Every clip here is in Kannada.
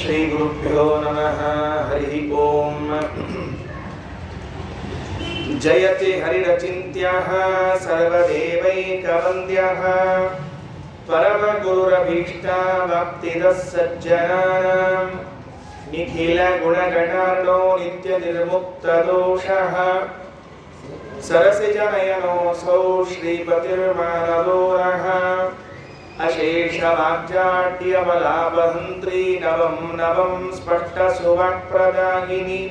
श्रीगुरुभ्यो नमः। हरि ओम। जयति हरिरचिन्त्यः सर्वदेवैकवन्द्यः परमगुरुरभीष्टावाप्तिदः सज्जनानां निखिलगुणगणार्णो नित्यनिर्मुक्तदोषः सरसिजनयनोऽसौ श्रीपतिर्मानदोरः अशेषवाक्जाड्यमलापहन्त्री नवं नवं स्पष्टसुवाक्प्रदायिनी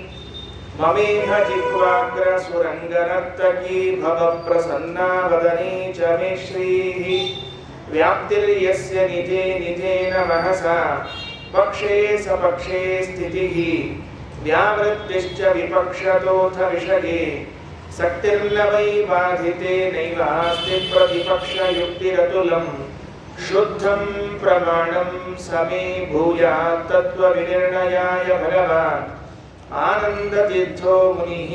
ममेह जिह्वाग्रसुरङ्गनर्तकी भवप्रसन्ना वदने च मे श्रीः व्याप्तिर्यस्य निजे निजेन महसा पक्षे सपक्षे स्थितिः व्यावृत्तिश्च विपक्षतोऽथ विषये शक्तिर्न वै बाधिते नैवास्ति प्रतिपक्षयुक्तिरतुलम् शुद्धं प्रमाणं समे भूयात् तत्त्वविनिर्णयाय भगवान् आनन्दतीर्थो मुनिः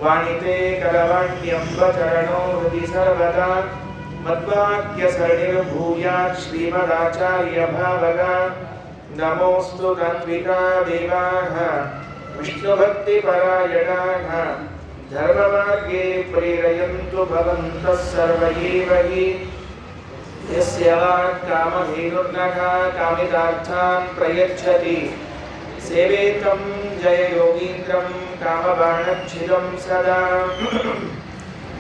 वाणिते करवाण्यम्बचरणो हृदि सर्वदा मद्वाक्यसरणिर्भूयात् श्रीमदाचार्यभावगा नमोऽस्तु तात्विका देवाः विष्णुभक्तिपरायणाः धर्ममार्गे प्रेरयन्तु भवन्तः सर्व एव हि यस्य कामधेनुर्नखा कामितार्थान् प्रयच्छति सेवेतं जययोगीन्द्रं कामबाणच्छिदं सदा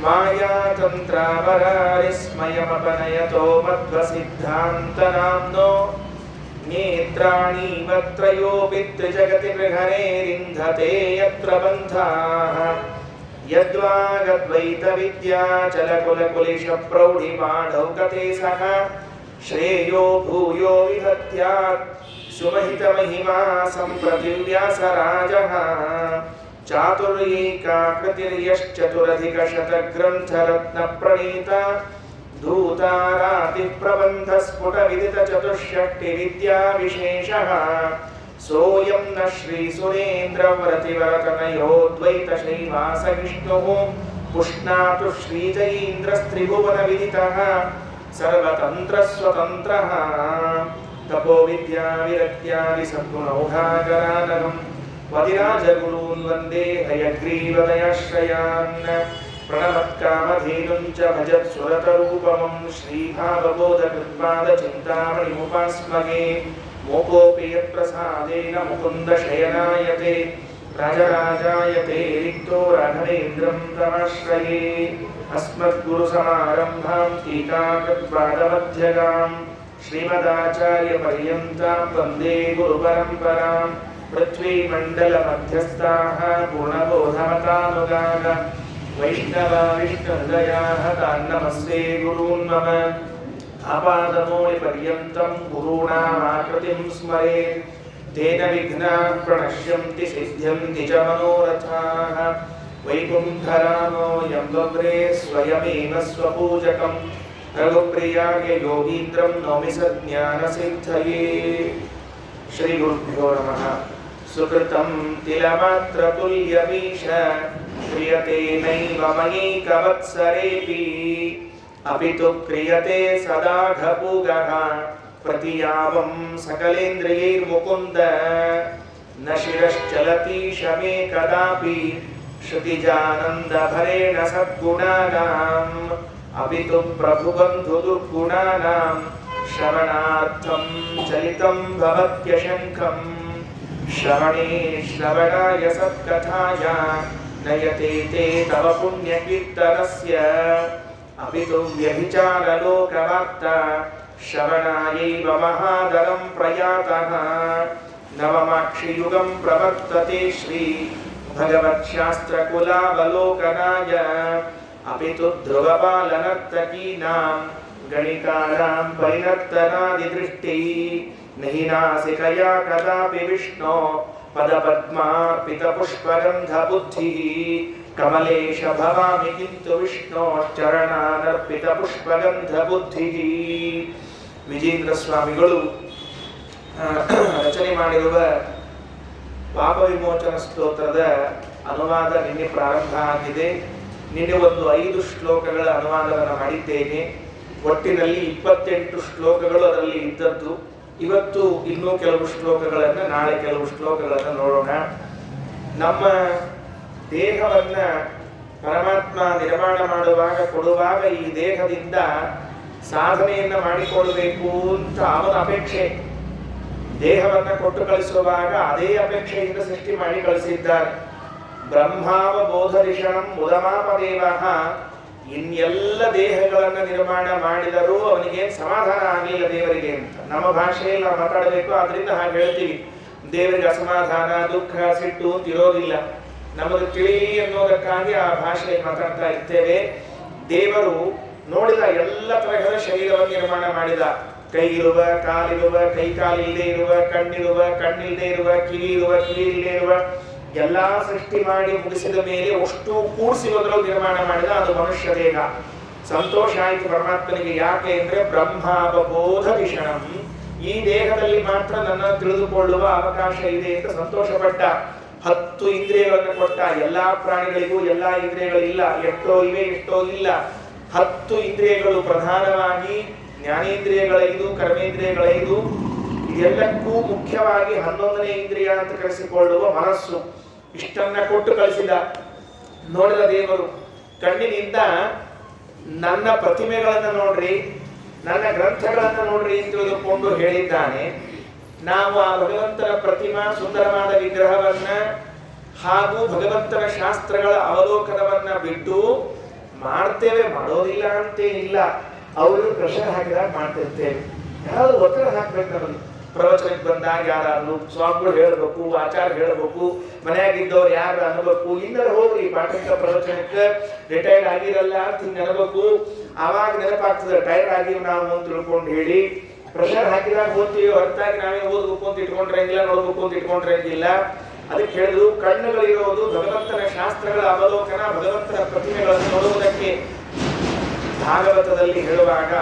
मायातन्त्रावरारिस्मयमपनयतो मध्वसिद्धान्तनाम्नो नेत्राणीवत्रयोऽपि त्रिजगति गृहणेरिन्धते यत्र बन्धाः यद्वागद्वैतविद्याचलकुलकुलिशप्रौढिमाढौकते सह श्रेयो भूयो विदध्यात् सुमहितमहिमा सम्प्रति व्यासराजः चातुर्यैकाकृतिर्यश्चतुरधिकशतग्रन्थरत्नप्रणीता धूतारातिप्रबन्धस्फुटविदितचतुष्षष्टिविद्याविशेषः सोऽयं न श्रीसुरेन्द्रव्रतिवरतनयोद्वैतशैवासहिष्णुः पुष्णातु श्रीजयीन्द्रस्त्रिभुवनविदितः सर्वतन्त्रस्वतन्त्रः तपोविद्याविरक्त्यादिसद्गुणौघागरानघं वदिराजगुरून् वन्दे हयग्रीवदयाश्रयान् प्रणमत्कामधेनुं च भजत्सुरतरूपमं श्रीभागवतकृत्पादचिन्तामणिमुपास्महे मोकोऽपि यत्प्रसादेन मुकुन्दशयनायते राजराजायते रिक्तो राघवेन्द्रं तमाश्रये अस्मद्गुरुसमारम्भां टीकाकृत्पादमध्यगां श्रीमदाचार्यपर्यन्तां वन्दे गुरुपरम्परां पृथ्वीमण्डलमध्यस्थाः पूर्णबोधमतानुगाः वैष्णवा विष्णुहृदयाः तान् नमस्ते गुरून् मम आपादमौलिपर्यन्तं गुरूणामाकृतिं स्मरेत् तेन विघ्नाः प्रणश्यन्ति सिद्ध्यन्ति च मनोरथाः वैकुण्ठरामो यम्बग्रे स्वयमेव स्वपूजकं रघुप्रियाय योगीन्द्रं नौमि सज्ञानसिद्धये। श्रीगुरुभ्यो नमः। सुकृतं तिलमात्रतुल्यमीश क्रियते नैव मयैकवत्सरेऽपि अपि तु क्रियते सदाघपूगः प्रतियावं सकलेन्द्रियैर्मुकुन्द न शिरश्चलति शमे कदापि श्रुतिजानन्दभरेण सद्गुणानाम् अपि तु प्रभुबन्धुदुर्गुणानां श्रवणार्थं चलितं भवत्यशङ्खं श्रवणे श्रवणाय सत्कथाय नयते ते तव पुण्यकीर्तनस्य अपि तु व्यभिचारलोकवार्ता श्रवणायैव महादरं प्रयातः नवमाक्षियुगं प्रवर्तते श्री भगवच्छास्त्रकुलावलोकनाय अपि तु ध्रुवपालनर्तकीनां गणिकानां परिनर्तनादिदृष्टिः नहि नासिकया कदापि विष्णो पदपद्मार्पितपुष्पगन्धबुद्धिः कमलेश भवामि किन्तु ವಿಷ್ಣೋಶ್ಚರಣಾನರ್ಪಿತಪುಷ್ಪಗಂಧಬುದ್ಧಿಃ. ವಿಜೇಂದ್ರ ಸ್ವಾಮಿಗಳು ರಚನೆ ಮಾಡಿರುವ ಪಾಪ ವಿಮೋಚನ ಸ್ತೋತ್ರದ ಅನುವಾದ ನಿನ್ನೆ ಪ್ರಾರಂಭ ಆಗಿದೆ. ನಿನ್ನೆ ಒಂದು 5 ಶ್ಲೋಕಗಳ ಅನುವಾದವನ್ನು ಮಾಡಿದ್ದೇನೆ. ಒಟ್ಟಿನಲ್ಲಿ 28 ಶ್ಲೋಕಗಳು ಅದರಲ್ಲಿ ಇದ್ದದ್ದು. ಇವತ್ತು ಇನ್ನೂ ಕೆಲವು ಶ್ಲೋಕಗಳನ್ನು, ನಾಳೆ ಕೆಲವು ಶ್ಲೋಕಗಳನ್ನು ನೋಡೋಣ. ನಮ್ಮ ದೇಹವನ್ನ ಪರಮಾತ್ಮ ನಿರ್ಮಾಣ ಮಾಡುವಾಗ, ಕೊಡುವಾಗ ಈ ದೇಹದಿಂದ ಸಾಧನೆಯನ್ನ ಮಾಡಿಕೊಳ್ಬೇಕು ಅಂತ ಅವನ ಅಪೇಕ್ಷೆ. ದೇಹವನ್ನ ಕೊಟ್ಟು ಕಳಿಸುವಾಗ ಅದೇ ಅಪೇಕ್ಷೆಯಿಂದ ಸೃಷ್ಟಿ ಮಾಡಿ ಕಳಿಸಿದ್ದಾರೆ. ಬ್ರಹ್ಮಾವಬೋಧರಿಷಣಂ ಮುದಮಾಪದೇವಃ. ಇನ್ನೆಲ್ಲ ದೇಹಗಳನ್ನ ನಿರ್ಮಾಣ ಮಾಡಿದರೂ ಅವನಿಗೆ ಸಮಾಧಾನ ಆಗಲಿಲ್ಲ ದೇವರಿಗೆ ಅಂತ. ನಮ್ಮ ಭಾಷೆಯಲ್ಲಿ ನಾವು ಮಾತಾಡಬೇಕು, ಆದ್ರಿಂದ ಹಾಗೆ ಹೇಳ್ತೀವಿ. ದೇವರಿಗೆ ಅಸಮಾಧಾನ, ದುಃಖ, ಸಿಟ್ಟು ಅಂತ ಇರೋದಿಲ್ಲ. ನಮಗೆ ತಿಳಿ ಅನ್ನೋದಕ್ಕಾಗಿ ಆ ಭಾಷೆಯಲ್ಲಿ ಮಾತಾಡ್ತಾ ಇರ್ತೇವೆ. ದೇವರು ನೋಡಿದ ಎಲ್ಲ ತರಹದ ಶರೀರವನ್ನು ನಿರ್ಮಾಣ ಮಾಡಿದ. ಕೈ ಇರುವ, ಕಾಲಿರುವ, ಕೈ ಕಾಲಿಲ್ಲದೆ ಇರುವ, ಕಣ್ಣಿರುವ, ಕಣ್ಣಿಲ್ಲದೆ ಇರುವ, ಕಿವಿ ಇರುವ, ಕಿವಿ ಇಲ್ಲದೆ ಇರುವ ಎಲ್ಲಾ ಸೃಷ್ಟಿ ಮಾಡಿ ಮುಗಿಸಿದ ಮೇಲೆ ಅಷ್ಟು ಕೂಡಿಸಿ ಮೊದಲು ನಿರ್ಮಾಣ ಮಾಡಿದ. ಅದು ಮನುಷ್ಯ ದೇಹ. ಸಂತೋಷ ಆಯಿತು ಪರಮಾತ್ಮನಿಗೆ. ಯಾಕೆ ಅಂದ್ರೆ ಬ್ರಹ್ಮಾವಬೋಧ ವಿಷಣಂ, ಈ ದೇಹದಲ್ಲಿ ಮಾತ್ರ ನನ್ನ ತಿಳಿದುಕೊಳ್ಳುವ ಅವಕಾಶ ಇದೆ ಅಂತ ಸಂತೋಷಪಟ್ಟ. 10 ಇಂದ್ರಿಯಗಳನ್ನು ಕೊಟ್ಟ. ಎಲ್ಲಾ ಪ್ರಾಣಿಗಳಿಗೂ ಎಲ್ಲಾ ಇಂದ್ರಿಯಗಳಿಲ್ಲ, ಎಷ್ಟೋ ಇವೆ ಎಷ್ಟೋ ಇಲ್ಲ. 10 ಇಂದ್ರಿಯಗಳು, ಪ್ರಧಾನವಾಗಿ ಜ್ಞಾನೇಂದ್ರಿಯಗಳೈದು, ಕರ್ಮೇಂದ್ರಿಯಗಳೈದು, ಇದೆಲ್ಲಕ್ಕೂ ಮುಖ್ಯವಾಗಿ 11ನೇ ಇಂದ್ರಿಯ ಅಂತ ಕರೆಸಿಕೊಳ್ಳುವ ಮನಸ್ಸು. ಇಷ್ಟನ್ನ ಕೊಟ್ಟು ಕಳಿಸಿದ. ನೋಡಿದ ದೇವರು ಕಣ್ಣಿನಿಂದ ನನ್ನ ಪ್ರತಿಮೆಗಳನ್ನು ನೋಡ್ರಿ, ನನ್ನ ಗ್ರಂಥಗಳನ್ನು ನೋಡ್ರಿ ಅಂತ ತಿಳಿದುಕೊಂಡು ಹೇಳಿದ್ದಾನೆ. ನಾವು ಆ ಭಗವಂತನ ಪ್ರತಿಮಾ ಸುಂದರವಾದ ವಿಗ್ರಹವನ್ನ ಹಾಗೂ ಭಗವಂತನ ಶಾಸ್ತ್ರಗಳ ಅವಲೋಕನವನ್ನ ಬಿಟ್ಟು ಮಾಡ್ತೇವೆ, ಮಾಡೋದಿಲ್ಲ ಅಂತೇನಿಲ್ಲ. ಅವರು ಪ್ರೆಷರ್ ಹಾಕಿದಾಗ ಮಾಡ್ತಿರ್ತೇವೆ. ಯಾರು ಒತ್ತಡ ಹಾಕ್ಬೇಕು ನಮಗೆ. ಪ್ರವಚನಕ್ಕೆ ಬಂದಾಗ ಯಾರು ಸ್ವಾಮಿಗಳು ಹೇಳಬೇಕು, ಆಚಾರ್ಯ ಹೇಳಬೇಕು, ಮನೆಯಾಗಿದ್ದವ್ರು ಯಾರು ಅನ್ಬೇಕು. ಇನ್ನರ ಹೋಗ್ರಿ ಪಾಠಕ ಪ್ರವಚನಕ್ಕೆ ರಿಟೈರ್ಡ್ ಆಗಿರಲ್ಲ ಅಂತ ಹಿಂಗೆ ಅನ್ಬೇಕು. ಆವಾಗ ನೆನಪಾಗ್ತದೆ ಟೈರ್ಡ್ ಆಗಿವಿ ನಾವು ಅಂತ ತಿಳ್ಕೊಂಡು ಹೇಳಿ. ಪ್ರೆಷರ್ ಹಾಕಿದಾಗ ಓದ್ತೀವಿ, ಹೊರತಾಗಿ ನಾವೇ ಓದ್ಬೇಕು ಅಂತ ಇಟ್ಕೊಂಡ್ರಂಗಿಲ್ಲ, ನೋಡ್ಬೇಕು ಅಂತ ಇಟ್ಕೊಂಡ್ರಂಗಿಲ್ಲ. ಅದಕ್ಕೆ ಹೇಳಿದ್ರು ಕಣ್ಣುಗಳಿರೋದು ಭಗವಂತನ ಶಾಸ್ತ್ರಗಳ ಅವಲೋಕನ, ಭಗವಂತನ ಪ್ರತಿಮೆಗಳನ್ನು ನೋಡುವುದಕ್ಕೆ. ಭಾಗವತದಲ್ಲಿ ಹೇಳುವಾಗ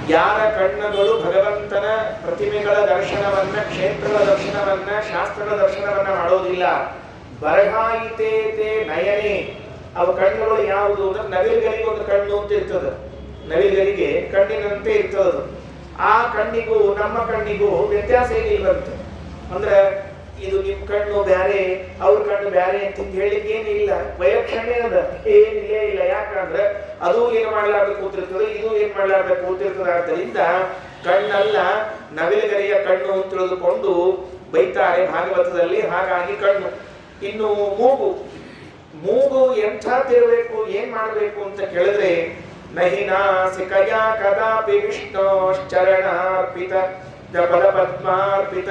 ಯಾರ ಕಣ್ಣುಗಳು ಭಗವಂತನ ಪ್ರತಿಮೆಗಳ ದರ್ಶನವನ್ನ, ಕ್ಷೇತ್ರಗಳ ದರ್ಶನವನ್ನ, ಶಾಸ್ತ್ರಗಳ ದರ್ಶನವನ್ನ ಮಾಡೋದಿಲ್ಲ, ಬರಹಾಯಿತೇತೆ ನಯನೇ, ಅವ ಕಣ್ಣುಗಳು ಯಾವುದು ಅಂದ್ರೆ ನವಿಲುಗರಿಗೆ ಒಂದು ಕಣ್ಣು ಅಂತ ಇರ್ತದೆ. ನವಿಲುಗರಿಗೆ ಕಣ್ಣಿನಂತೆ ಇರ್ತದೆ. ಆ ಕಣ್ಣಿಗೂ ನಮ್ಮ ಕಣ್ಣಿಗೂ ವ್ಯತ್ಯಾಸ ಏನಿಲ್ವಂತೆ. ಅಂದ್ರೆ ಇದು ನಿಮ್ ಕಣ್ಣು ಬ್ಯಾರೆ, ಅವ್ರ ಕಣ್ಣು ಬ್ಯಾರೆ ಅಂತ ಹೇಳಿಕ್ಕೆ ಏನಿಲ್ಲ, ವೈಲಕ್ಷಣ್ಯ ಅದ, ಏನಿಲ್ಲೇ ಇಲ್ಲ. ಯಾಕಂದ್ರೆ ಅದು ಏನ್ ಮಾಡ್ಲಾರ್ದು ಕೂತಿರ್ತದೆ, ಇದು ಏನ್ ಮಾಡ್ಲಾರ್ದು ಕೂತಿರ್ತದೆ. ಆದ್ದರಿಂದ ಕಣ್ಣಲ್ಲ ನವಿಲುಗರಿಯ ಕಣ್ಣು ಅಂತ ತಿಳಿದುಕೊಂಡು ಬೈತಾರೆ ಭಾಗವತದಲ್ಲಿ. ಹಾಗಾಗಿ ಕಣ್ಣು. ಇನ್ನು ಮೂಗು, ಮೂಗು ಎಂಥದ್ದಿರಬೇಕು, ಏನ್ ಮಾಡಬೇಕು ಅಂತ ಕೇಳಿದ್ರೆ, ನಹಿನಾಸಿಕಯ ಕದಾಪಿ ವಿಷ್ಣೋಶ್ಚರಣಾರ್ಪಿತ ಪದಪದ್ಮಾರ್ಪಿತ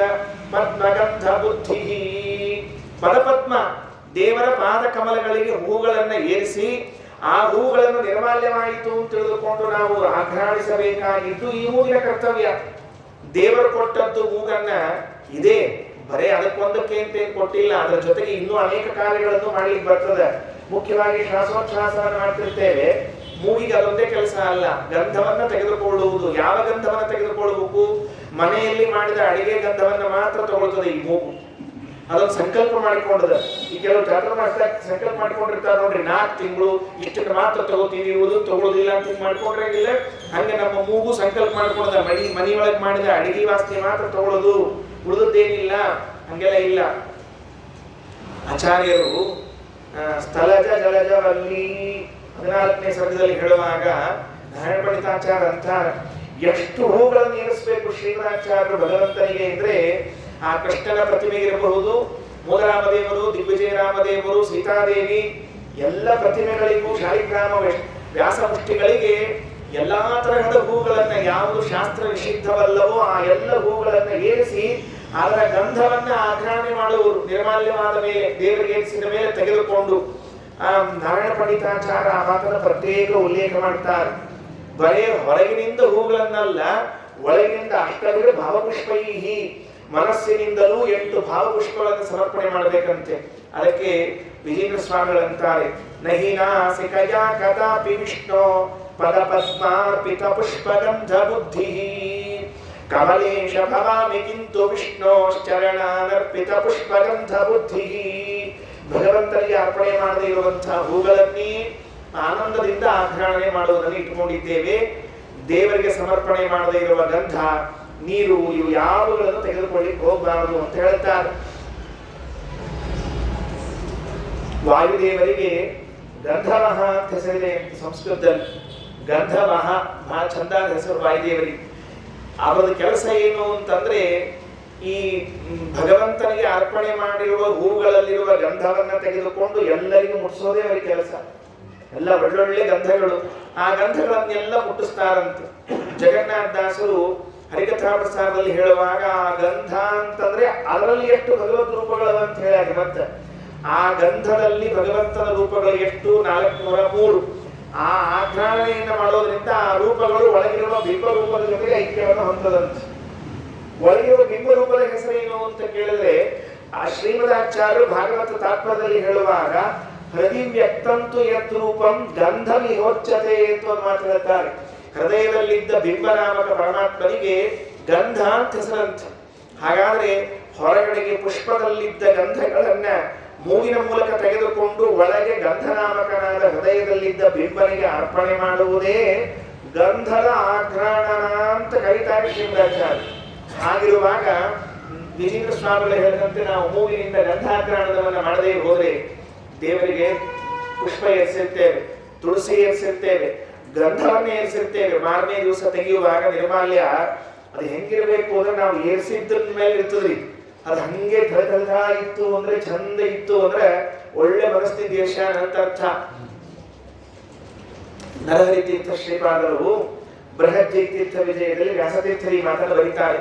ಪದ್ಮಗಂಧ ಬುದ್ಧಿ. ಪದಪದ್ಮ, ದೇವರ ಪಾದ ಕಮಲಗಳಿಗೆ ಹೂಗಳನ್ನ ಏರಿಸಿ ಆ ಹೂಗಳನ್ನು ನಿರ್ಮಾಲ್ಯವಾಯಿತು ಅಂತ ತಿಳಿದುಕೊಂಡು ನಾವು ಆಘ್ರಾಣಿಸಬೇಕಾಗಿದ್ದು ಈ ಮೂಗಿನ ಕರ್ತವ್ಯ. ದೇವರು ಕೊಟ್ಟದ್ದು ಮೂಗನ್ನ ಇದೆ, ಬರೇ ಅದಕ್ಕೊಂದಕ್ಕೆ ಅಂತ ಕೊಟ್ಟಿಲ್ಲ. ಅದರ ಜೊತೆಗೆ ಇನ್ನೂ ಅನೇಕ ಕಾರ್ಯಗಳನ್ನು ಮಾಡ್ಲಿಕ್ಕೆ ಬರ್ತದೆ. ಮುಖ್ಯವಾಗಿ ಶ್ವಾಸೋಚ್ಛ್ವಾಸವನ್ನು ಮಾಡ್ತಿರ್ತೇವೆ. ಮೂಗಿಗೆ ಅದೊಂದೇ ಕೆಲಸ ಅಲ್ಲ, ಗಂಧವನ್ನ ತೆಗೆದುಕೊಳ್ಳುವುದು. ಯಾವ ಗಂಧವನ್ನ ತೆಗೆದುಕೊಳ್ಳಬೇಕು? ಮನೆಯಲ್ಲಿ ಮಾಡಿದ ಅಡಿಗೆ ಗಂಧವನ್ನ ಮಾತ್ರ ತಗೊಳ್ತದೆ ಈ ಮೂಗು. ಅದೊಂದು ಸಂಕಲ್ಪ ಮಾಡಿಕೊಂಡದ. ಈ ಕೆಲವು ಚಾತುರ್ಮಾಸ ಸಂಕಲ್ಪ ಮಾಡ್ಕೊಂಡಿರ್ತಾರೆ ನೋಡ್ರಿ, 4 ತಿಂಗಳು ಇಷ್ಟಕ್ಕೆ ಮಾತ್ರ ತಗೋತೀವಿ, ತಗೊಳ್ಳೋದಿಲ್ಲ ಅಂತ ಮಾಡ್ಕೊಂಡ್ರಂಗಿಲ್ಲ. ಹಂಗೆ ನಮ್ಮ ಮೂಗು ಸಂಕಲ್ಪ ಮಾಡ್ಕೊಂಡದ, ಮನೆಯೊಳಗೆ ಮಾಡಿದ ಅಡಿಗೆ ವಾಸನೆ ಮಾತ್ರ ತಗೊಳ್ಳೋದು, ಉಳಿದದ್ದೇನಿಲ್ಲ. ಹಂಗೆಲ್ಲ ಇಲ್ಲ. ಆಚಾರ್ಯರು ಸ್ಥಳಜ ಜಲಜವಲ್ಲಿ 14ನೇ ಸರ್ಗದಲ್ಲಿ ಹೇಳುವಾಗ ನಾರಾಯಣ ಪಂಡಿತಾಚಾರ್ಯ ಅಂತಾರೆ, ಎಷ್ಟು ಹೂಗಳನ್ನು ಏರಿಸಬೇಕು ಶ್ರೀನಾಚಾರ್ಯರು ಭಗವಂತನಿಗೆ ಅಂದ್ರೆ, ಆ ಕೃಷ್ಣನ ಪ್ರತಿಮೆಗೆ ಇರಬಹುದು, ಮೂಲರಾಮದೇವರು, ದಿಗ್ವಿಜಯರಾಮದೇವರು, ಸೀತಾದೇವಿ ಎಲ್ಲ ಪ್ರತಿಮೆಗಳಿಗೂ, ಶಾಲಿಗ್ರಾಮ ವ್ಯಾಸಮುಷ್ಟಿಗಳಿಗೆ ಎಲ್ಲಾ ತರಹದ ಹೂಗಳನ್ನ, ಯಾವುದು ಶಾಸ್ತ್ರ ನಿಷಿದ್ಧವಲ್ಲವೋ ಆ ಎಲ್ಲ ಹೂಗಳನ್ನ ಏರಿಸಿ ಅದರ ಗಂಧವನ್ನ ಆಘ್ರಾಣೆ ಮಾಡುವರು. ನಿರ್ಮಾಲ್ಯವಾದ ಮೇಲೆ, ದೇವರಿಗೆ ಏರಿಸಿದ ಮೇಲೆ ತೆಗೆದುಕೊಂಡು. ನಾರಾಯಣ ಪಂಡಿತಾಚಾರ್ಯ ಆ ಮಾತನ್ನ ಪ್ರತ್ಯೇಕ ಉಲ್ಲೇಖ ಮಾಡ್ತಾರೆ. ಬರೇ ಹೊರಗಿನಿಂದ ಹೂಗಳನ್ನಲ್ಲ, ಒಳಗಿನಿಂದ ಅಷ್ಟವಿರ ಭಾವಪುಷ್ಪೈಹಿ, ಮನಸ್ಸಿನಿಂದಲೂ 8 ಭಾವಪುಷ್ಪಗಳನ್ನು ಸಮರ್ಪಣೆ ಮಾಡಬೇಕಂತೆ. ಅದಕ್ಕೆ ವಿಜೇಂದ್ರ ಸ್ವಾಮಿಗಳಂತಾರೆ, ನಹಿನಾಸಿಕಯ ಕದಾಪಿ ವಿಷ್ಣು ಪದಪದ್ಮಾರ್ಪಿತ ಪುಷ್ಪಗಂಧ ಬುದ್ಧಿ ಕಮಲೇಶ ಭವಾಮಿ ಕಿಂತು ವಿಷ್ಣೋಶ್ಚರಣಾನರ್ಪಿತ ಪುಷ್ಪಗಂಧ ಬುದ್ಧಿ. ಭಗವಂತನಿಗೆ ಅರ್ಪಣೆ ಮಾಡದೇ ಇರುವಂತಹ ಹೂಗಳನ್ನೇ ಆನಂದದಿಂದ ಆಘ್ರಾಣನೆ ಮಾಡುವುದನ್ನು ಇಟ್ಟುಕೊಂಡಿದ್ದೇವೆ. ದೇವರಿಗೆ ಸಮರ್ಪಣೆ ಮಾಡದೇ ಇರುವ ಗಂಧ, ನೀರು ಇವು ಯಾವುಗಳನ್ನು ತೆಗೆದುಕೊಳ್ಳಿಕ್ಕೆ ಹೋಗಬಾರದು ಅಂತ ಹೇಳ್ತಾರೆ. ವಾಯುದೇವರಿಗೆ ಗಂಧವಹ ಅಂತ ಹೆಸರಿದೆ ಸಂಸ್ಕೃತದಲ್ಲಿ. ಗಂಧವಹ ಬಹಳ ಚಂದಾದ ಹೆಸರು ವಾಯುದೇವರಿಗೆ. ಅವರ ಕೆಲಸ ಏನು ಅಂತಂದ್ರೆ ಈ ಭಗವಂತನಿಗೆ ಅರ್ಪಣೆ ಮಾಡಿರುವ ಹೂಗಳಲ್ಲಿರುವ ಗಂಧವನ್ನ ತೆಗೆದುಕೊಂಡು ಎಲ್ಲರಿಗೂ ಮುಟ್ಟಿಸೋದೇ ಅವರ ಕೆಲಸ. ಎಲ್ಲ ಒಳ್ಳೊಳ್ಳೆ ಗಂಧಗಳು, ಆ ಗಂಧಗಳನ್ನೆಲ್ಲ ಮುಟ್ಟಿಸ್ತಾರಂತೆ. ಜಗನ್ನಾಥದಾಸರು ಹರಿಕಥಾ ಪ್ರಸಾರದಲ್ಲಿ ಹೇಳುವಾಗ ಆ ಗಂಧ ಅಂತಂದ್ರೆ ಅದರಲ್ಲಿ ಎಷ್ಟು ಭಗವದ್ ರೂಪಗಳು ಅಂತ ಹೇಳಿ, ಮತ್ತೆ ಆ ಗಂಧದಲ್ಲಿ ಭಗವಂತನ ರೂಪಗಳು ಎಷ್ಟು 403. ಆ ಆಘ್ರಾಣೆಯಿಂದ ಮಾಡೋದ್ರಿಂದ ಆ ರೂಪಗಳು ಒಳಗಿರುವ ಬಿಂಬ ರೂಪದ ಜೊತೆಗೆ ಐಕ್ಯವನ್ನು ಹೊಂದದಂತೆ. ಒಳಗಿರುವ ಬಿಂಬ ರೂಪದ ಹೆಸರೇನು ಅಂತ ಕೇಳಿದ್ರೆ, ಆ ಶ್ರೀಮದಾಚಾರ್ಯರು ಭಾಗವತ ತಾತ್ಪರ್ಯದಲ್ಲಿ ಹೇಳುವಾಗ ಹೃದಯ ವ್ಯಕ್ತಂತು ಯತ್ ರೂಪಂ ಗಂಧ ವಿಹೋಚ್ಯತೆ ಅಂತ ಒಂದು ಮಾತು ಹೇಳ್ತಾರೆ. ಹೃದಯದಲ್ಲಿದ್ದ ಬಿಂಬನಾಮಕ ಪರಮಾತ್ಮನಿಗೆ ಗಂಧ ಅಂತ ಹೆಸರಂತ. ಹಾಗಾದ್ರೆ ಹೊರಗಡೆಗೆ ಪುಷ್ಪದಲ್ಲಿದ್ದ ಗಂಧಗಳನ್ನ ಮೂಗಿನ ಮೂಲಕ ತೆಗೆದುಕೊಂಡು ಒಳಗೆ ಗಂಧನಾಮಕನಾದ ಹೃದಯದಲ್ಲಿದ್ದ ಬಿಂಬನಿಗೆ ಅರ್ಪಣೆ ಮಾಡುವುದೇ ಗಂಧದ ಆಘ್ರಾಣನ ಅಂತ ಕರೀತಾರೆ ಶ್ರೀಮದಾಚಾರ್ಯ. ಹಾಗಿರುವಾಗ ವಿಜೇಂದ್ರ ಸ್ವಾಮಿಗಳು ಹೇಳಿದಂತೆ ನಾವು ಮೂಗಿನಿಂದ ಗಂಧಾಘ್ರಾಣನವನ್ನು ಮಾಡದೇ ಹೋದ್ರೆ ದೇವರಿಗೆ ಪುಷ್ಪ ಏರಿಸಿರ್ತೇವೆ, ತುಳಸಿ ಏರಿಸಿರ್ತೇವೆ, ಗಂಧವನ್ನೇ ಏರಿಸಿರ್ತೇವೆ. ಮಾರನೇ ದಿವಸ ತೆಗೆಯುವಾಗ ನಿರ್ಮಾಲ್ಯ ಅದು ಹೆಂಗಿರ್ಬೇಕು ಅಂದ್ರೆ ನಾವು ಏರಿಸಿದ್ರ ಮೇಲೆ ಇರ್ತದ್ರಿ. ಅದು ಹಂಗೆ ಧಳ ಇತ್ತು ಅಂದ್ರೆ, ಚಂದ ಇತ್ತು ಅಂದ್ರೆ ಒಳ್ಳೆ ಮನಸ್ಥಿತಿ ದೇಶ ಅಂತ ಅರ್ಥ. ನರಹರಿ ತೀರ್ಥ ಶ್ರೀಪಾದರು ಬೃಹತ್ ತೀರ್ಥ ವಿಜಯದಲ್ಲಿ ವ್ಯಾಸತೀರ್ಥರಿ ಮಾತನ್ನು ಬರೀತಾರೆ.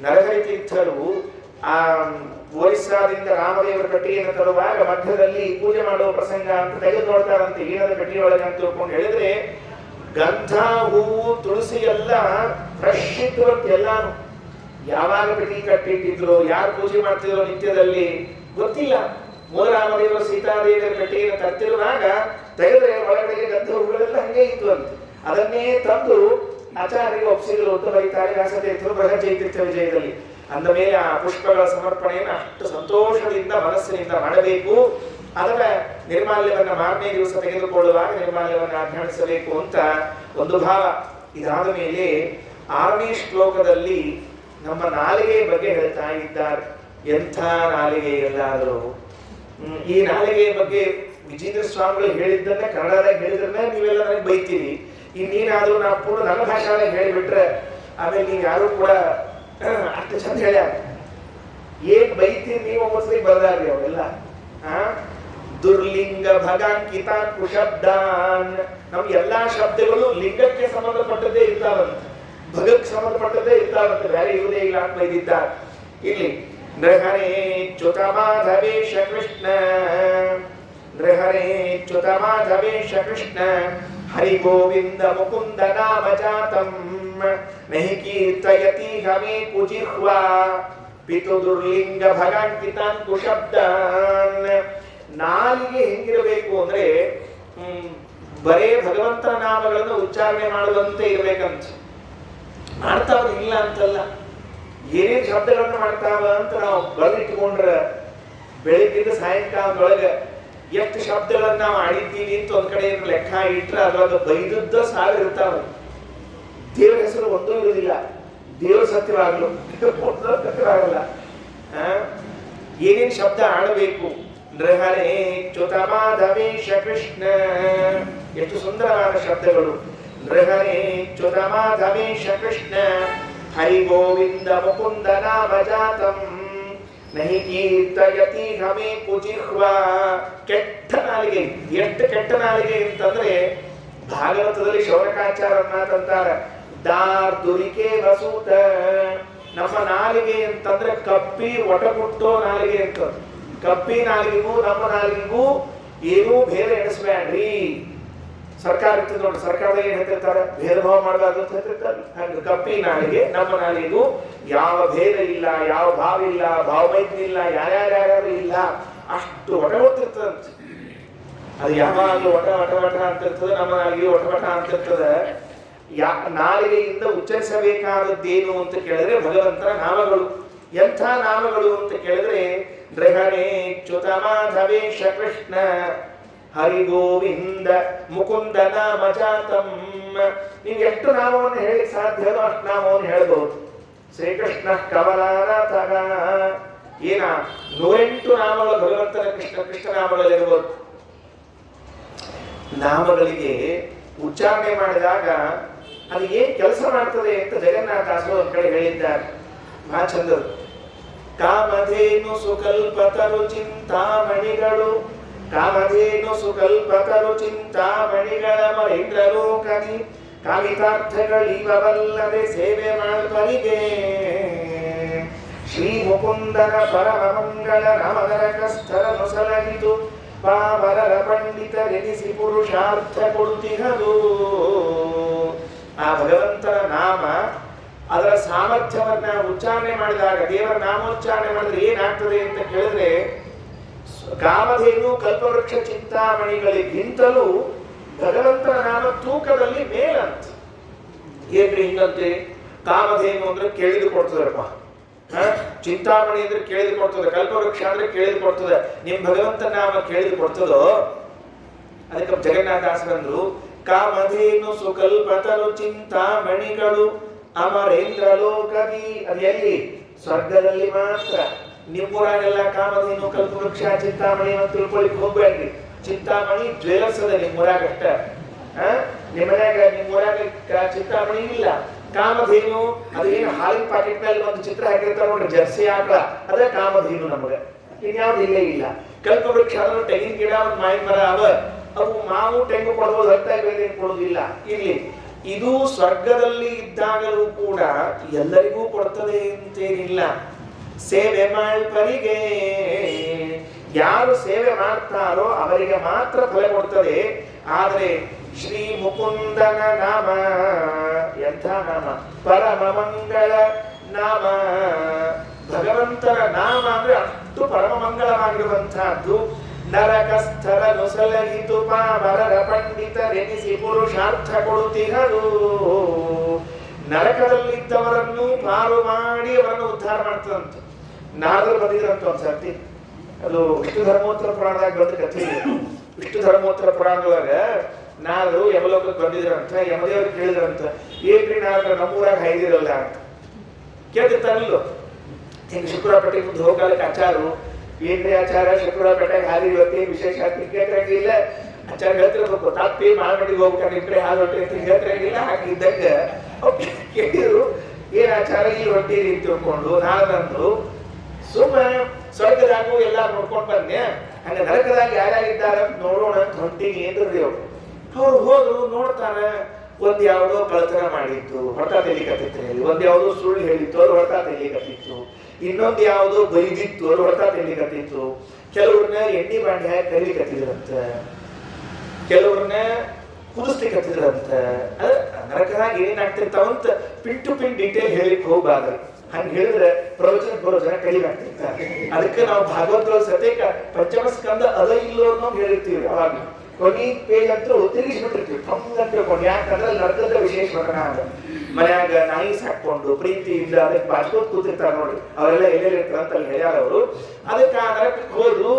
ನರಹರಿ ತೀರ್ಥರು ಆ ಒರಿಸ್ಸಾದಿಂದ ರಾಮದೇವರ ಕಟ್ಟಿಗೆಯನ್ನು ತರುವಾಗ ಮಧ್ಯದಲ್ಲಿ ಪೂಜೆ ಮಾಡುವ ಪ್ರಸಂಗ ಅಂತ ತೆಗೆದು ನೋಡ್ತಾರಂತೆ. ಏನದ ಕಟ್ಟಿಗೆ ಒಳಗೆ ಅಂತ ತಿಳ್ಕೊಂಡು ಹೇಳಿದ್ರೆ ಗಂಧ, ಹೂವು, ತುಳಸಿ ಎಲ್ಲ ಫ್ರೆಶ್ ಇತ್ತು ಅಂತ. ಎಲ್ಲಾನು ಯಾವಾಗ ಪೆಟ್ಟಿ ಕಟ್ಟಿಟ್ಟಿದ್ರು, ಯಾರು ಪೂಜೆ ಮಾಡ್ತಿದ್ರು ನಿತ್ಯದಲ್ಲಿ ಗೊತ್ತಿಲ್ಲ. ಮೂಲರಾಮದೇವರು ಸೀತಾದೇವಿಯರ ಪೆಟ್ಟಿಗೆಯನ್ನು ತರ್ತಿರುವಾಗ ತೆಗೆದ್ರೆ ಒಳಗಡೆಗೆ ಗಂಧ ಹೂಗಳೆಲ್ಲ ಹಂಗೆ ಇತ್ತು ಅಂತ. ಅದನ್ನೇ ತಂದು ಆಚಾರ್ಯರಿಗೆ ಒಪ್ಪಿಸಿದ್ರು ಅಂತ ಬರೀತಾರೆ ವ್ಯಾಸತೀರ್ಥರು ಬೃಹತ್ ತೀರ್ಥ ವಿಜಯದಲ್ಲಿ. ಅಂದ ಮೇಲೆ ಆ ಪುಷ್ಪಗಳ ಸಮರ್ಪಣೆಯನ್ನು ಅಷ್ಟು ಸಂತೋಷದಿಂದ ಮನಸ್ಸಿನಿಂದ ಮಾಡಬೇಕು. ಅದರ ನಿರ್ಮಾಲ್ಯವನ್ನ ಮಾರನೇ ದಿವಸ ತೆಗೆದುಕೊಳ್ಳುವಾಗ ನಿರ್ಮಾಲ್ಯವನ್ನು ಆಘ್ರಾಣಿಸಬೇಕು ಅಂತ ಒಂದು ಭಾವ. ಇದಾದ ಮೇಲೆ 6ನೇ ಶ್ಲೋಕದಲ್ಲಿ ನಮ್ಮ ನಾಲಿಗೆ ಬಗ್ಗೆ ಹೇಳ್ತಾ ಇದ್ದಾರೆ. ಎಂಥ ನಾಲಿಗೆ ಎಲ್ಲಾದರೂ. ಈ ನಾಲಿಗೆಯ ಬಗ್ಗೆ ವಿಜೇಂದ್ರ ಸ್ವಾಮಿಗಳು ಹೇಳಿದ್ದನ್ನ ಕನ್ನಡದಾಗ ಹೇಳಿದ್ರೆ ನೀವೆಲ್ಲ ನನಗೆ ಬೈತೀರಿ. ಇನ್ನೇನಾದ್ರೂ ನಾವು ಪೂರ್ಣ ನನ್ನ ಭಾಷೆದಾಗ ಹೇಳಿಬಿಟ್ರೆ ಆಮೇಲೆ ನೀವು ಯಾರು ಕೂಡ ಅಷ್ಟು ಚಂದ ಹೇಳ್ಯಾರ. ಏನ್ ಬೈತೀರಿ ನೀವು ಒಬ್ಬೊತ್ಸರಿ ಬರ್ದಾರ್ರಿ ಅವೆಲ್ಲ. ದುರ್ಲಿಂಗ ಭಗಾಂಕಿತ ಕುಶಬ್ದಾನ್. ನಮ್ ಎಲ್ಲಾ ಶಬ್ದಗಳು ಲಿಂಗಕ್ಕೆ ಸಂಬಂಧಪಟ್ಟದ್ದೇ ಇರ್ತಾವಂತ, ಭಗಕ್ಕೆ ಸಂಬಂಧಪಟ್ಟದ್ದೇ ಇರ್ತಾವಂತ, ಬೇರೆ ಇರುವುದೇ ಇಲ್ಲ ಅಂತ ಬೈದಿದ್ದಾರೆ. ಇಲ್ಲಿ ನೃಹರೇ ಚ್ಯುತ ಮಾಧವೇಶ ಕೃಷ್ಣ, ನೃಹರೇ ಚ್ಯುತ ಮಾಧವೇಶ ಕೃಷ್ಣ, ಹರಿ ಗೋವಿಂದ ಮುಕುಂದ ನಾಮ ಜಾತಂ ನಹಿ ಕೀರ್ತಯತಿ ಹಮೇ ಕುಜಿಹ್ವಾ ಪಿತು ದುರ್ಲಿಂಗ ಭಗಾಂಕಿತಾನ್ ಕುಶಬ್ದಾನ್. ನಾಲಿಗೆ ಹೆಂಗಿರಬೇಕು ಅಂದ್ರೆ ಬರೇ ಭಗವಂತನ ನಾಮಗಳನ್ನು ಉಚ್ಚಾರಣೆ ಮಾಡುವಂತೆ ಇರ್ಬೇಕಂತ. ಮಾಡ್ತಾವ ಇಲ್ಲ ಅಂತಲ್ಲ, ಏನೇನ್ ಶಬ್ದಗಳನ್ನು ಮಾಡ್ತಾವ ಅಂತ ನಾವು ಬರೆದಿಟ್ಟುಕೊಂಡ್ರೆ ಬೆಳಿಗ್ಗಿಂದ ಸಾಯಂಕಾಲದೊಳಗೆ ಎಷ್ಟು ಶಬ್ದಗಳನ್ನ ನಾವು ಆಡಿದ್ದೀವಿ ಅಂತ ಒಂದ್ ಕಡೆ ಲೆಕ್ಕ ಇಟ್ರೆ ಅದ್ರದ್ದು ಬೈದದ್ದ ಸಾವಿರ ಇರ್ತಾವ. ದೇವರ ಹೆಸರು ಒಂದೂ ಇರುವುದಿಲ್ಲ. ದೇವರ ಸತ್ಯವಾಗಲು ಸತ್ಯವಾಗಲ್ಲ. ಏನೇನ್ ಶಬ್ದ ಆಡಬೇಕು. ನೃಹರೇ ಚ್ಯುತ ಮಾಧವೇಶ ಕೃಷ್ಣ, ಎಷ್ಟು ಸುಂದರವಾದ ಶಬ್ದಗಳು. ನೃಹರೇ ಚ್ಯುತ ಮಾಧವೇಶ ಕೃಷ್ಣ, ಹರಿ ಗೋವಿಂದ ಮುಕುಂದ ನಾಮ ಜಾತಂ ನಹಿ ಕೀರ್ತಯತಿ ಹಮೇ ಕುಜಿಹ್ವಾ. ಕೆಟ್ಟ ನಾಲಿಗೆ. ಎಷ್ಟು ಕೆಟ್ಟ ನಾಲಿಗೆ ಅಂತಂದ್ರೆ ಭಾಗವತದಲ್ಲಿ ಶೌನಕಾಚಾರ್ಯ ಮಾತಂತಾರ, ದಾರ್ ದುರಿಕೆ ವಸೂತ. ನಮ್ಮ ನಾಲಿಗೆ ಅಂತಂದ್ರೆ ಕಪ್ಪಿ ಒಟಗುಟ್ಟೋ ನಾಲಿಗೆ ಅಂತ. ಕಪ್ಪಿ ನಾಲಿಗೆಗೂ ನಮ್ಮ ನಾಲಿಗೆಗೂ ಏನೂ ಭೇದ ಎಣಿಸ್ಬೇಡ್ರಿ. ಸರ್ಕಾರ ಇರ್ತದೆ ನೋಡಿ, ಸರ್ಕಾರದಾಗ ಏನ್ ಹೇಳ್ತಿರ್ತಾರೆ, ಭೇದ ಭಾವ ಮಾಡಬಾರ್ದು ಅಂತ ಹೇಳ್ತಿರ್ತಾರೆ. ಹಾಗೆ ಕಪ್ಪಿ ನಾಲಿಗೆ ನಮ್ಮ ನಾಲಿಗೆಗೂ ಯಾವ ಭೇದ ಇಲ್ಲ, ಯಾವ ಭಾವ ಇಲ್ಲ, ಭಾವವೈದ್ಯ ಇಲ್ಲ, ಯಾರ್ಯಾರು ಇಲ್ಲ, ಅಷ್ಟು ಒಟಗೊಟ್ಟಿರ್ತದಂತೆ. ಅದು ಯಾವಾಗಲೂ ಒಟ ವಟ ವಟ ಅಂತಿರ್ತದೆ. ನಮ್ಮ ನಾಲಿಗೆ ಒಟವಟ ಅಂತಿರ್ತದೆ. ನಾಲಿಗೆಯಿಂದ ಉಚ್ಚರಿಸಬೇಕಾದದ್ದೇನು ಅಂತ ಕೇಳಿದ್ರೆ ಭಗವಂತನ ನಾಮಗಳು. ಎಂಥ ನಾಮಗಳು ಅಂತ ಕೇಳಿದ್ರೆ ನೃಹರೇ ಚ್ಯುತ ಮಾಧವೇಶ ಕೃಷ್ಣ, ಹರಿ ಗೋವಿಂದ ಮುಕುಂದ ನಾಮ ಜಾತಂ. ನೀವು ಎಷ್ಟು ನಾಮವನ್ನು ಹೇಳಿ ಸಾಧ್ಯವೋ ಅಷ್ಟು ನಾಮವನ್ನು ಹೇಳ್ಬೋದು. ಶ್ರೀಕೃಷ್ಣ ಕಮಲಾನಾಥಗ, ಏನ 108 ನಾಮಗಳು ಭಗವಂತನ ಕೃಷ್ಣ ನಾಮಗಳಲ್ಲಿರ್ಬೋದು. ನಾಮಗಳಿಗೆ ಉಚ್ಚಾರಣೆ ಮಾಡಿದಾಗ ಅದು ಏನ್ ಕೆಲಸ ಮಾಡ್ತದೆ ಅಂತ ಜಗನ್ನಾಥದಾಸರು ಒಂದ್ ಕಡೆ ಹೇಳಿದ್ದಾರೆ, ಬಹಳ ಚಂದದು. ಕಾಮಧೇನು ಸುಕಲ್ಪತರು ಚಿಂತಾಮಣಿಗಳು, ಕಾಮಧೇನು ಸುಕಲ್ಪತರು ಚಿಂತಾಮಣಿಗಳ ಮರೇಂದ್ರಲೋಕನಿ ಕಾಮಿತಾರ್ಥಗಳೀವಲ್ಲದೆ ಸೇವೆ ಮಾಡುವರಿಗೆ ಶ್ರೀ ಮುಕುಂದನ ಪರಮ ಮಂಗಳ ನಾಮನರಕಸ್ಥರ ನುಸಲಗಿತು ಪಾಮರರ ಪಂಡಿತರೆನಿಸಿ ಪುರುಷಾರ್ಥ ಕೊಡುತ್ತಿಹದು. ಆ ಭಗವಂತನ ನಾಮ ಅದರ ಸಾಮರ್ಥ್ಯವನ್ನ ಉಚ್ಚಾರಣೆ ಮಾಡಿದಾಗ, ದೇವರ ನಾಮೋಚ್ಚಾರಣೆ ಮಾಡಿದ್ರೆ ಏನಾಗ್ತದೆ ಅಂತ ಕೇಳಿದ್ರೆ, ಕಾಮಧೇನು ಕಲ್ಪವೃಕ್ಷ ಚಿಂತಾಮಣಿಗಳಿಗಿಂತಲೂ ಭಗವಂತನ ನಾಮ ತೂಕದಲ್ಲಿ ಮೇಲಂತ. ಏನ್ರಿ ಹಿಂಗಂತೆ? ಕಾಮಧೇನು ಅಂದ್ರೆ ಕೇಳಿದು ಕೊಡ್ತದಪ್ಪ, ಚಿಂತಾಮಣಿ ಅಂದ್ರೆ ಕೇಳಿದು ಕೊಡ್ತದೆ, ಕಲ್ಪವೃಕ್ಷ ಅಂದ್ರೆ ಕೇಳಿದು ಕೊಡ್ತದೆ. ನಿಮ್ ಭಗವಂತ ನಾಮ ಕೇಳಿದು ಕೊಡ್ತದೋ? ಅದಕ್ಕೆ ಜಗನ್ನಾಥದಾಸರಂದ್ರು, ಕಾಮಧೇನು ಸುಕಲ್ಪತರು ಚಿಂತಾಮಣಿಗಳು ಅಮರೇಂದ್ರ ಲೋಕದಿ. ಅದು ಎಲ್ಲಿ? ಸ್ವರ್ಗದಲ್ಲಿ ಮಾತ್ರ. ನಿಮ್ಮೂರಾಗೆಲ್ಲ ಕಾಮಧೇನು ಕಲ್ಪವೃಕ್ಷ ಚಿಂತಾಮಣಿ ಅಂತ ತಿಳ್ಕೊಳಿಕ್ ಹೋಗ್ಬೇಡ್ರಿ. ಚಿಂತಾಮಣಿ ಜ್ವೆಲರ್ಸ್ ಅದ ನಿಮ್ಮೂರಾಗಷ್ಟ. ನಿಮ್ಮೂರಾಗ ಚಿಂತಾಮಣಿ ಇಲ್ಲ. ಕಾಮಧೇನು ಅದು ಏನು ಹಾಲಿನ ಪಾಕೆಟ್ ಮೇಲೆ ಒಂದು ಚಿತ್ರ ಹಾಕಿರ್ತಾರೆ ನೋಡ್ರಿ, ಜರ್ಸಿ ಆಕಳ, ಅದೇ ಕಾಮಧೇನು. ನಮಗ ಇನ್ಯಾವ್ದು ಇಲ್ಲೇ ಇಲ್ಲ. ಕಲ್ಪವೃಕ್ಷ ಅದನ್ನು ತೆಂಗಿನ ಗಿಡ, ಒಂದು ಮಾವಿನ ಮರ ಅವ, ಅವು ಮಾವು ತೆಂಗು ಕೊಡ್ಬೋದು, ಹೊರತಾಗಿ ಬೇರೆ ಕೊಡುವುದಿಲ್ಲ. ಇಲ್ಲಿ ಇದು ಸ್ವರ್ಗದಲ್ಲಿ ಇದ್ದಾಗಲೂ ಕೂಡ ಎಲ್ಲರಿಗೂ ಕೊಡ್ತದೆ ಅಂತೇನಿಲ್ಲ. ಸೇವೆ ಮಾಡ್ಪರಿಗೆ, ಯಾರು ಸೇವೆ ಮಾಡ್ತಾರೋ ಅವರಿಗೆ ಮಾತ್ರ ಫಲ ಕೊಡ್ತದೆ. ಆದರೆ ಶ್ರೀ ಮುಕುಂದನ ನಾಮ ಎಂಥ ನಾಮ, ಪರಮ ಮಂಗಳ ನಾಮ. ಭಗವಂತನ ನಾಮ ಅಂದ್ರೆ ಅಷ್ಟು ಪರಮ ಮಂಗಳವಾಗಿರುವಂತಹದ್ದು. ನರಕಸ್ಥರ ನುಸಲಹಿತು ಪಾಮರರ ಪಂಡಿತರೆನಿಸಿ ಪುರುಷಾರ್ಥ ಕೊಡುತ್ತಿಹರು. ನರಕದಲ್ಲಿದ್ದವರನ್ನು ಪಾರು ಮಾಡಿ ಅವರನ್ನು ಉದ್ಧಾರ ಮಾಡ್ತದಂತ. ನಾರದರು ಬಂದಿದ್ರಂತ ಒಂದ್ಸರ್ತಿ, ಅದು ವಿಷ್ಣು ಧರ್ಮೋತ್ತರ ಪುರಾಣದಾಗ ಬಂದ ಕಥೆ ಇದೆ. ವಿಷ್ಣು ಧರ್ಮೋತ್ತರ ಪುರಾಣದೊಳಗ ನಾರದರು ಯಮಲೋಕಕ್ಕೆ ಬಂದಿದ್ರಂತ. ಯಮದೇವ್ರಿಗೆ ಕೇಳಿದ್ರಂತ, ಏನ್ರಿ ನಾರದರು ನಮ್ಮೂರಾಗ ಹೈದಿರಲ್ಲ ಅಂತ ಕೇಳ್ತಿರ್ತಾರಲ್ಲೋ. ಹಿಂಗೆ ಶುಕ್ರಪೇಟೆ ಮುಂದೆ ಹೋಗಾಲಕ್ಕೆ ಆಚಾರು, ಏನ್ರಿ ಆಚಾರ ಶುಕ್ರಪೇಟೆಗೆ ಹಾದಿ ಇವತ್ತೇನು ವಿಶೇಷ ಕೇಳ್ತಿರಂಗಿಲ್ಲ. ಆಚಾರ ಹೇಳ್ತಿರ್ಬೇಕು, ತಾಪಿ ಮಾಲ್ಮಡಿಗೆ ಹೋಗ್ಬೇಕಾದ್ರೆ ನಿಮ್ ಕಡೆ ಹಾಲು ಹೊಟ್ಟೆ ಅಂತ ಹೇಳ್ತಿರಂಗಿಲ್ಲ. ಹಾಗಿದ್ದಾಗ ಕೇಳಿದ್ರು, ಏನ್ ಆಚಾರ ಈ ಹೊಟ್ಟೀರಿ ಅಂತ ತಿಳ್ಕೊಂಡು ನಾರದಂದ್ರು, ಸುಮ್ಮನೆ ಸ್ವರ್ಗದಾಗೂ ಎಲ್ಲ ನೋಡ್ಕೊಂಡು ಬಂದೆ, ಹಂಗ ನರಕದಾಗ ಯಾರ್ಯಾರಿದ್ದಾರೆ ನೋಡೋಣ ಅಂತ ಹೊಂಟಿಗೆ ಏನ್ರಿ ಅವ್ರು. ಅವ್ರು ಹೋದ್ರು, ನೋಡ್ತಾರ ಒಂದ್ ಯಾವ್ದೋ ಕಳ್ತನ ಮಾಡಿತ್ತು, ಹೊರತಾ ತೆಲಿಕತ್ತಿತ್ತು. ಒಂದ್ ಯಾವ್ದೋ ಸುಳ್ಳು ಹೇಳಿತ್ತು, ಅವ್ರು ಹೊರತಾ ತೆಲಿಕತ್ತಿತ್ತು. ಇನ್ನೊಂದು ಯಾವ್ದೋ ಬೈದಿತ್ತು, ಅವ್ರು ಹೊರತಾ ತೆಲಿಕತ್ತಿತ್ತು. ಕೆಲವ್ರನ್ನ ಎಣ್ಣೆ ಬಾಂಡೆ ಹಾಕಿ ಕರಿಲಿಕತ್ತಿದ್ರಂತ, ಕೆಲವ್ರನ್ನ ಕುದಿಸ್ಲಿಕತ್ತಿದ್ರಂತ. ನರಕದಾಗ ಏನಾಗ್ತಿರ್ತಾವಂತ ಪಿನ್ ಟು ಪಿನ್ ಡೀಟೇಲ್ ಹೇಳಿಕ್ ಹೋಗ್ಬಾರ್ದು. ಹಂಗ ಹೇಳಿದ್ರೆ ಪ್ರವಚನ ಬರೋ ಜನ ಕಲಿಬೇಕಾಗ್ತಿರ್ತಾರೆ. ಅದಕ್ಕೆ ನಾವು ಭಾಗವತ ಸತೇಕ ಪಂಚಮ ಸ್ಕಂದ ಅದ ಇಲ್ಲೋ ಅನ್ನೋದು ಹೇಳಿರ್ತೀವಿ. ಅವಾಗ ಕೊನಿ ಪೇಜ್ ಅಂತೂ ತಿರುಗಿಸ್ಬಿಟ್ಟಿರ್ತೀವಿ ಅಂತ ತಿಳ್ಕೊಂಡು. ಯಾಕಂದ್ರೆ ನರಕದ ವಿಶೇಷ ವರ್ಣನ ಅದ. ಮನ್ಯಾಗ ನಾಯಿ ಸಾಕೊಂಡು ಪ್ರೀತಿಯಿಂದ ಅದಕ್ಕೆ ಬಾಚ್ಕೋತ್ ಕೂತಿರ್ತಾರ ನೋಡ್ರಿ, ಅವರೆಲ್ಲ ಎಲ್ಲೆಲ್ಲಿರ್ತಾರ ಅಂತ ಅಲ್ಲಿ ಹೇಳ್ಯಾರ ಅವರು. ಅದಕ್ಕೆ ಆ ನರಕಕ್ಕೆ ಹೋದ್ರು.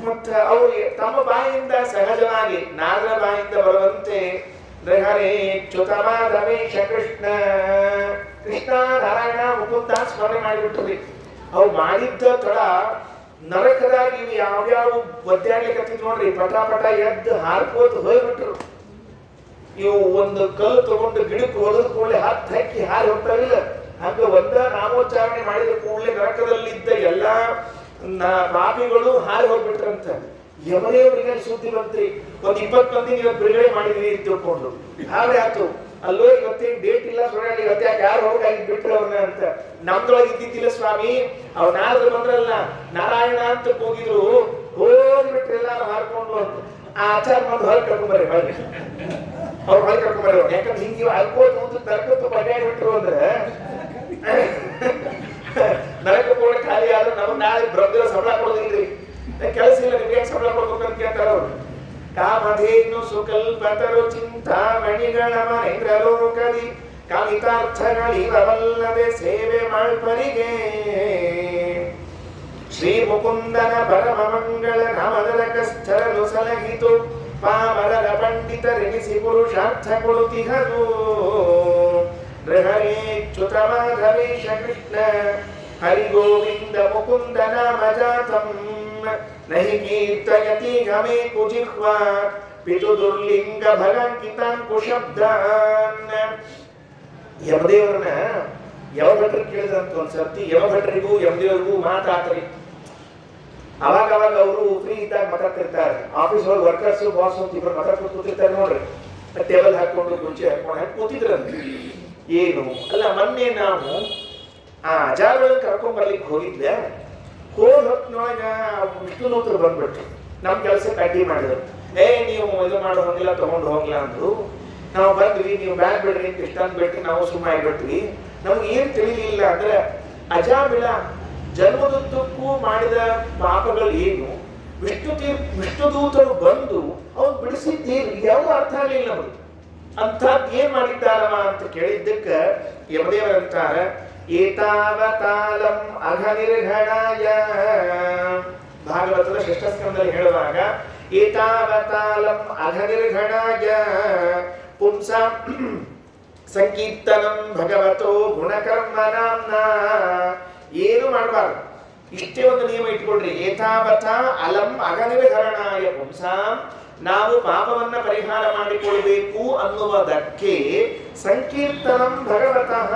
ಮತ್ತ ಅವ್ರು ತಮ್ಮ ಬಾಯಿಂದ ಸಹಜವಾಗಿ ನಾಗರ ಬಾಯಿಂದ ಬರುವಂತೆ ಹರೇ ಚ್ಯುತಮಾಧವೇಶ ಕೃಷ್ಣ ಕೃಷ್ಣ ನಾರಾಯಣ ಮುಕುಂದ ಸ್ಮರಣೆ ಮಾಡಿಬಿಟ್ರಿ. ಅವು ಮಾಡಿದ್ದ ತಡ ನರಕದಾಗಿ ಇವು ಯಾವ್ಯಾವ ಒದ್ದಾಡ್ಲಿಕ್ಕೆ ನೋಡ್ರಿ, ಪಟ ಪಟ ಎದ್ದು ಹಾರ್ಕೋತ ಹೋಗ್ಬಿಟ್ರು. ಇವು ಒಂದು ಕಲ್ಲು ತಗೊಂಡು ಗಿಡಕ್ಕೆ ಹೋದ ಕೂಡಲೇ ಹತ್ತು ಹಕ್ಕಿ ಹಾರಿ ಹೋಗ್ತಾವಿಲ್ಲ, ಹಂಗ ಒಂದ ನಾಮೋಚ್ಚಾರಣೆ ಮಾಡಿದ ಕೂಡಲೇ ನರಕದಲ್ಲಿದ್ದ ಎಲ್ಲಾ ಪಾಪಿಗಳು ಹಾರಿ ಹೋಗ್ಬಿಟ್ರಂತ. ಯಮದೇವರಿಗೆ ಸುದ್ದಿ ಬಂತ್ರಿ, ಒಂದ್ 20 ಮಂದಿ ಇವತ್ತು ಬಿಡುಗಡೆ ಮಾಡಿದ್ವಿ ಅಂತ ತಿಳ್ಕೊಂಡು. ಹಾಗೆ ಆಯ್ತು, ಅಲ್ಲೋ ಇವತ್ತೇನ್ ಡೇಟ್ ಇಲ್ಲ ಸುಳ್ಳಿ, ಇವತ್ತು ಯಾಕೆ ಯಾರು ಹೋಗಿ ಬಿಟ್ರು ಅವ್ರನ್ನ ಅಂತ. ನಮ್ದೊಳಗೆ ಇದ್ದಿದ್ದಿಲ್ಲ ಸ್ವಾಮಿ, ಅವ್ರು ನಾರದ್ರು ಬಂದ್ರಲ್ಲ ನಾರಾಯಣ ಅಂತ ಹೋಗಿದ್ರು, ಹೋಗ್ಬಿಟ್ರಿ ಎಲ್ಲಾರು ಹಾರ್ಕೊಂಡು ಅಂತ. ಆ ಆಚಾರ ಬಂದು ಹೊರಗೆ ಕರ್ಕೊಂಬರ್ರಿ, ಹೊರಗೆ ಅವ್ರು ಹೊರಗೆ ಕರ್ಕೊಂಬರ್ರಿ. ಯಾಕಂದ್ರೆ ಹಿಂಗೆ ಅಲ್ಕೋದು ತರ್ಕತ್ತು ಬಡ್ಯಾಡಿ ಬಿಟ್ರು ಅಂದ್ರೆ ನರಕ ಕೂಡ ಖಾಲಿ ಆದ್ರೆ ನಮ್ಗೆ ನಾಳೆ ಬ್ರಹ್ಮ ಸಂಬಳ ಕೊಡೋದಿಲ್ರಿ, ಕೆಲಸ ಇಲ್ಲ, ನಿಮ್ಗೆ ಸಂಬಳ ಕೊಡ್ಬೇಕಂತ ಕೇಳ್ತಾರ ಅವ್ರು. ಕಾಮಧೇನು ಸುಕಲ್ಪತರು ಚಿಂತಾಮಣಿಗಳ ಮನೇಂದ್ರಲೋಕದಿ ಕಾಮಿತಾರ್ಥಗಳಿವಲ್ಲದೆ ಸೇವೆ ಮಾಡ್ಪರಿಗೆ ಶ್ರೀ ಮುಕುಂದನ ಪರಮ ಮಂಗಳ ನಾಮದರಕಸ್ಥರನು ಸಲಹಿತು ಪಾಮರರ ಪಂಡಿತರೆನಿಸಿ ಪುರುಷಾರ್ಥ ಕೊಡುತ್ತಿಹರು ನೃಹರೇಚ್ಯುತ ಮಾಧವೇಶ ಕೃಷ್ಣ ಹರಿ ಗೋವಿಂದ ಮುಕುಂದ ನಾಮ ಜಾತಂ ನಹಿ ಕೀರ್ತಯತಿ ಗಮೇ ಕುಜಿಹ್ವಾ ಪಿತು ದುರ್ಲಿಂಗ ಭಗಂಕಿತಾಂಕುಶಬ್ದಾನ್. ಯಮದೇವರನ್ನ ಯಮಭಟ್ರು ಕೇಳಿದ್ರಂತ ಒಂದ್ಸರ್ತಿ, ಯಮಭಟ್ರಿಗೂ ಯಮದೇವರಿಗೂ ಮಾತಾಡ್ತಾರೆ. ಅವಾಗ ಅವರು ಫ್ರೀ ಇದ್ದಾಗ ಮಾತಾಡ್ತಿರ್ತಾರೆ. ಆಫೀಸ್ ಒಳಗೆ ವರ್ಕರ್ಸ್ ಬಾಸ್ ಅಂತ ಇಬ್ಬರು ಮಾತಾಡ್ಕೊಂಡು ಕೂತಿರ್ತಾರೆ ನೋಡ್ರಿ. ಟೇಬಲ್ ಹಾಕೊಂಡು ಮುಂಚೆ ಹಾಕೊಂಡು ಕೂತಿದ್ರಂತೆ. ಏನು ಅಲ್ಲ, ಮೊನ್ನೆ ನಾವು ಆ ಅಜಾರಗಳನ್ನು ಕರ್ಕೊಂಡ್ ಬರ್ಲಿಕ್ಕೆ ಹೋಗಿದ್ದೆ. ಹೋದ ಹೊತ್ತಿನೊಳಗ ವಿಷ್ಣುನೂತರು ಬಂದ್ಬಿಟ್ರು. ನಮ್ಮ ಕೆಲಸಕ್ಕೆ ಅಡ್ಡಿ ಮಾಡಿದ್ರು. ನೀವು ಇದು ಮಾಡೋ ಹೋಗಿಲ್ಲ, ತಗೊಂಡು ಹೋಗ್ಲಾ ಅಂದ್ರು. ನಾವು ಬಂದ್ವಿ, ನೀವು ಬ್ಯಾಗ್ ಬಿಡ್ರಿ ಅಂತ ಇಷ್ಟೊಂದು ಬಿಟ್ರಿ. ನಾವು ಸುಮ್ಮನೆ ಆಗ್ಬಿಟ್ವಿ. ನಮ್ಗೆ ಏನ್ ತಿಳಿಲಿಲ್ಲ ಅಂದ್ರೆ ಅಜಾಮಿಳ ಜನ್ಮದುದ್ದಕ್ಕೂ ಮಾಡಿದ ಪಾಪಗಳು ಏನು, ವಿಷ್ಣುದೂತರು ಬಂದು ಅವ್ರು ಬಿಡಿಸಿದ್ದೇನು, ಯಾವ ಅರ್ಥ ಆಗಲಿಲ್ಲ ನಮಗೆ. ಅಂಥದ್ದು ಏನ್ ಮಾಡಿದ್ದಾರವ ಅಂತ ಕೇಳಿದ್ದಕ್ಕೆ ಯಮದೇವರಂತಾರ, ಏತಾವತಾಲಂ ಅಘನಿರ್ಘಣಾಯ. ಭಾಗವತದ ಷಷ್ಠ ಸ್ಕಂದದಲ್ಲಿ ಹೇಳುವಾಗ ಏತಾವತಾಲಂ ಅಘನಿರ್ಘಣಾಯ ಪುಂಸಾಂ ಸಂಕೀರ್ತನಂ ಭಗವತೋ ಗುಣಕರ್ಮ ನಾಮ್ನ. ಏನು ಮಾಡಬಾರ್ದು, ಇಷ್ಟೇ ಒಂದು ನಿಯಮ ಇಟ್ಕೊಳ್ರಿ. ಏತಾವತ ಅಲಂ ಅಘನಿರ್ಘಣಾಯ ಪುಂಸಾಂ, ನಾವು ಪಾಪವನ್ನ ಪರಿಹಾರ ಮಾಡಿಕೊಳ್ಬೇಕು ಅನ್ನುವುದಕ್ಕೆ ಸಂಕೀರ್ತನಂ ಭಗವತಃ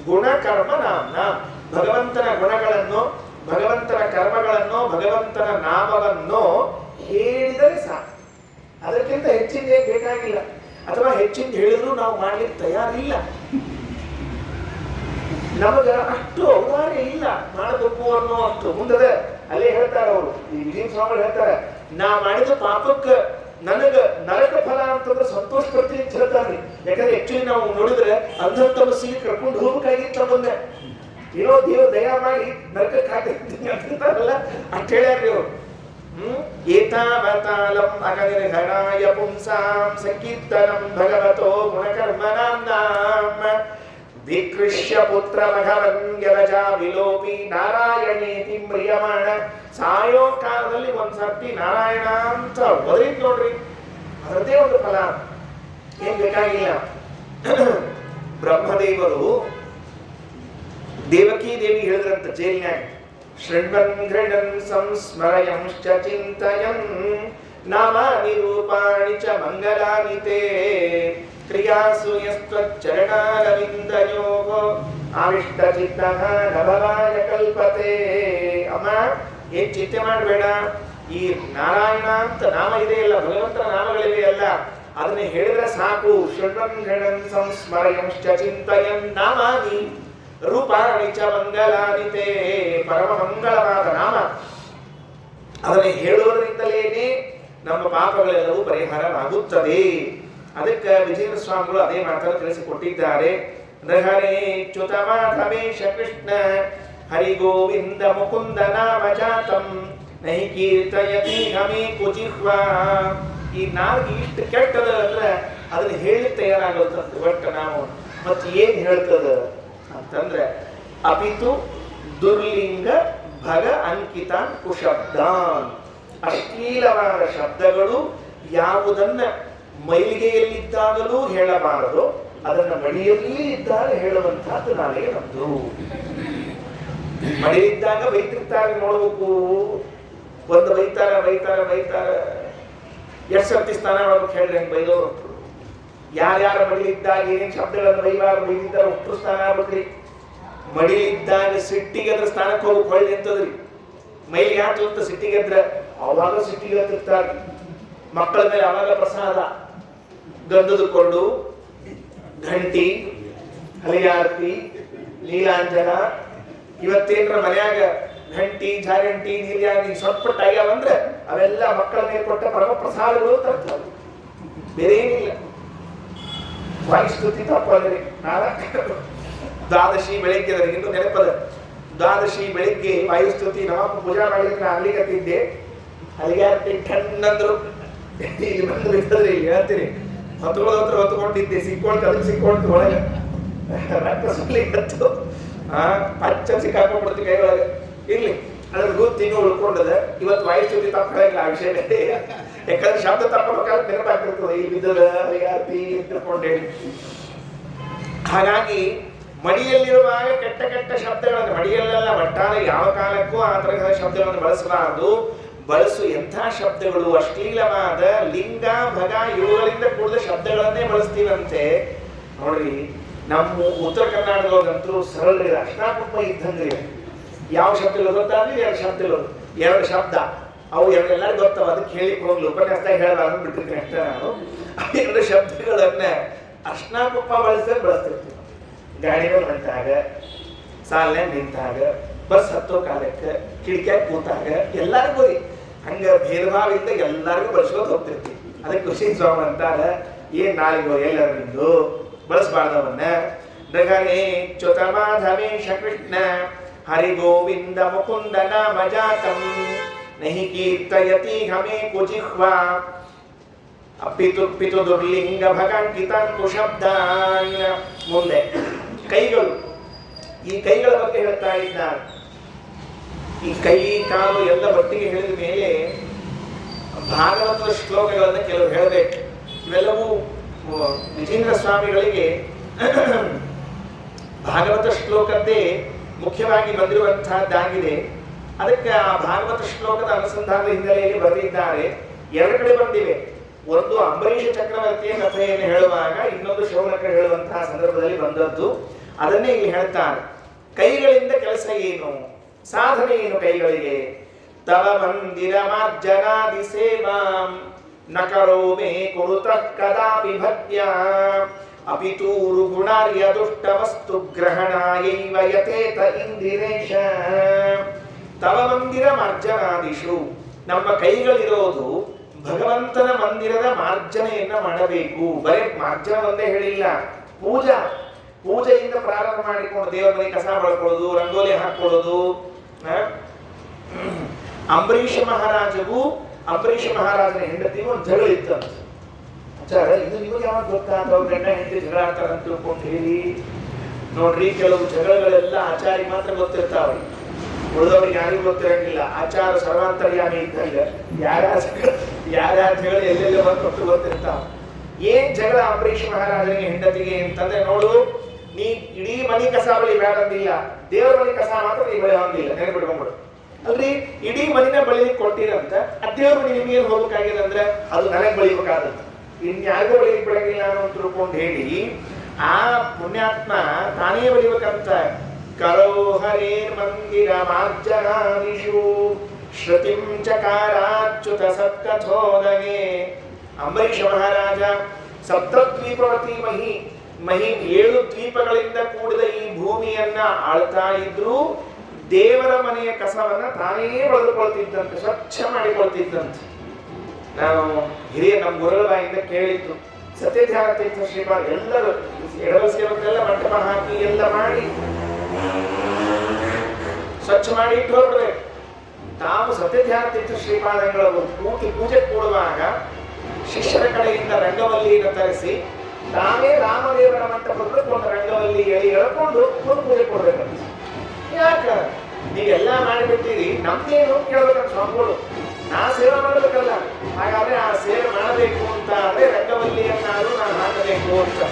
ಗುಣಕರ್ಮ ನಾಮ್ನ. ಭಗವಂತನ ಗುಣಗಳನ್ನು, ಭಗವಂತನ ಕರ್ಮಗಳನ್ನು, ಭಗವಂತನ ನಾಮವನ್ನು ಹೇಳಿದರೆ ಸಾಕು. ಅದಕ್ಕಿಂತ ಹೆಚ್ಚಿನ ಬೇಕಾಗಿಲ್ಲ. ಅಥವಾ ಹೆಚ್ಚಿನ ಹೇಳಿದ್ರು ನಾವು ಮಾಡ್ಲಿಕ್ಕೆ ತಯಾರಿಲ್ಲ. ನಮಗ ಅಷ್ಟು ಔದಾರ್ಯ ಇಲ್ಲ ಮಾಡಬೇಕು ಅನ್ನೋ ಅಷ್ಟು ಮುಂದದ. ಅಲ್ಲೇ ಹೇಳ್ತಾರೆ ಅವರು, ಈ ವಿಜಯ ಸ್ವಾಮಿ ಹೇಳ್ತಾರೆ, ನಾ ಮಾಡಿದ ಪಾಪಕ್ಕೆ ನನಗ ನರಕ ಫಲ ಅಂತಂದ್ರೆ ಸಂತೋಷ ಪಡ್ತೀನಿ ಅಂತ ಹೇಳ್ತಾರೆ. ಯಾಕಂದ್ರೆ ಆಕ್ಚುಲಿ ನಾವು ನೋಡಿದ್ರೆ ಅಂಧಂತ ಮನಸ್ಸಿಗೆ ಕರ್ಕೊಂಡು ಹೋಗ್ಬೇಕಾಗಿತ್ತು ಮುಂದೆ. ಏನೋ ದೇವ ದಯಾ ಮಾಡಿ ನರಕಕ್ಕೆ ಹಾಕಿರ್ತೀನಿ ಅಂತಾರಲ್ಲ, ಅಷ್ಟು ಹೇಳ್ಯಾರ್ರಿ ಅವರು. ಏತಾವತಾಲಂ ಅಘನಿರ್ಘಣಾಯ ಪುಂಸಾಂ ಸಂಕೀರ್ತನಂ ಭಗವತೋ ಗುಣಕರ್ಮ ನಾಮ್ನಾಂ ವಿಕೃಷ್ಯ ಪುತ್ರ ಭಗವನ್ ಯರಜಾ ವಿಲೋಪಿ ನಾರಾಯಣೇತಿ ಮ್ರಿಯಮಾಣ. ಸಾಯೋ ಕಾಲದಲ್ಲಿ ಒಂದ್ಸರ್ತಿ ನಾರಾಯಣ ಅಂತ ಒದರಿದ್ ನೋಡ್ರಿ, ಅದರದೇ ಒಂದು ಫಲ. ಏನ್ ಬೇಕಾಗಿಲ್ಲ. ಬ್ರಹ್ಮದೇವರು ದೇವಕಿ ದೇವಿ ಹೇಳಿದ್ರಂತ ಜೈಲ್ನ್ಯಾಗ, ಶೃಣ್ವನ್ ಗೃಣನ್ ಸಂಸ್ಮರಯಂಶ್ಚ ಚಿಂತಯನ್ ನಾಮಾನಿ ರೂಪಾಣಿ ಚ ಮಂಗಲಾನಿ ತೇ ಕ್ರಿಯಾಸು ಯಸ್ತ್ವಚ್ಚರಣಾರವಿಂದಯೋಃ ಆವಿಷ್ಟ ಚಿತ್ತಃ ನಭವಾಯ ಕಲ್ಪತೆ. ಅಮ್ಮ ಏನ್ ಚಿಂತೆ ಮಾಡಬೇಡ, ಈ ನಾರಾಯಣ ಅಂತ ನಾಮ ಇದೆಯಲ್ಲ, ಭಗವಂತನ ನಾಮಗಳಿವೆ ಅಲ್ಲ, ಅದನ್ನ ಹೇಳಿದ್ರೆ ಸಾಕು. ಶೃಣ್ವನ್ ಗೃಣನ್ ಸಂಸ್ಮರಯಂಶ್ಚ ಚಿಂತಯನ್ ನಾಮಾನಿ ರೂಪಾಣಿ ಚ ಮಂಗಲಾನಿ ತೇ. ಪರಮ ಮಂಗಳವಾದ ನಾಮ, ಅದನ್ನು ಹೇಳುವುದರಿಂದಲೇನೆ ನಮ್ಮ ಪಾಪಗಳೆಲ್ಲವೂ ಪರಿಹಾರವಾಗುತ್ತದೆ. ಅದಕ್ಕೆ ವಿಜೇಂದ್ರ ಸ್ವಾಮಿಗಳು ಅದೇ ಮಾತನ್ನು ತಿಳಿಸಿಕೊಟ್ಟಿದ್ದಾರೆ. ನೃಹರೇಚ್ಯುತ ಮಾಧವೇಶ ಕೃಷ್ಣ ಹರಿ ಗೋವಿಂದ ಮುಕುಂದ ನಾಮ ಜಾತಂ ನಹಿ ಕೀರ್ತಯತಿ ಹಮೇ ಕುಜಿಹ್ವಾ. ಈ ನಾಲ್ಕು ಇಷ್ಟು ಕೆಟ್ಟದ ಅಂದ್ರೆ ಅದನ್ನ ಹೇಳಿ ತಯಾರಾಗುತ್ತಂತ. ಒಟ್ಟು ನಾವು ಮತ್ತೆ ಏನ್ ಹೇಳ್ತದ ಅಂತಂದ್ರೆ ಅಪಿತು ದುರ್ಲಿಂಗ ಭಗ ಅಂಕಿತಾನ್ ಕುಶಬ್ದಾನ್. ಅಶ್ಲೀಲವಾದ ಶಬ್ದಗಳು ಯಾವುದನ್ನ ಮೈಲಿಗೆಯಲ್ಲಿದ್ದಾಗಲೂ ಹೇಳಬಾರದು, ಅದನ್ನ ಮಡಿಯಲ್ಲಿ ಇದ್ದಾಗ ಹೇಳುವಂತಹದ್ದು ನಾವೇ ನಮ್ದು. ಮಡಿಲಿದ್ದಾಗ ಬೈತಿರ್ತಾರೆ ನೋಡ್ಬೇಕು, ಒಂದು ಬೈತಾರ ಎಷ್ಟು ಸರ್ತಿ ಸ್ನಾನ ಮಾಡ್ಬೇಕು ಹೇಳ್ರಿ, ಹೆಂಗ್ ಬೈದವ್ರು. ಯಾರ್ಯಾರ ಮಡಿಲಿದ್ದಾಗ ಏನೇನ್ ಶಬ್ದಗಳನ್ನು ಬೈಬಾರ್ದು, ಬೈದಿದ್ದಾಗ ಉತ್ತರ ಸ್ನಾನ ಆಗ್ಬೇಕ್ರಿ. ಮಡಿಲಿದ್ದಾಗ ಸಿಟ್ಟಿಗೆದ್ರ ಸ್ನಾನಕ್ಕೆ ಹೋಗ್ಬೇಕು ಹೊಳ್ಳಿ ಅಂತದ್ರಿ. ಮೈಲಿ ಯಾಕೆ ಅಂತ ಸಿಟ್ಟಿಗೆದ್ರ ಅವಾಗ ಸಿಟ್ಟಿಗೆತ್ತಿರ್ತಾರೆ. ಮಕ್ಕಳ ಮೇಲೆ ಅವಾಗ ಪ್ರಸಾದ, ಗಂಧದ ಕೊಂಡು, ಘಂಟಿ, ಹಲಿಯಾರ್ತಿ, ನೀಲಾಂಜನ. ಇವತ್ತೇನ್ರ ಮನ್ಯಾಗ ಘಂಟಿ, ಜಾಗಂಟಿ, ನೀರ್ಯಾಗಿ ಸೊಟ್ಪಟ್ಟು ಆಗ್ಯಾವಂದ್ರೆ ಅವೆಲ್ಲ ಮಕ್ಕಳ ಮೇಲೆ ಕೊಟ್ಟ ಪರಮ ಪ್ರಸಾದಗಳು ತರ್ತಾರೆ, ಬೇರೆ ಏನಿಲ್ಲ. ವಾಯುಸ್ತುತಿ ತಪ್ಪಂದ್ರಿ. ದ್ವಾದಶಿ ಬೆಳಿಗ್ಗೆ ನನಗೆ ಇನ್ನೂ ನೆನಪದ. ದ್ವಾದಶಿ ಬೆಳಿಗ್ಗೆ ವಾಯುಸ್ತುತಿ ನಮ್ಮಪ್ಪ ಪೂಜಾ ಮಾಡಿದ್ರೆ ನಾನು ಅಲ್ಲಿಗತ್ತಿದ್ದೆ. ಅಲ್ಲಿಗೆ ಟನ್ನಂದ್ರು ಇಲ್ಲಿ ಬಂದು ಬಿದ್ದದ್ರಿ. ಇಲ್ಲಿ ಹೇಳ್ತೀನಿ, ಹೊತ್ಕೊಳ್ಳೋದ್ರ ಹೊತ್ಕೊಂಡಿದ್ದೆ, ಸಿಕ್ಕೊಂಡು ಅದಕ್ಕೆ ಸಿಕ್ಕೊಂಡು ಒಳಗೆ ರಕ್ತ ಸುಲಿಗತ್ತು. ಪಚ್ಚ ಸಿಕ್ಕಾಕೊಂಡ್ಬಿಡ್ತೀವಿ ಕೈ ಒಳಗೆ. ಇರ್ಲಿ, ಅದ್ರ ತಿಂಗಳು ಉಳ್ಕೊಂಡದ. ಇವತ್ತು ವಾಯುಸ್ತುತಿ ತಪ್ಪಿಲ್ಲ ಆ ವಿಷಯ ಬೇರೆ, ಯಾಕಂದ್ರೆ ಶಬ್ದ ತಪ್ಪಬೇಕಾದ್ರೆ ನೆನಪಾಗ್ತಿರ್ತದೆ ಈ ವಿಧದ ಹರಿಯಾತಿ ತಿಳ್ಕೊಂಡೇಳಿ. ಹಾಗಾಗಿ ಮಡಿಯಲ್ಲಿರುವಾಗ ಕೆಟ್ಟ ಕೆಟ್ಟ ಶಬ್ದಗಳನ್ನು, ಮಡಿಯಲ್ಲೆಲ್ಲ ಒಟ್ಟಾರೆ ಯಾವ ಕಾಲಕ್ಕೂ ಆ ತರಹದ ಶಬ್ದಗಳನ್ನು ಬಳಸಬಾರದು. ಬಳಸು ಎಂಥ ಶಬ್ದಗಳು, ಅಶ್ಲೀಲವಾದ ಲಿಂಗ ಭಗ ಇವುಗಳಿಂದ ಕೂಡಿದ ಶಬ್ದಗಳನ್ನೇ ಬಳಸ್ತೀವಂತೆ. ನೋಡ್ರಿ, ನಮ್ಮ ಉತ್ತರ ಕರ್ನಾಟಕದಂತೂ ಸರಳ ಅಷ್ಟಾಪುಪ್ಪ ಇದ್ದಂಗ್ರಿ. ಯಾವ ಶಬ್ದಗಳು ಗೊತ್ತಾದ್ರೆ ಎರಡು ಶಬ್ದ ಅವು ಎಲ್ಲರಿಗೂ ಗೊತ್ತವ, ಅದಕ್ಕೆ ಹೇಳಿಕ್ ಹೋಗ್ಲು ಉಪನ್ಯಾಸ ಹೇಳಬಾರ್ದು ಬಿಟ್ಟಿರ್ತೀನಿ ಅಷ್ಟೇ. ನಾನು ಎರಡು ಶಬ್ದಗಳನ್ನ ಅರ್ಶನಾಪುಪ್ಪ ಬಳಸ್ತಿರ್ತೀವಿ. ಗಾಡಿಗಳು ಹೊಂಟಾಗ, ಸಾಲನೆ ನಿಂತಾಗ, ಬಸ್ ಹತ್ತೋ ಕಾಲಕ್ಕೆ, ಕಿಡಿಕ್ಯಾಗ ಕೂತಾಗ ಎಲ್ಲರಿಗೂ ಹಂಗ ಭೇದ ಭಾವದಿಂದ ಎಲ್ಲರಿಗೂ ಬಳಸ್ಕೊಂಡು ಹೋಗ್ತಿರ್ತೀವಿ. ಅದಕ್ಕೆ ಖುಷಿ ಸ್ವಾಮಿ ಅಂತಾರ, ಏನ್ ನಾಳೆಗೋ ಎಲ್ಲರೂ ನಿಂದು ಬಳಸಬಾರ್ದವನ್ನ. ನಗರೇ ಚ್ಯುತ ಮಾಧವೇಶ ಕೃಷ್ಣ ಹರಿ ಗೋವಿಂದ ಮುಕುಂದ ನಾಮ ಜಾತಂ ನಹಿ ಕೀರ್ತಯತಿ ಹಮೇ ಕುಜಿಹ್ವಾ ಪಿತು ದುರ್ಲಿಂಗ ಭಗಂಕಿತಾಂಕು ಶಬ್ದಾನ್. ಮುಂದೆ ಕೈಗಳು, ಈ ಕೈಗಳ ಬಗ್ಗೆ ಹೇಳ್ತಾ ಇದ್ದಾರೆ. ಈ ಕೈ ಕಾಲು ಎಲ್ಲ ಒಟ್ಟಿಗೆ ಹೇಳಿದ ಮೇಲೆ ಭಾಗವತದ ಶ್ಲೋಕಗಳನ್ನು ಕೆಲವು ಹೇಳಬೇಕು. ಇವೆಲ್ಲವೂ ವಿಜೇಂದ್ರ ಸ್ವಾಮಿಗಳಿಗೆ ಭಾಗವತ ಶ್ಲೋಕದ್ದೇ ಮುಖ್ಯವಾಗಿ ಬಂದಿರುವಂತಹದ್ದಾಗಿದೆ. ಅದಕ್ಕೆ ಆ ಭಾಗವತ ಶ್ಲೋಕದ ಅನುಸಂಧಾನದ ಹಿನ್ನೆಲೆಯಲ್ಲಿ ಬರೆದಿದ್ದಾರೆ. ಎರಡು ಕಡೆ ಬಂದಿವೆ. ಒಂದು ಅಂಬರೀಷ ಚಕ್ರವರ್ತಿಯ ಕಥೆಯನ್ನು ಹೇಳುವಾಗ, ಇನ್ನೊಂದು ಶೌನಕರು ಹೇಳುವಂತಹ ಸಂದರ್ಭದಲ್ಲಿ ಬಂದದ್ದು. ಅದನ್ನೇ ಇಲ್ಲಿ ಹೇಳ್ತಾರೆ. ಕೈಗಳಿಂದ ಕೆಲಸ ಏನು, ಸಾಧನೆ ಏನು ಕೈಗಳಿಗೆ? ತವ ಮಂದಿರ ಮಾರ್ಜನಾದಿ ಸೇವಾಂ ನ ಕರೋಮಿ ಕುರುತಃ ಕದಾಪಿ ಭಕ್ತ್ಯ ಅಪಿತೂರು ಗುಣಾರ್ಯ ದುಷ್ಟ ವಸ್ತು ಗ್ರಹಣಾಯೈವ ಯತೇತ ಇಂದಿರೇಶ. ತವ ಮಂದಿರ ಮಾರ್ಜನಾದಿಷು, ನಮ್ಮ ಕೈಗಳಿರೋದು ಭಗವಂತನ ಮಂದಿರದ ಮಾರ್ಜನೆಯನ್ನ ಮಾಡಬೇಕು. ಬರೇ ಮಾರ್ಜನ ಒಂದೇ ಹೇಳಿಲ್ಲ, ಪೂಜೆಯಿಂದ ಪ್ರಾರಂಭ ಮಾಡಿಕೊಂಡು ದೇವರ ಮನೆ ಕಸ ಬಳ್ಕೊಳ್ಳೋದು, ರಂಗೋಲಿ ಹಾಕೊಳ್ಳೋದು. ಅಂಬರೀಷ ಮಹಾರಾಜನ ಹೆಂಡತಿಗೂ ಒಂದು ಜಗಳ ಇತ್ತಂತ. ಆಚಾರ, ಇದು ನಿಮಗೆ ಯಾವಾಗ ಗೊತ್ತಾದ? ಅವ್ರ ಗಂಡ ಹೆಂಡತಿ ಜಗಳ ಆಡ್ತಾರ ಅಂತ ತಿಳ್ಕೊಂಡು ಹೇಳಿ ನೋಡ್ರಿ. ಕೆಲವು ಜಗಳಗಳೆಲ್ಲ ಆಚಾರಿ ಮಾತ್ರ ಗೊತ್ತಿರ್ತಾವ, ಉಳಿದವ್ರಿಗೆ ಯಾರಿಗೂ ಗೊತ್ತಿರಂಗಿಲ್ಲ. ಆಚಾರ ಸರ್ವಾಂತರ್ಯಾಮಿ ಇದ್ದಾಗ ಯಾರ್ಯಾರ ಜಗಳ ಎಲ್ಲೆಲ್ಲ ಬಂದು ಗೊತ್ತಿರ್ತಾವ. ಏನ್ ಜಗಳ ಅಂಬರೀಷ ಮಹಾರಾಜನಿಗೆ ಹೆಂಡತಿಗೆ ಅಂತಂದ್ರೆ, ನೋಡು, ನೀ ಇಡೀ ಮನಿ ಕಸ ಬಳಿ ಬೇಡ ಅಂದಿಲ್ಲ, ದೇವರ ಮನಿ ಕಸ ಮಾತ್ರ ನೀ ಬಳಿ ಹೋಗಿಲ್ಲ, ನೆನಪಿಟ್ಕೊಂಡ್ಬಿಡು. ಅಲ್ರಿ, ಇಡೀ ಮನಿನ ಬಳಿಲಿಕ್ಕೆ ಕೊಟ್ಟಿರಂತ, ದೇವ್ರ ಮನಿ ನಿಮಗೆ ಹೋಗ್ಬೇಕಾಗಿದೆ ಅಂದ್ರೆ ಅದು ನನಗೆ ಬಳಿಬೇಕಾದದ್ದು, ಇನ್ಯಾರಿಗೂ ಬಳಿಲಿಕ್ಕೆ ಬಿಡಂಗಿಲ್ಲ ನಾನು ಅಂತ ತಿಳ್ಕೊಂಡು ಹೇಳಿ ಆ ಪುಣ್ಯಾತ್ಮ ತಾನೇ ಬಳಿಬೇಕಂತ. ಕರೋ ಹರೇರ್ ಮಂದಿರ ಮಾರ್ಜನಾದಿಷು ಶ್ರುತಿಂ ಚಕಾರಾಚ್ಯುತ ಸತ್ಕಥೋದಗೆ. ಅಂಬರೀಷ ಮಹಾರಾಜ ಸಪ್ತದ್ವೀಪವತಿ ಮಹಿ 7 ದ್ವೀಪಗಳಿಂದ ಕೂಡಿದ ಈ ಭೂಮಿಯನ್ನ ಆಳ್ತಾ ಇದ್ರು. ದೇವರ ಮನೆಯ ಕಸವನ್ನ ತಾನೇ ಬಳೆದುಕೊಳ್ತಿದ್ದಂತೆ, ಸ್ವಚ್ಛ ಮಾಡಿಕೊಳ್ತಿದ್ದಂತೆ. ನಾವು ಹಿರಿಯ ನಮ್ಮ ಗುರುಗಳ ಬಾಯಿಂದ ಕೇಳಿದ್ದು, ಸತ್ಯಧ್ಯಾನ ತೀರ್ಥ ಶ್ರೀಪಾದ ಎಲ್ಲರೂ ಎಡವಲ್ ಸೇವಕರೆಲ್ಲ ಮಂಟಪ ಹಾಕಿ ಎಲ್ಲ ಮಾಡಿ ಸ್ವಚ್ಛ ಮಾಡಿ ಇಟ್ಟು ಹೋಗ್ಬೇಕು. ತಾವು ಸತ್ಯಧ್ಯಾನ ತೀರ್ಥ ಶ್ರೀಪಾದಗಳು ಪೂಜೆ ಕೂಡುವಾಗ ಶಿಷ್ಯರ ಕಡೆಯಿಂದ ರಂಗವಲ್ಲಿಯನ್ನು ತರಿಸಿ ತಾವೇ ರಾಮದೇವರ ಮಂಟಪದಲ್ಲಿ ಒಂದು ರಂಗವಲ್ಲಿ ಎಳ್ಕೊಂಡು ಪೂಜೆ ಕೊಡ್ಬೇಕಂತ. ಯಾಕ ನೀವೆಲ್ಲ ಮಾಡಿಬಿಟ್ಟಿರಿ, ನಮ್ದೇನು ಕೇಳ್ಬೇಕಂತ ಸ್ವಾಮಿಗಳು. ನಾ ಸೇವೆ ಮಾಡಬೇಕಲ್ಲ, ಹಾಗಾದ್ರೆ ಆ ಸೇವೆ ಮಾಡಬೇಕು ಅಂತ ಆದ್ರೆ ರಂಗವಲ್ಲಿಯನ್ನಾದ್ರೂ ನಾನು ಹಾಕಬೇಕು ಅಂತ.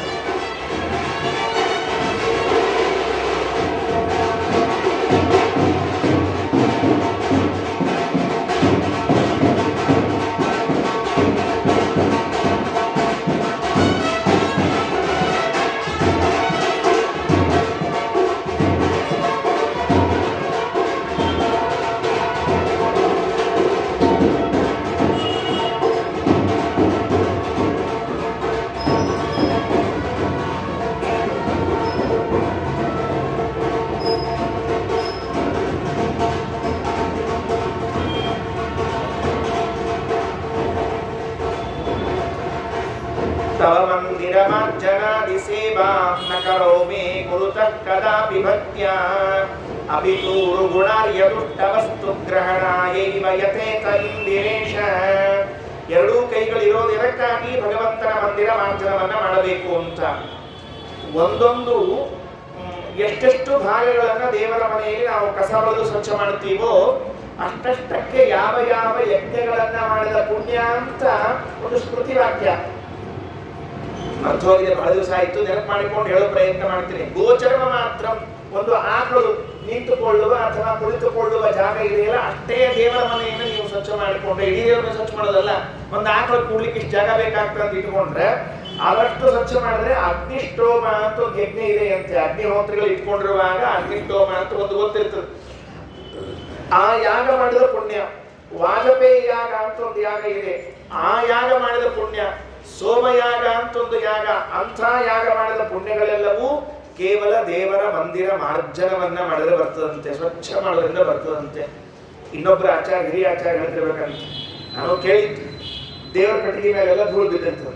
ತವ ಮಂದಿರ ಮಾರ್ಜನಾದಿ ಸೇವಾಂ ನ ಕರೋಮಿ ಕುರುತಃ ಕದಾಪಿ ಭಕ್ತ್ಯ ಅಪಿತೂರು ಗುಣಾರ್ಯ ದುಷ್ಟ ವಸ್ತು ಗ್ರಹಣಾಯೈವ ಯತೇತ ಇಂದಿರೇಶ. ಎರಡೂ ಕೈಗಳಿರೋದು ಇದಕ್ಕಾಗಿ ಭಗವಂತನ ಮಂದಿರ ಮಾರ್ಜನವನ್ನ ಮಾಡಬೇಕು ಅಂತ. ಒಂದೊಂದು ಎಷ್ಟೆಷ್ಟು ಭಾಗಗಳನ್ನ ದೇವರ ಮನೆಯಲ್ಲಿ ನಾವು ಕಸ ಬಳಿದು ಸ್ವಚ್ಛ ಮಾಡ್ತೀವೋ ಅಷ್ಟಕ್ಕೆ ಯಾವ ಯಾವ ಯಜ್ಞಗಳನ್ನ ಮಾಡಿದ ಪುಣ್ಯ ಅಂತ ಒಂದು ಸ್ಮೃತಿ ವಾಕ್ಯ ಮರ್ತೋಗಿದೆ. ಬಹಳ ದಿವಸ ಆಯ್ತು, ನೆನಪು ಮಾಡಿಕೊಂಡು ಹೇಳೋ ಪ್ರಯತ್ನ ಮಾಡ್ತೀನಿ. ಗೋಚರವ ಮಾತ್ರ, ಒಂದು ಆಕಳು ನಿಂತುಕೊಳ್ಳುವ ಅಥವಾ ಕುಳಿತುಕೊಳ್ಳುವ ಜಾಗ ಇದೆಯಲ್ಲ, ಅಷ್ಟೇ ದೇವರ ಮನೆಯನ್ನು ನೀವು ಸ್ವಚ್ಛ ಮಾಡಿಕೊಂಡ್ರೆ, ಇಡೀ ದೇವರನ್ನ ಸ್ವಚ್ಛ ಮಾಡೋದಲ್ಲ, ಒಂದು ಆಕಳು ಕೂಡ್ಲಿಕ್ಕೆ ಇಷ್ಟು ಜಾಗ ಬೇಕಾಗ್ತದೆ ಅಂತ ಇಟ್ಕೊಂಡ್ರೆ ಅವಷ್ಟು ಸ್ವಚ್ಛ ಮಾಡಿದ್ರೆ ಅಗ್ನಿಷ್ಟೋಮ ಅಂತ ಒಂದು ಯಜ್ಞ ಇದೆ ಅಂತೆ. ಅಗ್ನಿಹೋತ್ರಿಗಳು ಇಟ್ಕೊಂಡಿರುವಾಗ ಅಗ್ನಿಷ್ಟೋಮ ಅಂತ ಒಂದು ಗೊತ್ತಿರ್ತದೆ. ಆ ಯಾಗ ಮಾಡಿದ ಪುಣ್ಯ. ವಾಜಪೇಯಿ ಯಾಗ ಅಂತ ಒಂದು ಯಾಗ ಇದೆ, ಆ ಯಾಗ ಮಾಡಿದ ಪುಣ್ಯ. ಸೋಮಯಾಗ ಅಂತ ಒಂದು ಯಾಗ, ಅಂಥ ಯಾಗ ಮಾಡಿದ ಪುಣ್ಯಗಳೆಲ್ಲವೂ ಕೇವಲ ದೇವರ ಮಂದಿರ ಮಾರ್ಜನವನ್ನ ಮಾಡಿದ್ರೆ ಬರ್ತದಂತೆ, ಸ್ವಚ್ಛ ಮಾಡೋದ್ರಿಂದ ಬರ್ತದಂತೆ. ಇನ್ನೊಬ್ಬರ ಆಚಾರ, ಹಿರಿಯ ಆಚಾರ ಹೇಳ್ತಿರ್ಬೇಕಂತ ನಾನು ಕೇಳಿದ್ದು. ದೇವರ ಪೆಟ್ಟಿಗೆ ಮೇಲೆಲ್ಲ ಧೂಳು ಬಿದ್ದಿರ್ತದೆ.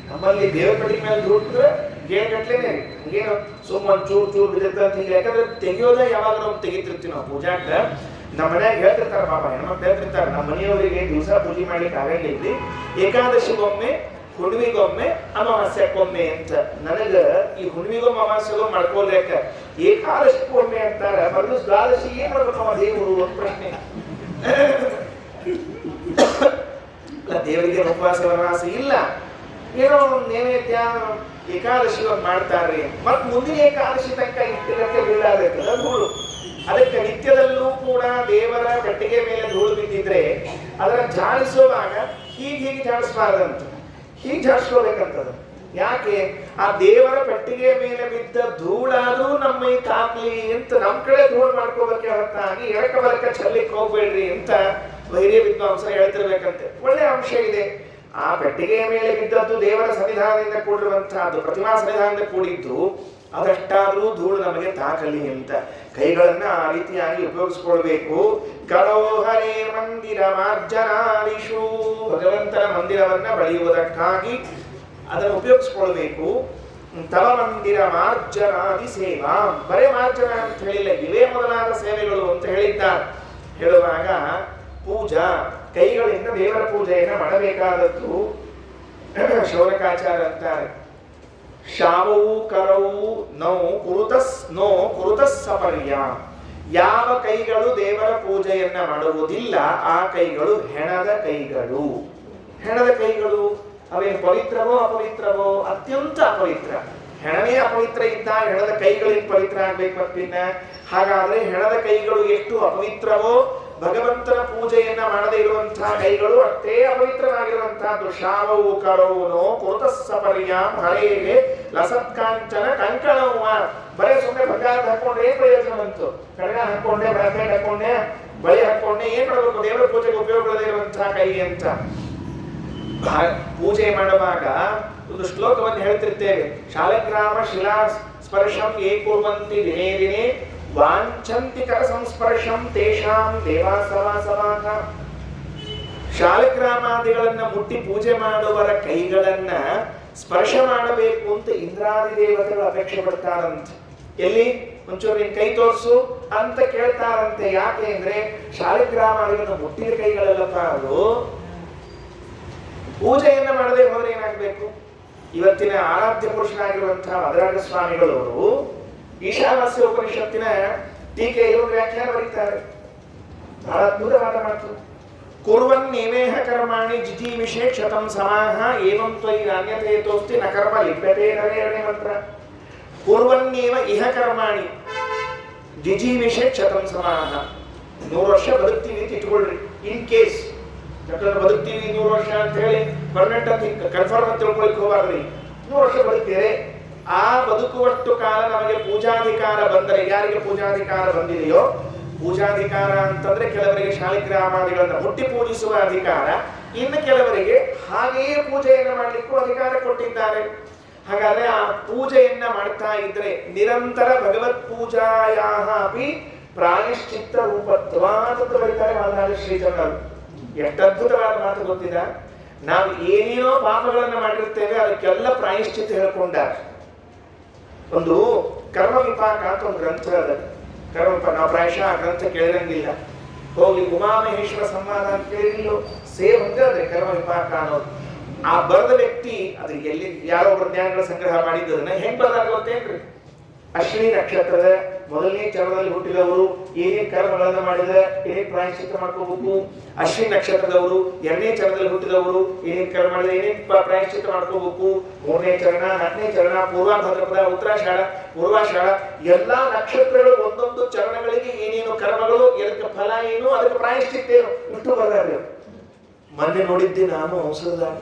ನಮ್ಮಲ್ಲಿ ದೇವರ ಪೆಟ್ಟಿಗೆ ಮೇಲೆ ಧೂಳು ಬಿದ್ರೆ ಗೇಟ್ಲೇನೆ ಹಂಗೇನು ಸುಮ್ಮ ಒಂದು ಚೂರು ಚೂರು ಬಿದ್ದಿರ್ತದೆ ಅಂತ. ಹಿಂಗೆ ಯಾಕಂದ್ರೆ ತೆಗಿಯೋದೇ ಯಾವಾಗ ನಾವು ತೆಗಿತಿರ್ತೀವಿ. ನಾವು ಪೂಜಾಕ ನಮ್ಮ ಮನ್ಯಾಗ ಹೇಳ್ತಿರ್ತಾರೆ, ಪಾಪ ಹೆಣ್ಮಕ್ಳು ಹೇಳ್ತಿರ್ತಾರೆ, ನಮ್ಮ ಮನೆಯವರಿಗೆ ದಿವಸ ಪೂಜೆ ಮಾಡ್ಲಿಕ್ಕೆ ಆಗಂಗಿಲ್ರಿ, ಏಕಾದಶಿಗೊಮ್ಮೆ, ಹುಣ್ಣಿಮೆಗೊಮ್ಮೆ, ಅಮಾವಾಸ್ಯಕ್ಕೊಮ್ಮೆ ಅಂತ. ನನಗ ಈ ಹುಣ್ಣಿಮೆಗೊಮ್ಮೆ ಅಮಾವಾಸ್ಯೆಗೊಮ್ಮೆ ಮಾಡ್ಕೊಳ್ಬೇಕ, ಏಕಾದಶಿಗೊಮ್ಮೆ ಅಂತಾರ, ಮರುದಿವ್ಸ ದ್ವಾದಶಿ ಏನ್ ಮಾಡ್ಬೇಕು ದೇವರು ಒಂದು ಪ್ರಶ್ನೆ. ದೇವರಿಗೆ ಉಪವಾಸ ವನವಾಸ ಇಲ್ಲ, ಏನೋ ಒಂದು ನೈವೇದ್ಯ ಏಕಾದಶಿ ಮಾಡ್ತಾರ್ರಿ, ಮತ್ ಮುಂದಿನ ಏಕಾದಶಿ ತನಕ ಇಟ್ಟಿರಕ್ಕೆ ಬೀಳಾಗತ್ತದ ಧೂಳು. ಅದಕ್ಕೆ ನಿತ್ಯದಲ್ಲೂ ಕೂಡ ದೇವರ ಕಟ್ಟಿಗೆ ಮೇಲೆ ಧೂಳು ಬಿದ್ದಿದ್ರೆ ಅದರ ಜಾಡಿಸುವಾಗ ಹೀಗೆ ಜಾಡಿಸಬಾರ್ದಂತ, ಹೀಗೆ ಜಾಡಿಸ್ಕೋಬೇಕಂತದ. ಯಾಕೆ? ಆ ದೇವರ ಪೆಟ್ಟಿಗೆ ಮೇಲೆ ಬಿದ್ದ ಧೂಳಾದ್ರೂ ನಮ್ಮ ಮೈ ತಾಕ್ಲಿ ಅಂತ ನಮ್ ಕಡೆ ಧೂಳು ಮಾಡ್ಕೋಬೇಕೆ ಹೊರತಾಗಿ ಎಡಕ ಬಲಕ ಚೆಲ್ಲಿಕ್ ಹೋಗ್ಬೇಡ್ರಿ ಅಂತ ವೈರ್ಯ ವಿದ್ವಾಂಸರು ಹೇಳ್ತಿರ್ಬೇಕಂತೆ. ಒಳ್ಳೆ ಅಂಶ ಇದೆ. ಆ ಪೆಟ್ಟಿಗೆಯ ಮೇಲೆ ಬಿದ್ದದ್ದು ದೇವರ ಸನ್ನಿಧಾನದಿಂದ ಕೂಡಿರುವಂತಹದ್ದು, ಪ್ರತಿಮಾ ಸನ್ನಿಧಾನದಿಂದ ಕೂಡಿದ್ದು, ಅದಷ್ಟಾದ್ರೂ ಧೂಳು ನಮಗೆ ತಾಕಲಿ ಅಂತ ಕೈಗಳನ್ನ ಆ ರೀತಿಯಾಗಿ ಉಪಯೋಗಿಸ್ಕೊಳ್ಬೇಕು. ಕರೋಹರೇ ಮಂದಿರ ಮಾರ್ಜನಾದಿಷು, ಭಗವಂತನ ಮಂದಿರವನ್ನ ಬಳಿಯುವುದಕ್ಕಾಗಿ ಅದನ್ನು ಉಪಯೋಗಿಸ್ಕೊಳ್ಬೇಕು. ತವ ಮಂದಿರ ಮಾರ್ಜನಾದಿ ಸೇವಾ, ಬರೇ ಮಾರ್ಜನ ಅಂತ ಹೇಳಿಲ್ಲ, ಇವೇ ಮೊದಲಾದ ಸೇವೆಗಳು ಅಂತ ಹೇಳಿದ್ದಾರೆ. ಹೇಳುವಾಗ ಪೂಜಾ, ಕೈಗಳಿಂದ ದೇವರ ಪೂಜೆಯನ್ನು ಮಾಡಬೇಕಾದದ್ದು. ಶೌನಕಾಚಾರ್ಯ ಅಂತಾರೆ, ಶಾವವು ಕರವು ನೋ ಕುರುತಸ್ ಸಪರ್ಯ. ಯಾವ ಕೈಗಳು ದೇವರ ಪೂಜೆಯನ್ನ ಮಾಡುವುದಿಲ್ಲ ಆ ಕೈಗಳು ಹೆಣದ ಕೈಗಳು. ಹೆಣದ ಕೈಗಳು ಅವೇನು ಪವಿತ್ರವೋ ಅಪವಿತ್ರವೋ? ಅತ್ಯಂತ ಅಪವಿತ್ರ. ಹೆಣನೇ ಅಪವಿತ್ರ ಇದ್ದಾಗ ಹೆಣದ ಕೈಗಳಿಂದ ಪವಿತ್ರ ಆಗ್ಬೇಕು ಮತ್ತಿನ್ನ. ಹಾಗಾದ್ರೆ ಹೆಣದ ಕೈಗಳು ಎಷ್ಟು ಅಪವಿತ್ರವೋ ಭಗವಂತನ ಪೂಜೆಯನ್ನ ಮಾಡದೇ ಇರುವಂತಹ ಕೈಗಳು ಅಷ್ಟೇ ಅಪವಿತ್ರವಾಗಿರುವಂತಹದ್ದು. ಶಾವವು ಕರೋನೋ ಕುರುತಸ್ಸಪರ್ಯಾಂ ಹರೇಗೆ ಲಸತ್ಕಾಂಚನ ಕಂಕಣವ್ವ. ಬರೇ ಸುಮ್ಮನೆ ಬಂಗಾರ ಹಾಕೊಂಡ್ರೆ ಏನ್ ಪ್ರಯೋಜನ ಬಂತು? ಕಡಗ ಹಾಕೊಂಡೆ, ಬ್ರಾಸ್ಲೆಟ್ ಹಾಕೊಂಡೆ, ಬಳಿ ಹಾಕೊಂಡೆ, ಏನ್ ಮಾಡಬೇಕು? ದೇವರ ಪೂಜೆಗೆ ಉಪಯೋಗದೇ ಇರುವಂತಹ ಕೈ ಅಂತ. ಪೂಜೆ ಮಾಡುವಾಗ ಒಂದು ಶ್ಲೋಕವನ್ನು ಹೇಳ್ತಿರ್ತೇವೆ, ಶಾಲಗ್ರಾಮ ಶಿಲಾ ಸ್ಪರ್ಶಂ ಏ ಕುರ್ವಂತಿ ದಿನೇ ದಿನೇ ವಾಂಛಂತಿ ಕರ ಸಂಸ್ಪರ್ಶಂ ತೇಷಾಂ ದೇವಾಸವಾಸವಾಹ. ಶಾಲಗ್ರಾಮಾದಿಗಳನ್ನ ಮುಟ್ಟಿ ಪೂಜೆ ಮಾಡುವವರ ಕೈಗಳನ್ನ ಸ್ಪರ್ಶ ಮಾಡಬೇಕು ಅಂತ ಇಂದ್ರಾದಿ ದೇವತೆಗಳು ಅಪೇಕ್ಷೆ ಪಡ್ತಾರಂತೆ. ಎಲ್ಲಿ? ಒಂಚೂರು ನಿನ್ ಕೈ ತೋರಿಸು ಅಂತ ಕೇಳ್ತಾರಂತೆ. ಯಾಕೆ ಅಂದ್ರೆ ಶಾಲಗ್ರಾಮಾದಿಗಳನ್ನು ಮುಟ್ಟಿದ ಕೈಗಳೆಲ್ಲಪ್ಪ ಅದು. ಪೂಜೆಯನ್ನ ಮಾಡದೆ ಹೋದ್ರೆ ಏನಾಗಬೇಕು? ಇವತ್ತಿನ ಆರಾಧ್ಯ ಪುರುಷನಾಗಿರುವಂತಹ ವದರಾಜ ಸ್ವಾಮಿಗಳವರು ಈಶಾವಾಸ್ಯ ಉಪನಿಷತ್ತಿನ ಟೀಕೆಯಲ್ಲಿ ಒಂದು ವ್ಯಾಖ್ಯಾನ ಬರೀತಾರೆ, ಬಹಳ ಅದ್ಭುತವಾದ ಮಾತು. ಕುರ್ವನ್ ನೇಮೇಹ ಕರ್ಮಾಣಿ ಜಿಜೀವಿಷೇ ಕ್ಷತಂ ಸಮಾಹ ಏವಂ ತ್ವಯಿ ನಾಣ್ಯತೇತೋಸ್ತಿ ನ ಕರ್ಮ ಲಿಪ್ಯತೆ ನವೇ. ಎರಡನೇ ಮಂತ್ರ. ಕುರ್ವನ್ನೇವ ಇಹ ಕರ್ಮಾಣಿ ಜಿಜೀವಿಷೇ ಕ್ಷತಂ ಸಮಾಹ. 100 ವರ್ಷ ಬದುಕ್ತೀವಿ ಅಂತ ಇಟ್ಕೊಳ್ರಿ. ಇನ್ ಕೇಸ್ ಬದುಕ್ತೀವಿ 100 ವರ್ಷ ಅಂತ ಹೇಳಿ ಪರ್ಮನೆಂಟ್ ಅಂತ ಕನ್ಫರ್ಮ್ ಅಂತ ತಿಳ್ಕೊಳಿಕ್ ಹೋಗ್ಬಾರ್ದ್ರಿ. 100 ವರ್ಷ ಬದುಕ್ತೀರಿ, ಆ ಬದುಕುವಷ್ಟು ಕಾಲ ನಮಗೆ ಪೂಜಾಧಿಕಾರ ಬಂದರೆ, ಯಾರಿಗೆ ಪೂಜಾಧಿಕಾರ ಬಂದಿದೆಯೋ, ಪೂಜಾಧಿಕಾರ ಅಂತಂದ್ರೆ ಕೆಲವರಿಗೆ ಶಾಲಿಗ್ರಾಮಾದಿಗಳನ್ನ ಮುಟ್ಟಿ ಪೂಜಿಸುವ ಅಧಿಕಾರ, ಇನ್ನು ಕೆಲವರಿಗೆ ಹಾಗೆಯೇ ಪೂಜೆಯನ್ನು ಮಾಡಲಿಕ್ಕೂ ಅಧಿಕಾರ ಕೊಟ್ಟಿದ್ದಾರೆ. ಹಾಗಾದ್ರೆ ಆ ಪೂಜೆಯನ್ನ ಮಾಡ್ತಾ ಇದ್ರೆ ನಿರಂತರ ಭಗವತ್ ಪೂಜಾಯಾಹ ಅಪಿ ಪ್ರಾಯಶ್ಚಿತ್ತ ರೂಪತ್ವಾತ್ ಅಂತ ಬರೀತಾರೆ ಮಹಾರಾಜ ಶ್ರೀಚಂದ್ರರು. ಎಷ್ಟು ಅದ್ಭುತವಾದ ಮಾತು ಗೊತ್ತಿದೆ. ನಾವು ಏನೇನೋ ಪಾಪಗಳನ್ನು ಮಾಡಿರ್ತೇವೆ ಅದಕ್ಕೆಲ್ಲ ಪ್ರಾಯಶ್ಚಿತ್ತ ಹೇಳ್ಕೊಂಡಾರೆ. ಒಂದು ಕರ್ಮ ವಿಪಾಕ ಅಂತ ಒಂದು ಗ್ರಂಥ ಅದ. ಕರ್ಮ ವಿಪಾಕ ನಾವು ಪ್ರಾಯಶಃ ಆ ಗ್ರಂಥ ಕೇಳಿರಂಗಿಲ್ಲ. ಹೋಗಿ ಉಮಾಮಹೇಶ್ವರ ಸಂವಾದ ಅಂತ ಕೇಳಿಲ್ಲೋ, ಸೇಮ್ ಅಂದ್ರೆ ಅದೇ ಕರ್ಮ ವಿಪಾಕ ಅನ್ನೋದು. ಆ ಬರೆದ ವ್ಯಕ್ತಿ ಅದು ಎಲ್ಲಿ ಯಾರೋ ಒಬ್ಬರು ಜ್ಞಾನಗಳ ಸಂಗ್ರಹ ಮಾಡಿದ್ದದನ್ನ ಹೆಂಗ್ ಬರೆದಾಗ ಗೊತ್ತೇನ್ರಿ? ಅಶ್ವಿನಿ ನಕ್ಷತ್ರದ ಮೊದಲನೇ ಚರಣದಲ್ಲಿ ಹುಟ್ಟಿದವರು ಏನೇನು ಕರ್ಮಗಳನ್ನು ಮಾಡಿದ್ರೆ ಏನೇನು ಪ್ರಾಯಶ್ಚಿತ್ತ ಮಾಡ್ಕೋಬೇಕು. ಅಶ್ವಿನಿ ನಕ್ಷತ್ರದವರು ಎರಡನೇ ಚರಣದಲ್ಲಿ ಹುಟ್ಟಿದವರು ಏನೇನು ಕರ್ಮ ಮಾಡಿದ್ರೆ ಏನೇನು ಪ್ರಾಯಶ್ಚಿತ್ತ ಮಾಡ್ಕೋಬೇಕು. ಮೂರನೇ ಚರಣ, ನಾಲ್ಕನೇ ಚರಣ, ಪೂರ್ವ ಭಾದ್ರಪದ, ಉತ್ತರಾಷಾಢ, ಪೂರ್ವಾಷಾಢ ಎಲ್ಲಾ ನಕ್ಷತ್ರಗಳು ಒಂದೊಂದು ಚರಣಗಳಿಗೆ ಏನೇನು ಕರ್ಮಗಳು, ಎದಕ್ಕೆ ಫಲ ಏನು, ಅದಕ್ಕೆ ಪ್ರಾಯಶ್ಚಿತ್ತ ಏನು ಇಷ್ಟು ಬರ್ತಾರೆ. ಮೊನ್ನೆ ನೋಡಿದ್ದೆ ನಾನು ಔಷಧದಾಗ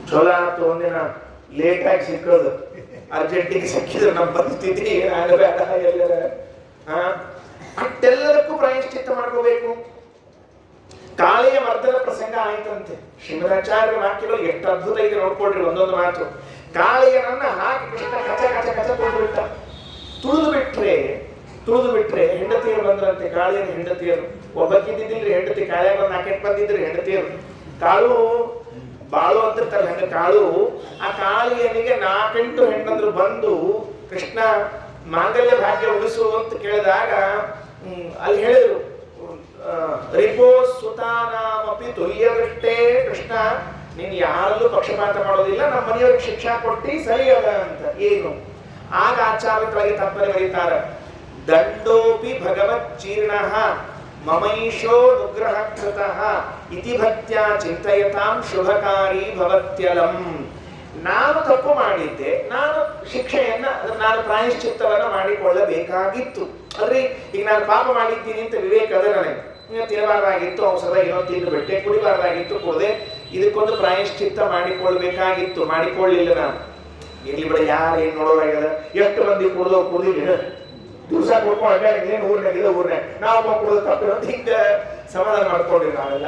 ಚಲೋ ಆಯ್ತು, ಒಂದಿನ ಲೇಟ್ ಆಗಿ ಸಿಕ್ಕೋದು, ಅರ್ಜೆಂಟಿಗೆ ಸಿಕ್ಕಿದ್ರು ನಮ್ಮ ಪರಿಸ್ಥಿತಿ ಏನಾಗಬೇಡ ಎಲ್ಲರ. ಅಷ್ಟೆಲ್ಲದಕ್ಕೂ ಪ್ರಾಯಶ್ಚಿತ್ತ ಮಾಡ್ಕೋಬೇಕು. ಕಾಳಿಯ ಮರ್ದನ ಪ್ರಸಂಗ ಆಯ್ತಂತೆ. ಶ್ರೀಮದಾಚಾರ್ಯ ವಾಕ್ಯಗಳು ಎಷ್ಟು ಅದ್ಭುತ ಇದೆ ನೋಡ್ಕೊಳ್ರಿ. ಒಂದೊಂದು ಮಾತು. ಕಾಳಿಯನನ್ನ ಹಾಕಿ ಕೃಷ್ಣ ಕಚ ಕಚ ಕಚ ತುಳಿದು ಬಿಟ್ಟ. ತುಳಿದು ಬಿಟ್ರೆ ಹೆಂಡತಿಯರು ಬಂದ್ರಂತೆ. ಕಾಳಿಯನ ಹೆಂಡತಿಯರು ಒಬ್ಬಕ್ಕಿದ್ದಿಲ್ರಿ ಹೆಂಡತಿ, ಕಾಳಿಯಾಗ ಒಂದು ನಾಲ್ಕೆಂಟು ಬಂದಿದ್ರಿ ಹೆಂಡತಿಯರು. ಕಾಳು ಬಾಳು ಅಂತಿರ್ತಾರೆ ಹಂಗ ಕಾಳು. ಆ ಕಾಳಿಯನಿಗೆ 4-8 ಹೆಣ್ಣಂದ್ರು ಬಂದು ಕೃಷ್ಣ ಮಾಂಗಲ್ಯ ಭಾಗ್ಯ ಉಳಿಸು ಅಂತ ಕೇಳಿದಾಗ ಅಲ್ಲಿ ಹೇಳಿದ್ರು, ರಿಪೋ ಸುತಾನಾಮಪಿ ತುಲ್ಯದೃಷ್ಟೇ, ಕೃಷ್ಣ ನೀನು ಯಾರಲ್ಲೂ ಪಕ್ಷಪಾತ ಮಾಡೋದಿಲ್ಲ, ನಮ್ಮ ಮನೆಯವ್ರಿಗೆ ಶಿಕ್ಷಾ ಕೊಟ್ಟಿ ಸರಿ ಅದ ಅಂತ. ಏನು ಆಗ ಆಚಾರ್ಯವಾಗಿ ತಾತ್ಪರ್ಯ ಬರೀತಾರ, ದಂಡೋಪಿ ಭಗವತ್ ಚೀರ್ಣಃ ಮಮೈಷೋ ನುಗ್ರಹ ಕೃತಃ ಇತಿ ಭಕ್ತ್ಯಾ ಚಿಂತಯತಾಂ ಶುಭಕಾರಿ ಭವತ್ಯಲಂ. ನಾನು ತಪ್ಪು ಮಾಡಿದ್ದೆ, ನಾನು ಶಿಕ್ಷೆಯನ್ನ, ನಾನು ಪ್ರಾಯಶ್ಚಿತ್ತವನ್ನ ಮಾಡಿಕೊಳ್ಳಬೇಕಾಗಿತ್ತು ಅಲ್ರಿ. ಈಗ ನಾನು ಪಾಪ ಮಾಡಿದ್ದೀನಿ ಅಂತ ವಿವೇಕ ಅದ ನನಗೆ. ತಿನ್ನಬಾರ್ದಾಗಿತ್ತು ಔಷಧ, ಏನೋ ತಿಂದು ಬಿಟ್ಟೆ, ಕುಡಿಬಾರ್ದಾಗಿತ್ತು ಕುಡಿದೆ, ಇದಕ್ಕೊಂದು ಪ್ರಾಯಶ್ಚಿತ್ತ ಮಾಡಿಕೊಳ್ಬೇಕಾಗಿತ್ತು, ಮಾಡಿಕೊಳ್ಳಿಲ್ಲ ನಾನು. ಇಲ್ಲಿ ಬಿಡ ಯಾರು ಏನ್ ನೋಡೋದಾಗ್ಯದ, ಎಷ್ಟು ಮಂದಿ ಕುಡಿದಿಲ್ಲ ದಿವಸ ಕುಡ್ಕೊಂಡು ಊರ್ನಾಗ ನಾವು ಕುಡಿದ ತಪ್ಪಿರೋ ಹಿಂಗ ಸಮಾಧಾನ ಮಾಡ್ಕೊಂಡ್ರಿ ನಾವೆಲ್ಲ.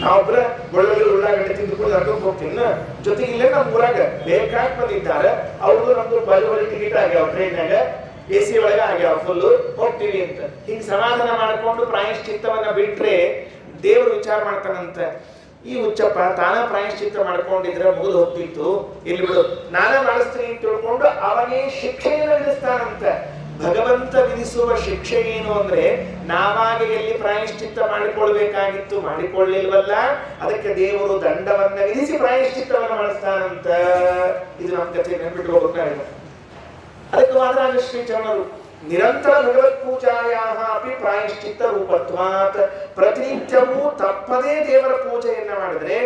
ನಾವೊಬ್ರ ಬೆಳ್ಳುಳ್ಳಿ ಉಳ್ಳಾಗಡ್ಡೆ ತಿಂದು ಕುಡಿದು ಅಡ್ಡಕ್ಕೆ ಹೋಗ್ತೀನಿ. ಜೊತೆಗೆ ಇಲ್ಲೇ ನಮ್ಮ ಊರಾಗ ಬೇಕಾಗಿ ಬಂದಿದ್ದಾರೆ, ಅವ್ರದ್ದು ನಮ್ದು ಬಳಿ ಟಿಕೆಟ್ ಆಗ್ಯಾವ, ಟ್ರೈನ್ಯಾಗ AC ಒಳಗೆ ಆಗ್ಯಾವ, ಫುಲ್ ಹೋಗ್ತೀವಿ ಅಂತ. ಹಿಂಗ್ ಸಮಾಧಾನ ಮಾಡ್ಕೊಂಡು ಪ್ರಾಯಶ್ಚಿತ್ತವನ್ನ ಬಿಟ್ರೆ ದೇವರು ವಿಚಾರ ಮಾಡ್ತಾನಂತ, ಈ ಹುಚ್ಚಪ್ಪ ತಾನ ಪ್ರಾಯಶ್ಚಿತ್ತ ಮಾಡ್ಕೊಂಡಿದ್ರೆ ಮುಗಿದು ಹೋಗ್ತಿತ್ತು, ಇಲ್ಲಿ ಬಿಡು ನಾನ ಮಾಡಿಸ್ತೀನಿ ಅಂತ ತಿಳ್ಕೊಂಡು ಅವನೇ ಶಿಕ್ಷೆಯನ್ನು ವಿಧಿಸ್ತಾನಂತ. ಭಗವಂತ ವಿಧಿಸುವ ಶಿಕ್ಷೆ ಏನು ಅಂದ್ರೆ, ನಾವಾಗ ಎಲ್ಲಿ ಪ್ರಾಯಶ್ಚಿತ್ತ ಮಾಡಿಕೊಳ್ಬೇಕಾಗಿತ್ತು ಮಾಡಿಕೊಳ್ಳಿಲ್ವಲ್ಲ, ಅದಕ್ಕೆ ದೇವರು ದಂಡವನ್ನ ವಿಧಿಸಿ ಪ್ರಾಯಶ್ಚಿತ್ತವನ್ನು ಮಾಡಿಸ್ತಾನಂತ. ಇದು ನಮ್ಮ ಕಥೆ ನೆನಪಿಟ್ಕೋಬೇಕಾಗಿದೆ. ಅದಕ್ಕೆ ವಾದರಾಜ ಶ್ರೀ ಚರಣರು ನಿರಂತರ ಭಗವತ್ ಪೂಜಾಯಾಹ ಅಪಿ ಪ್ರಾಯಶ್ಚಿತ್ತ ರೂಪತ್ವಾತ್, ಪ್ರತಿನಿತ್ಯವೂ ತಪ್ಪದೇ ದೇವರ ಪೂಜೆಯನ್ನ ಮಾಡಿದ್ರೆ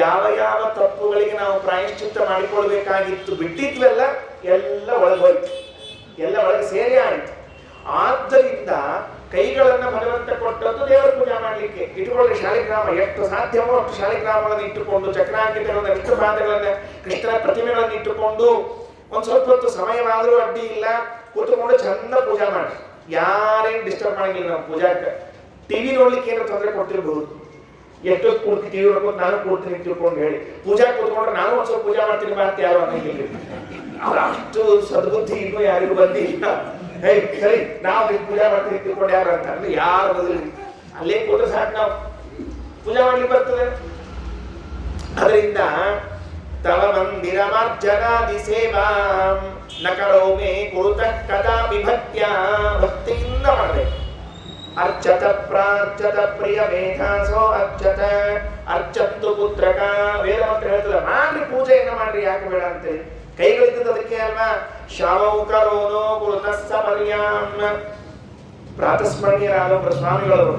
ಯಾವ ಯಾವ ತಪ್ಪುಗಳಿಗೆ ನಾವು ಪ್ರಾಯಶ್ಚಿತ್ತ ಮಾಡಿಕೊಳ್ಬೇಕಾಗಿತ್ತು ಬಿಟ್ಟಿದ್ವೆಲ್ಲ ಎಲ್ಲ ಒಳಗೋಯ್ತು, ಎಲ್ಲ ಒಳಗೆ ಸೇರಿ ಆಯಿತು. ಆದ್ದರಿಂದ ಕೈಗಳನ್ನ ಭಗವಂತ ಕೊಟ್ಟದ್ದು ದೇವರ ಪೂಜೆ ಮಾಡ್ಲಿಕ್ಕೆ. ಇಟ್ಟುಕೊಳ್ಳಿ ಶಾಲಿಗ್ರಾಮ, ಎಷ್ಟು ಸಾಧ್ಯವೋ ಅಷ್ಟು ಶಾಲಿಗ್ರಾಮಗಳನ್ನು ಇಟ್ಟುಕೊಂಡು, ಚಕ್ರಾಂಕಿತಗಳನ್ನ, ವಿಷ್ಣುಪಾದಗಳನ್ನ, ಕೃಷ್ಣನ ಪ್ರತಿಮೆಗಳನ್ನು ಇಟ್ಟುಕೊಂಡು ಒಂದ್ ಸ್ವಲ್ಪ ಹೊತ್ತು ಸಮಯವಾದರೂ ಅಡ್ಡಿ ಇಲ್ಲ ಕೂತ್ಕೊಂಡು ಚಂದ ಪೂಜಾ ಮಾಡಿ. ಯಾರೇನು ಡಿಸ್ಟರ್ಬ್ ಮಾಡಂಗಿಲ್ಲ. ನಾವು ಪೂಜಾಕ್ಕೆ ಟಿವಿ ನೋಡ್ಲಿಕ್ಕೆ ಏನೋ ತೊಂದರೆ ಕೊಟ್ಟಿರ್ಬಹುದು, ಎಷ್ಟೊತ್ತು ಕೂರ್ತಿ ಟಿವಿ ನೋಡ್ಕೊಂಡು ನಾನು ಕೂರ್ತೀನಿ ತಿಳ್ಕೊಂಡು ಹೇಳಿ ಪೂಜಾ ಕೂತ್ಕೊಂಡ್ರೆ ನಾನು ಒಂದ್ ಸ್ವಲ್ಪ ಪೂಜಾ ಮಾಡ್ತೀನಿ ಅಂತ ಯಾರು ಅನ್ನಂಗಿಲ್ಲ. ಅವ್ರ ಅಷ್ಟು ಸದ್ಬುದ್ಧಿ ಇನ್ನೂ ಯಾರಿಗೂ ಬಂದಿಲ್ಲ. ಹೇ ಸರಿ ನಾವು ಪೂಜಾ ಮಾಡ್ತೀನಿ ತಿಳ್ಕೊಂಡು ಯಾರು ಅಂತ ಅಂದ್ರೆ ಯಾರು ಬದಲಿ ಅಲ್ಲೇ ಕೂತ್ರೆ ಸಾಕು, ನಾವು ಪೂಜಾ ಮಾಡ್ಲಿಕ್ಕೆ ಬರ್ತದೆ. ಅದರಿಂದ ತವ ಮಂದಿರಮಾರ್ಜನಾದಿ ಸೇವಾಂ ನ ಕರೋಮಿ ಕುರುತಃ ಕದಾಪಿ ಭಕ್ತ್ಯಾ, ಭಕ್ತಿಯಿಂದ ಮಾಡಬೇಕು. ಅರ್ಚತ ಪ್ರಾರ್ಚತ ಪ್ರಿಯ ಮೇಧಾಸೋ ಅರ್ಚತ ಅರ್ಚತ್ತು ಪುತ್ರಕ, ವೇದ ಮಂತ್ರ ಹೇಳ್ತದ ಮಾಡ್ರಿ, ಪೂಜೆಯನ್ನ ಮಾಡ್ರಿ, ಯಾಕೆ ಬೇಡ ಅಂತೇಳಿ. ಕೈಗಳಿದ್ದದ್ದು ಅದಕ್ಕೆ ಅಲ್ವಾ. ಶಾವೌ ಕರೋನೋ ಕುರುತಃ ಸಮರ್ಯಾಂ. ಪ್ರಾತಸ್ಮರಣೀಯರಾದ ಸ್ವಾಮಿಗಳವರು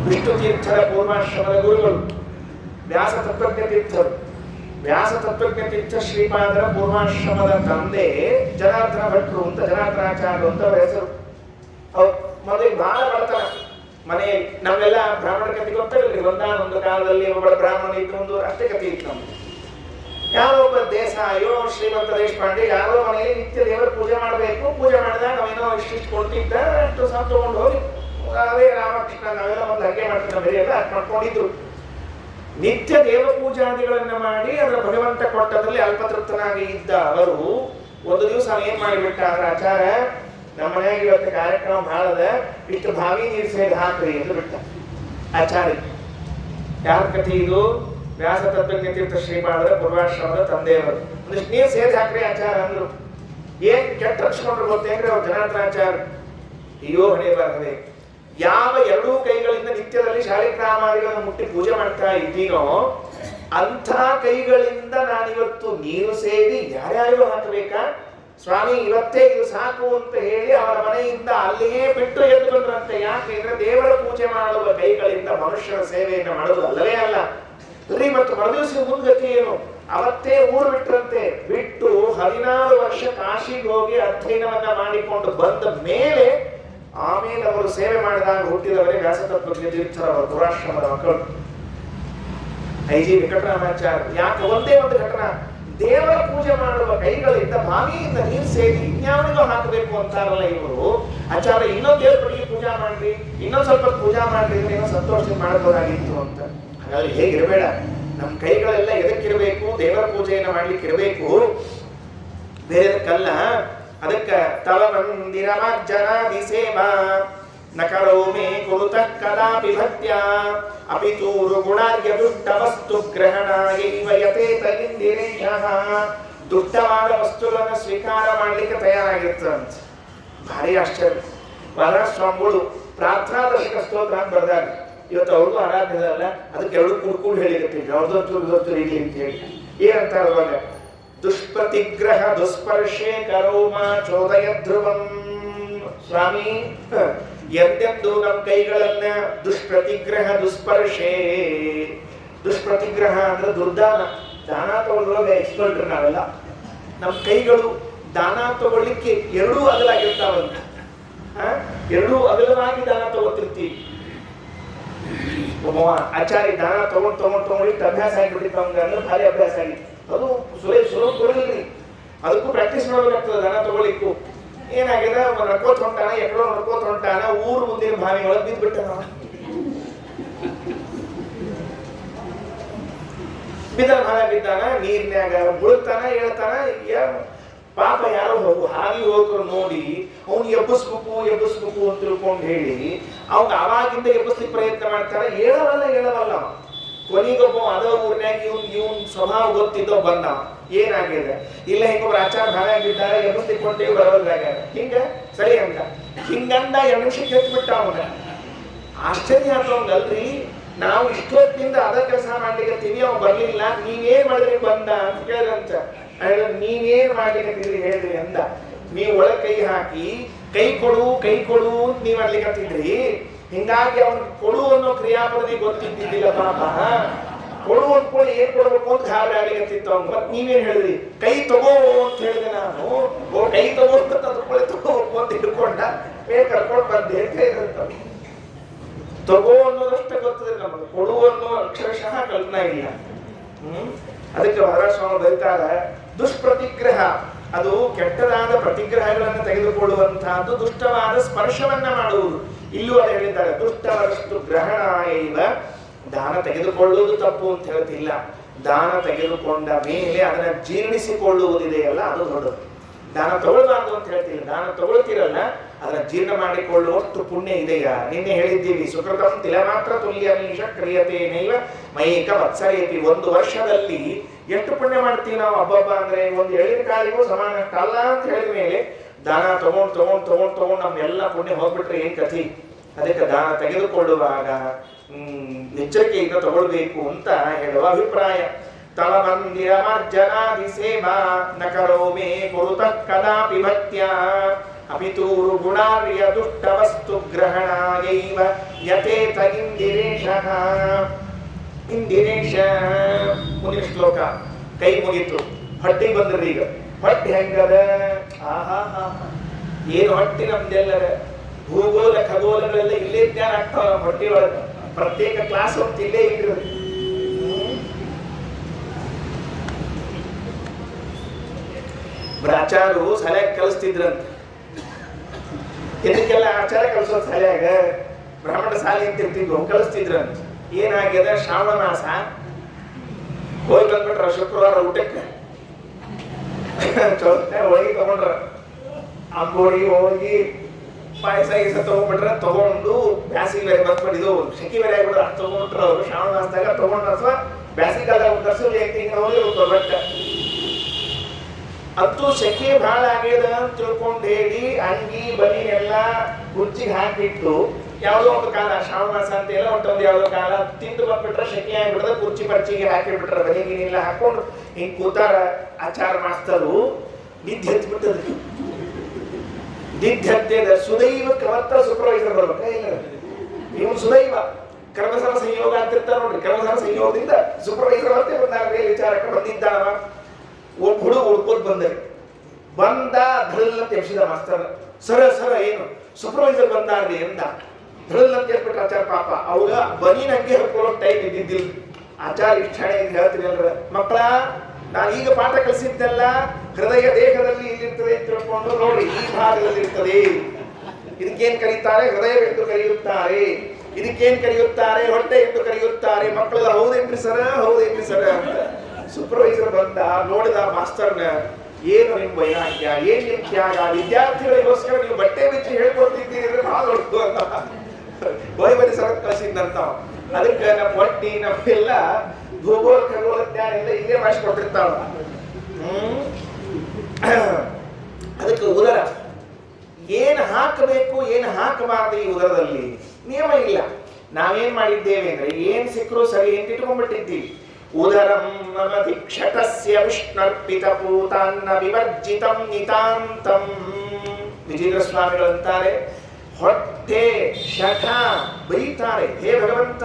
ವಿಷ್ಣು ತೀರ್ಥರ ಪೂರ್ವಾಶ್ರಮದ ಗುರುಗಳು ವ್ಯಾಸ ತತ್ವಜ್ಞ ತೀರ್ಥರು. ವ್ಯಾಸ ತತ್ವಜ್ಞ ತೀರ್ಥ ಶ್ರೀಪಾದರ ಪೂರ್ವಾಶ್ರಮದ ತಂದೆ ಜನಾರ್ದನ ಭಟ್ರು ಅಂತ, ಜನಾರ್ದನಾಚಾರ್ಯರು ಅಂತ ಅವರ ಹೆಸರು. ಅವ್ರು ಮೊದಲಿಗೆ ಬಹಳ ಬಡತನ ಮನೆಯಲ್ಲಿ. ನಮ್ಮೆಲ್ಲ ಬ್ರಾಹ್ಮಣ ಕಥೆ ಗೊತ್ತಿರಲಿ, ಒಂದಾನೊಂದು ಕಾಲದಲ್ಲಿ ಒಬ್ಬ ಬ್ರಾಹ್ಮಣ ಇದ್ದು ಒಂದು ಅಷ್ಟೇ ಕಥೆ ಇತ್ತು ನಮ್ಗೆ. ಯಾರೋ ಒಬ್ಬ ದೇಸಾಯೋ ಶ್ರೀಮಂತ ದೇಶಪಾಂಡೆ ಯಾರೋ ಮನೆಯಲ್ಲಿ ನಿತ್ಯ ದೇವರ ಪೂಜೆ ಮಾಡಬೇಕು. ಪೂಜೆ ಮಾಡಿದಾಗ ನಾವೇನೋ ಇಷ್ಟಿಷ್ಟು ಕೊಡ್ತಿದ್ದ, ಅಷ್ಟು ಸಹ ತಗೊಂಡು ಹೋಗಿ ಅದೇ ರಾಮಕೃಷ್ಣ ನಾವೆಲ್ಲ ಒಂದು ಹಂಗೆ ಮಾಡ್ತೀವಿ, ಬೇರೆ ಎಲ್ಲ ಅಷ್ಟು ಮಾಡ್ಕೊಂಡಿದ್ರು. ನಿತ್ಯ ದೇವ ಪೂಜಾದಿಗಳನ್ನ ಮಾಡಿ ಅದರ ಭಗವಂತ ಕೊಟ್ಟದ್ರಲ್ಲಿ ಅಲ್ಪತೃಪ್ತನಾಗಿ ಇದ್ದ ಅವರು ಒಂದು ದಿವಸ ಏನ್ ಮಾಡಿಬಿಟ್ಟ ಅಂದ್ರೆ, ಆಚಾರ ನಮ್ಮ ಮನೆಯಾಗ ಇವತ್ತು ಕಾರ್ಯಕ್ರಮ ಬಹಳ ಅದ, ಇಷ್ಟು ಬಾವಿ ನೀರು ಸೇರಿ ಹಾಕ್ರಿ ಎಂದು ಬಿಟ್ಟ ಆಚಾರ್ಯ. ಯಾರ ಕಥೆ ಇದು? ವ್ಯಾಸ ತತ್ವಜ್ಞ ತೀರ್ಥ ಶ್ರೀಪಾದರ ಪೂರ್ವಾಶ್ರಮದ ತಂದೆಯವರು. ಒಂದಿಷ್ಟು ನೀರು ಸೇರಿ ಹಾಕ್ರಿ ಆಚಾರ ಅಂದ್ರು. ಏನ್ ಕೆಟ್ಟ ಹಚ್ಕೊಂಡ್ರು ಗೊತ್ತೇನ್ರಿ ಅವ್ರು ಜನಾರ್ದನಾಚಾರ್ಯ. ಅಯ್ಯೋ ಹಣೆ ಬರದೆ, ಯಾವ ಎರಡೂ ಕೈಗಳಿಂದ ನಿತ್ಯದಲ್ಲಿ ಶಾಲಿಗ್ರಾಮಾದಿಗಳನ್ನು ಮುಟ್ಟಿ ಪೂಜೆ ಮಾಡ್ತಾ ಇದ್ದೀನೋ ಅಂಥ ಕೈಗಳಿಂದ ನಾನಿವತ್ತು ನೀರು ಸೇರಿ ಯಾರ್ಯಾರಿಗೂ ಹಾಕಬೇಕಾ ಸ್ವಾಮಿ, ಇವತ್ತೇ ಇದು ಸಾಕು ಅಂತ ಹೇಳಿ ಅವರ ಮನೆಯಿಂದ ಅಲ್ಲಿಯೇ ಬಿಟ್ಟು ಎದ್ದು ಬಂದ್ರಂತೆ. ಯಾಕೆಂದ್ರೆ ದೇವರ ಪೂಜೆ ಮಾಡುವ ಕೈಗಳಿಂದ ಮನುಷ್ಯರ ಸೇವೆಯನ್ನು ಮಾಡೋದು ಅಲ್ಲವೇ ಅಲ್ಲ ರೀ. ಮತ್ತು ಮರುದಿವಸ ಮುಂದಗತಿ ಏನು? ಅವತ್ತೇ ಊರು ಬಿಟ್ರಂತೆ. ಬಿಟ್ಟು 16 ವರ್ಷ ಕಾಶಿಗೆ ಹೋಗಿ ಅಧ್ಯಯನವನ್ನ ಮಾಡಿಕೊಂಡು ಬಂದ ಮೇಲೆ ಆಮೇಲೆ ಅವರು ಸೇವೆ ಮಾಡಿದಾಗ ಹುಟ್ಟಿದವರೇ ವ್ಯಾಸತತ್ವಜ್ಞ ತೀರ್ಥರವರು, ದುರಾಶ್ರಮದ ಮಕ್ಕಳು ಐಜಿ ವೆಂಕಟರಾಮಾಚಾರ್ಯ. ಯಾಕೆ? ಒಂದೇ ಒಂದು ಘಟನಾ. ದೇವರ ಪೂಜೆ ಮಾಡುವ ಕೈಗಳಿಂದ ಬಾವಿಯಿಂದ ನೀರು ಸೇರಿ ಇನ್ಯಾವನಿಗೂ ಹಾಕಬೇಕು ಅಂತಾರಲ್ಲ ಇವರು ಆಚಾರ್ಯ. ಇನ್ನೊಂದು ದೇವ್ರ ಪಡಿಗೆ ಪೂಜಾ ಮಾಡ್ರಿ, ಇನ್ನೊಂದ್ ಸ್ವಲ್ಪ ಪೂಜಾ ಮಾಡ್ರಿ, ಏನೋ ಸಂತೋಷ ಮಾಡಬಹುದಾಗಿತ್ತು ಅಂತ. ಹಾಗಾದ್ರೆ ಹೇಗಿರಬೇಡ. ನಮ್ಮ ಕೈಗಳೆಲ್ಲ ಎದಕ್ಕಿರಬೇಕು? ದೇವರ ಪೂಜೆಯನ್ನು ಮಾಡ್ಲಿಕ್ಕೆ ಇರಬೇಕು, ಬೇರೆದಕ್ಕಲ್ಲ. ಅದಕ್ಕೆ ತವ ಮಂದಿರ ಮಾರ್ಜನಾದಿ ಸೇವಾ ನ ಕರೋಮಿ ಕುರುತಃ ಕದಾಪಿ ಭಕ್ತ್ಯಾ ಅಪಿತೂರು ಗುಣಾರ್ಯ ದುಷ್ಟ ವಸ್ತು ಗ್ರಹಣಾಯೈವ ಯತೇತ ಇಂದಿರೇಶಃ. ದುಷ್ಟವಾದ ವಸ್ತುಗಳನ್ನು ಸ್ವೀಕಾರ ಮಾಡ್ಲಿಕ್ಕೆ ತಯಾರಾಗಿರ್ತಂತ. ಭಾರಿ ಆಶ್ಚರ್ಯ. ಮಹಾರಾಜ್ ಪ್ರಾರ್ಥನಾ ದರ್ಶಕ ಸ್ತೋತ್ರ ಅಂತ ಬರ್ದಾಗ ಇವತ್ತು ಅವ್ರಿಗೂ ಆರಾಧನೆ ಅಲ್ಲ, ಅದಕ್ಕೆ ಎರಡು ಕುಡ್ಕೊಂಡು ಹೇಳಿರ್ತೀವಿ ಯಾವ್ದೊತ್ತು ರೀತಿ ಅಂತ ಹೇಳಿ. ಏನಂತ ಅವಾಗ ದುಷ್ಪ್ರತಿಗ್ರಹ ದುಸ್ಪರ್ಶೆ ಕರೋಮ ಚೋದಯ ಧ್ರುವಂ. ಸ್ವಾಮಿ, ಎಂದೆಂದು ನಮ್ಮ ಕೈಗಳನ್ನ ದುಷ್ಪ್ರತಿಗ್ರಹ ದುಸ್ಪರ್ಶೆ. ದುಷ್ಪ್ರತಿಗ್ರಹ ಅಂದ್ರೆ ದುರ್ದಾನ. ದಾನ ತಗೊಳ್ಳೋವಾಗ ಎಕ್ಸ್ಪರ್ಟ್ ನಾವೆಲ್ಲ. ನಮ್ಮ ಕೈಗಳು ದಾನ ತಗೊಳ್ಳಿಕ್ಕೆ ಎರಡೂ ಅಗಲಾಗಿರ್ತಾವಂತ. ಎರಡೂ ಅಗಲವಾಗಿ ದಾನ ತಗೋತಿರ್ತೀವಿ. ಆಚಾರ್ಯ ದಾನ ತಗೊಂಡಿಟ್ಟು ಅಭ್ಯಾಸ ಆಗಿಬಿಟ್ಟಿತ್ತು ಅವ್ನಿಗೆ. ಅಂದ್ರೆ ಭಾರಿ ಅಭ್ಯಾಸ ಆಗಿತ್ತು. ಅದು ಸುಲಭ ಕೊಡಲಿಲ್ಲ. ಅದಕ್ಕೂ ಪ್ರಾಕ್ಟೀಸ್ ಮಾಡಬೇಕಾಗ್ತದೆ. ದಾನ ತಗೊಳ್ಳಿಕ್ಕೂ ಏನಾಗಿದೆ, ನಡ್ಕೋತ ಹೊಂಟಾನ, ಎಕಡೋ ನಡ್ಕೋತ ಹೊಂಟಾನ, ಊರು ಮುಂದಿನ ಬಾವಿ ಒಳಗೆ ಬಿದ್ದುಬಿಟ್ಟಾನ. ಬಿದ್ದಾನ, ನೀರಿನ್ಯಾಗ ಮುಳುಗ್ತಾನ, ಹೇಳ್ತಾನ. ಪಾಪ ಯಾರೋ ಹಾಗೆ ಹೋಗ್ರು ನೋಡಿ ಅವ್ನು ಎಬ್ಬಿಸ್ಬೇಕು ಅಂತ ತಿಳ್ಕೊಂಡು ಹೇಳಿ ಅವ್ನ ಅವಾಗಿಂದ ಎಬ್ಬಿಸ್ಲಿಕ್ಕೆ ಪ್ರಯತ್ನ ಮಾಡ್ತಾನೆ. ಹೇಳವಲ್ಲ. ಕೊನೆಗೊಬ್ಬ ಅದ ಊರ್ನ್ಯಾಗ ಇವನ್ ಸ್ವಭಾವ ಗೊತ್ತಿದ್ದೋ ಬಂದ. ಏನಾಗಿದೆ? ಇಲ್ಲ, ಹಿಂಗೊಬ್ರು ಆಚಾರ ಭಾಗ ಬಿದ್ದಾರೆ, ಎಬ್ಬಿಸ್ಲಿಕ್ಕೆ ಹೊಂಟೇವಿ ಬರೋದ್ರಾಗ ಹಿಂಗ ಸರಿ ಅಂತ ಹಿಂಗಂದ 2 ನಿಮಿಷಕ್ಕೆ ಎತ್ಬಿಟ್ಟ ಅವನ. ಆಶ್ಚರ್ಯ ಆತವಂಗಲ್ರಿ. ನಾವು ಇಷ್ಟೊತ್ತಿಂದ ಅದ ಕೆಲಸ ಮಾಡ್ಲಿಕ್ಕೆ ಅವ್ ಬರ್ಲಿಲ್ಲ, ನೀವೇನ್ ಮಾಡಿದ್ರಿ ಬಂದ ಅಂತ ಕೇಳಿದಂತ. ನೀವೇನ್ ಮಾಡ್ಲಿಕ್ಕೆ ಹೇಳ್ರಿ ಅಂದ. ನೀವು ಒಳಗೆ ಕೈ ಹಾಕಿ ಕೈ ಕೊಡು ನೀವ್ ಮಾಡ್ಲಿಕ್ಕತ್ತಿದ್ರಿ. ಹಿಂಗಾಗಿ ಅವ್ನಿಗೆ ಕೊಡು ಅನ್ನೋ ಕ್ರಿಯಾಪದನೆ ಗೊತ್ತಿದ್ದಿದ್ದಿಲ್ಲ ಪಾಪ. ಕೊಡು ಅಂದ್ಕೊಂಡು ಏನ್ ಕೊಡ್ಬೇಕು ಅಂತ ಗಾಬರಿ ಆಗ್ಲಿಕ್ಕತ್ತಿತ್ತು ಅವ್ನು. ಮತ್ ನೀವೇನ್ ಹೇಳಿದ್ರಿ? ಕೈ ತಗೋ ಅಂತ ಹೇಳಿದೆ ನಾನು. ಕೈ ತಗೋ ಅಂತ ತಗೋಬೇಕು ಅಂತ ಹಿಡ್ಕೊಂಡ ಕರ್ಕೊಂಡು ಬಂದೆ ಅಂತ ಹೇಳಿದಂತ. ತಗೋ ಅನ್ನೋದಷ್ಟೇ ಗೊತ್ತಿದೆ ನಮಗೆ, ಕೊಡು ಅನ್ನೋ ಅಕ್ಷರಶಃ ಕಲ್ಪನಾ ಇಲ್ಲ. ಅದಕ್ಕೆ ಮಹಾರಾಷ್ಟ್ರ ಬರೀತಾರೆ, ದುಷ್ಪ್ರತಿಗ್ರಹ ಅದು ಕೆಟ್ಟದಾದ ಪ್ರತಿಗ್ರಹಗಳನ್ನು ತೆಗೆದುಕೊಳ್ಳುವಂತಹದ್ದು, ದುಷ್ಟವಾದ ಸ್ಪರ್ಶವನ್ನ ಮಾಡುವುದು. ಇಲ್ಲೂ ಅದು ಹೇಳಿದ್ದಾರೆ, ದುಷ್ಟವಸ್ತು ಗ್ರಹಣಾಯೈವ. ದಾನ ತೆಗೆದುಕೊಳ್ಳುವುದು ತಪ್ಪು ಅಂತ ಹೇಳ್ತಿಲ್ಲ. ದಾನ ತೆಗೆದುಕೊಂಡ ಮೇಲೆ ಅದನ್ನ ಜೀರ್ಣಿಸಿಕೊಳ್ಳುವುದಿದೆಯಲ್ಲ, ಅದು ದೊಡ್ಡದು. ದಾನ ತಗೊಳ್ಬಾರ್ದು ಅಂತ ಹೇಳ್ತಿಲ್ಲ. ದಾನ ತಗೊಳ್ತಿರಲ್ಲ, ಅದನ್ನ ಜೀರ್ಣ ಮಾಡಿಕೊಳ್ಳುವಷ್ಟು ಪುಣ್ಯ ಇದೆಯಾ? ನಿನ್ನೆ ಹೇಳಿದ್ದೀವಿ, ಸುಕೃತಂ ತಿಲಮಾತ್ರ ತುಲ್ಯಮೀಶ ಕ್ರಿಯತೇನೈವ ಮೈಕ ವತ್ಸರೇಪಿ. 1 ವರ್ಷದಲ್ಲಿ ಎಷ್ಟು ಪುಣ್ಯ ಮಾಡ್ತೀವಿ ನಾವು ಹಬ್ಬ ಅಂದ್ರೆ, ಒಂದು ಎಳಿನ ಕಾಲಿಗೂ ಸಮಾನ ಅಲ್ಲ ಅಂತ ಹೇಳಿದ ಮೇಲೆ ದಾನ ತಗೊಂಡು ನಮ್ಮೆಲ್ಲ ಪುಣ್ಯ ಹೋಗ್ಬಿಟ್ರೆ ಏನ್ ಕಥಿ? ಅದಕ್ಕೆ ದಾನ ತೆಗೆದುಕೊಳ್ಳುವಾಗ ಎಚ್ಚರಿಕೆಯಿಂದ ತಗೊಳ್ಬೇಕು ಅಂತ ಹೇಳುವ ಅಭಿಪ್ರಾಯ. ತವ ಮಂದಿರ ಮಾರ್ಜನಾದಿ ಸೇವಾ ನ ಕರೋಮಿ ಕುರುತಃ ಕದಾಪಿ ಭಕ್ತ್ಯಾ ಅಪಿತೂರು ಗುಣಾರ್ಯ ದುಷ್ಟ ವಸ್ತು ಗ್ರಹಣಾಯೈವ ಯತೇತ ಇಂದಿರೇಶಃ. ಇಂದಿರೇಶ ಮುಂದಿನ ಶ್ಲೋಕ. ಕೈ ಮುಗಿತು, ಹೊಟ್ಟಿಗೆ ಬಂದ್ರಿ. ಈಗ ಹೊಟ್ಟೆ ಹೆಂಗದ? ಏನು ಹೊಟ್ಟಿ ನಮ್ದೆಲ್ಲರ ಭೂಗೋಳ ಖಗೋಳಗಳೆಲ್ಲ ಇಲ್ಲೇ ಜ್ಞಾನ ಆಗ್ತಾವ. ಹೊಟ್ಟಿ ಒಳಗ ಪ್ರತ್ಯೇಕ ಕ್ಲಾಸ್ ಅಂತ ಇಲ್ಲೇ ಇಟ್ಟಿರೋದು. ಆಚಾರು ಶಾಲ್ಯಾಗ ಕಲಿಸ್ತಿದ್ರಂತ. ಇದಕ್ಕೆಲ್ಲ ಆಚಾರ ಕಲಿಸೋದು ಶಾಲ್ಯಾಗ ಬ್ರಾಹ್ಮಣ ಶಾಲೆ ಅಂತ ಇರ್ತಿದ್ವು, ಕಲಿಸ್ತಿದ್ರಂತ. ಏನಾಗ್ಯದ, ಶ್ರಾವಣ ಮಾಸ ಹೋಗಿ ಬಂದ್ಬಿಟ್ರ ಶುಕ್ರವಾರ ಊಟಕ್ಕೆ ಹೋಗಿ ತಗೊಂಡ್ರ. ಅಂಬೋಡಿ ಹೋಗಿ ಪಾಯಸ ಗೀಸ ತಗೊಂಡ್ಬಿಟ್ರ. ತಗೊಂಡು ಬ್ಯಾಸಿಗೆ ಬೇರೆ ಬಂದ್ಬಿಟ್ಟು ಶೆಕಿ ಬೇರೆ ಆಗ್ಬಿಟ್ರ. ಅಷ್ಟು ತಗೊಂಡ್ರು ಅವರು ಶ್ರಾವಣ ಮಾಸದಾಗ ತಗೊಂಡ್ರ. ಅಥವಾ ಬ್ಯಾಸಿಗೆ ಕಾಲದಾಗ ದರ್ಶನ ಹೋಗಿ ಬಟ್ ಅಂತೂ ಸೆಕೆ ಬಹಳ ಆಗ್ಯದ ಅಂತ ತಿಳ್ಕೊಂಡು ಹೇಳಿ ಅಂಗಿ ಬನಿ ಎಲ್ಲ ಕುರ್ಚಿಗೆ ಹಾಕಿಟ್ಟು ಯಾವುದೋ ಒಂದು ಕಾಲ ಶ್ರಾವಣ ಮಾಸ ಅಂತ ಎಲ್ಲ ಹೊಂಟೊಂದು ಯಾವುದೋ ಕಾಲ ತಿಂದು ಬಂದ್ಬಿಟ್ರೆ ಶೆಕೆ ಆಗಿಬಿಟ್ರೆ ಕುರ್ಚಿ ಪರ್ಚಿಗೆ ಹಾಕಿಬಿಟ್ರೆ ಬನಿಗಿನಿಲ್ಲ ಹಾಕೊಂಡು ಹಿಂಗೆ ಕೂತಾರ ಆಚಾರ ಮಾಸ್ತರು ನಿದ್ದೆ ಹತ್ಬಿಟ್ಟದ ನಿದ್ದೆ ಹತ್ತದ ಸುದೈವ ಕ್ರಮತ್ರ ಸೂಪರ್ವೈಸರ್ ಬರ್ಬೇಕ ಇಲ್ಲ ಇವನು ಸುದೈವ ಕ್ರಮಸರ ಸಂಯೋಗ ಅಂತಿರ್ತಾರ ನೋಡ್ರಿ ಕ್ರಮಸರ ಸಂಯೋಗದಿಂದ ಸೂಪರ್ವೈಸರ್ ಅಂತ ಬಂದಾಗ ವಿಚಾರಕ್ಕೆ ಬಂದಿದ್ದಾವ ಒಬ್ಬ ಹುಡುಗ ಹುಡ್ಕೋದ್ ಬಂದ್ರಿ ಬಂದ ಧೃಲ್ ಅಂತ ಎಬ್ಸಿದ ಮಾಸ್ತರ್ ಸರ ಏನು ಸೂಪರ್ವೈಸರ್ ಬಂದಾರ್ರಿ ಅಂದ ಧೃಲ್ ಅಂತ ಹೇಳ್ಬಿಟ್ರೆ ಆಚಾರ ಪಾಪ ಅವಾಗ ಬನೀನ್ ಹಂಗೆ ಹೇಳ್ಕೊಳ್ಳೋ ಟೈಮ್ ಇದ್ದಿದ್ದಿಲ್ಲ ಆಚಾರ ಇಷ್ಟಾಣೆ ಅಂತ ಹೇಳ್ತೀನಿ ಅಲ್ರ ಮಕ್ಕಳ ನಾನು ಈಗ ಪಾಠ ಕಲಿಸಿದ್ದೆಲ್ಲ ಹೃದಯ ದೇಹದಲ್ಲಿ ಇಲ್ಲಿರ್ತದೆ ಅಂತ ತಿಳ್ಕೊಂಡು ನೋಡಿ ಈ ಭಾಗದಲ್ಲಿ ಇರ್ತದೆ ಇದಕ್ಕೇನ್ ಕರೀತಾರೆ ಹೃದಯವೆಂದು ಕರೆಯುತ್ತಾರೆ ಇದಕ್ಕೇನ್ ಕರೆಯುತ್ತಾರೆ ಹೊಟ್ಟೆ ಎಂದು ಕರೆಯುತ್ತಾರೆ ಮಕ್ಕಳೆಲ್ಲ ಹೌದೇನ್ರಿ ಸರ ಅಂತ ಸೂಪರ್ವೈಸರ್ ಬಂದ ನೋಡಿದ ಮಾಸ್ತರ್ನ ಏನು ನಿಮ್ ವೈರಾಗ್ಯ ಏನ್ ನಿಮ್ ತ್ಯಾಗ ವಿದ್ಯಾರ್ಥಿಗಳಿಗೋಸ್ಕರ ನೀವು ಬಟ್ಟೆ ಬಿಚ್ಚಿ ಹೇಳ್ಕೊಡ್ತಿದ್ದೀರಿ ಅಂದ್ರೆ ಭಾಳ ದೊಡ್ಡದು ಅಂತ ಬರಿ ಸರ ಕಳಿಸಿದ್ದಂತ ಅದಕ್ಕೆ ನಮ್ಮ ಹೊಟ್ಟಿ ನಮ್ಮೆಲ್ಲ ಭೂಗೋಳ ಖಗೋಳ ಜ್ಞಾನ ಎಲ್ಲ ಇಲ್ಲೇ ಮಾಡಿಸ್ಕೊಟ್ಟಿರ್ತಾವ ಅದಕ್ಕೆ ಉದರ ಏನು ಹಾಕಬೇಕು ಏನು ಹಾಕಬಾರದು ಈ ಉದರದಲ್ಲಿ ನಿಯಮ ಇಲ್ಲ ನಾವೇನ್ ಮಾಡಿದ್ದೇವೆ ಅಂದ್ರೆ ಏನ್ ಸಿಕ್ಕರೂ ಸರಿ ಅಂತ ಇಟ್ಕೊಂಡ್ಬಿಟ್ಟಿದ್ದೀವಿ ಉದರಂ ಮಮಧಿಕ್ಷತಸ್ಯ ವಿಷ್ಣರ್ಪಿತ ಪೂತಾನ್ನ ವಿವರ್ಜಿತಂ ನಿತಾಂತಂ ವಿಜೇಂದ್ರ ಸ್ವಾಮಿಗಳು ಅಂತಾರೆ ಹೊಟ್ಟೆ ಶಠ ಬೈತಾರೆ ಹೇ ಭಗವಂತ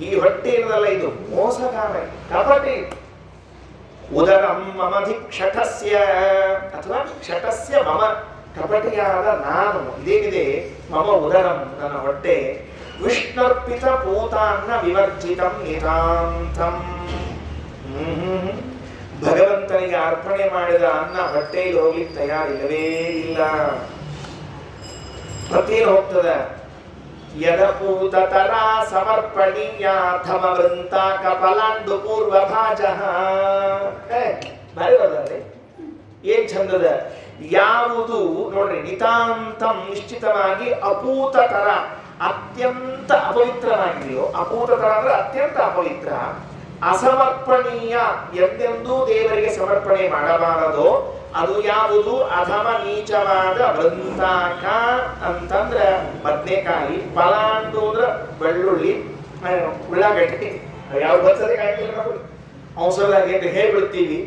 ಈ ಹೊಟ್ಟೆ ಏನದಲ್ಲ ಇದು ಮೋಸಗಾರ ಕಪಟಿ ಉದರಂ ಮಮಧಿಕ್ಷತಸ್ಯ ಅಥವಾ ಕ್ಷತಸ್ಯ ಮಮ ಕಪಟಿಯಾದ ನಾನು ಇದೇನಿದೆ ಮಮ ಉದರಂ ನನ್ನ ಹೊಟ್ಟೆ ವಿಷ್ಣರ್ಪಿತ ಪೂತಾನ್ನ ವಿವರ್ಜಿತಂ ನಿತಾಂತಂ ಭಗವಂತನಿಗೆ ಅರ್ಪಣೆ ಮಾಡಿದ ಅನ್ನ ಹೊಟ್ಟೆಗೆ ಹೋಗ್ಲಿಕ್ಕೆ ತಯಾರಿಲ್ಲವೇ ಇಲ್ಲ ಮತ್ತೇನು ಹೋಗ್ತದ ಯದಪೂತತರ ಸಮರ್ಪಣೀಯಾಥಮ ವೃಂತಾಕ ಫಲಾಂಡು ಪೂರ್ವ ಭಾಜಃ ಭಾರಿ ಬರ್ತದೆ ಏನ್ ಚಂದದ ಯಾವುದು ನೋಡ್ರಿ ನಿತಾಂತಂ ನಿಶ್ಚಿತವಾಗಿ ಅಪೂತತರ ಅತ್ಯಂತ ಅಪವಿತ್ರವಾಗಿದೆಯೋ ಅಪೂತತರ ಅಂದ್ರೆ ಅತ್ಯಂತ ಅಪವಿತ್ರ ಅಸಮರ್ಪಣೀಯ ಎಂದೆಂದೂ ದೇವರಿಗೆ ಸಮರ್ಪಣೆ ಮಾಡಬಾರದೋ ಅದು ಯಾವುದು ಅಧಮ ನೀಚವಾದ ವೃಂತಾಕ ಅಂತಂದ್ರೆ ಬದನೆಕಾಯಿ ಪಲಾಂಡು ಅಂದ್ರೆ ಬೆಳ್ಳುಳ್ಳಿ ಉಳ್ಳಾಗಡ್ಡಿ ಯಾವ ಬರ್ತದೆ ಅವಸರದಾಗಿ ಅಂತ ಹೇಳ್ಬಿಡ್ತೀವಿ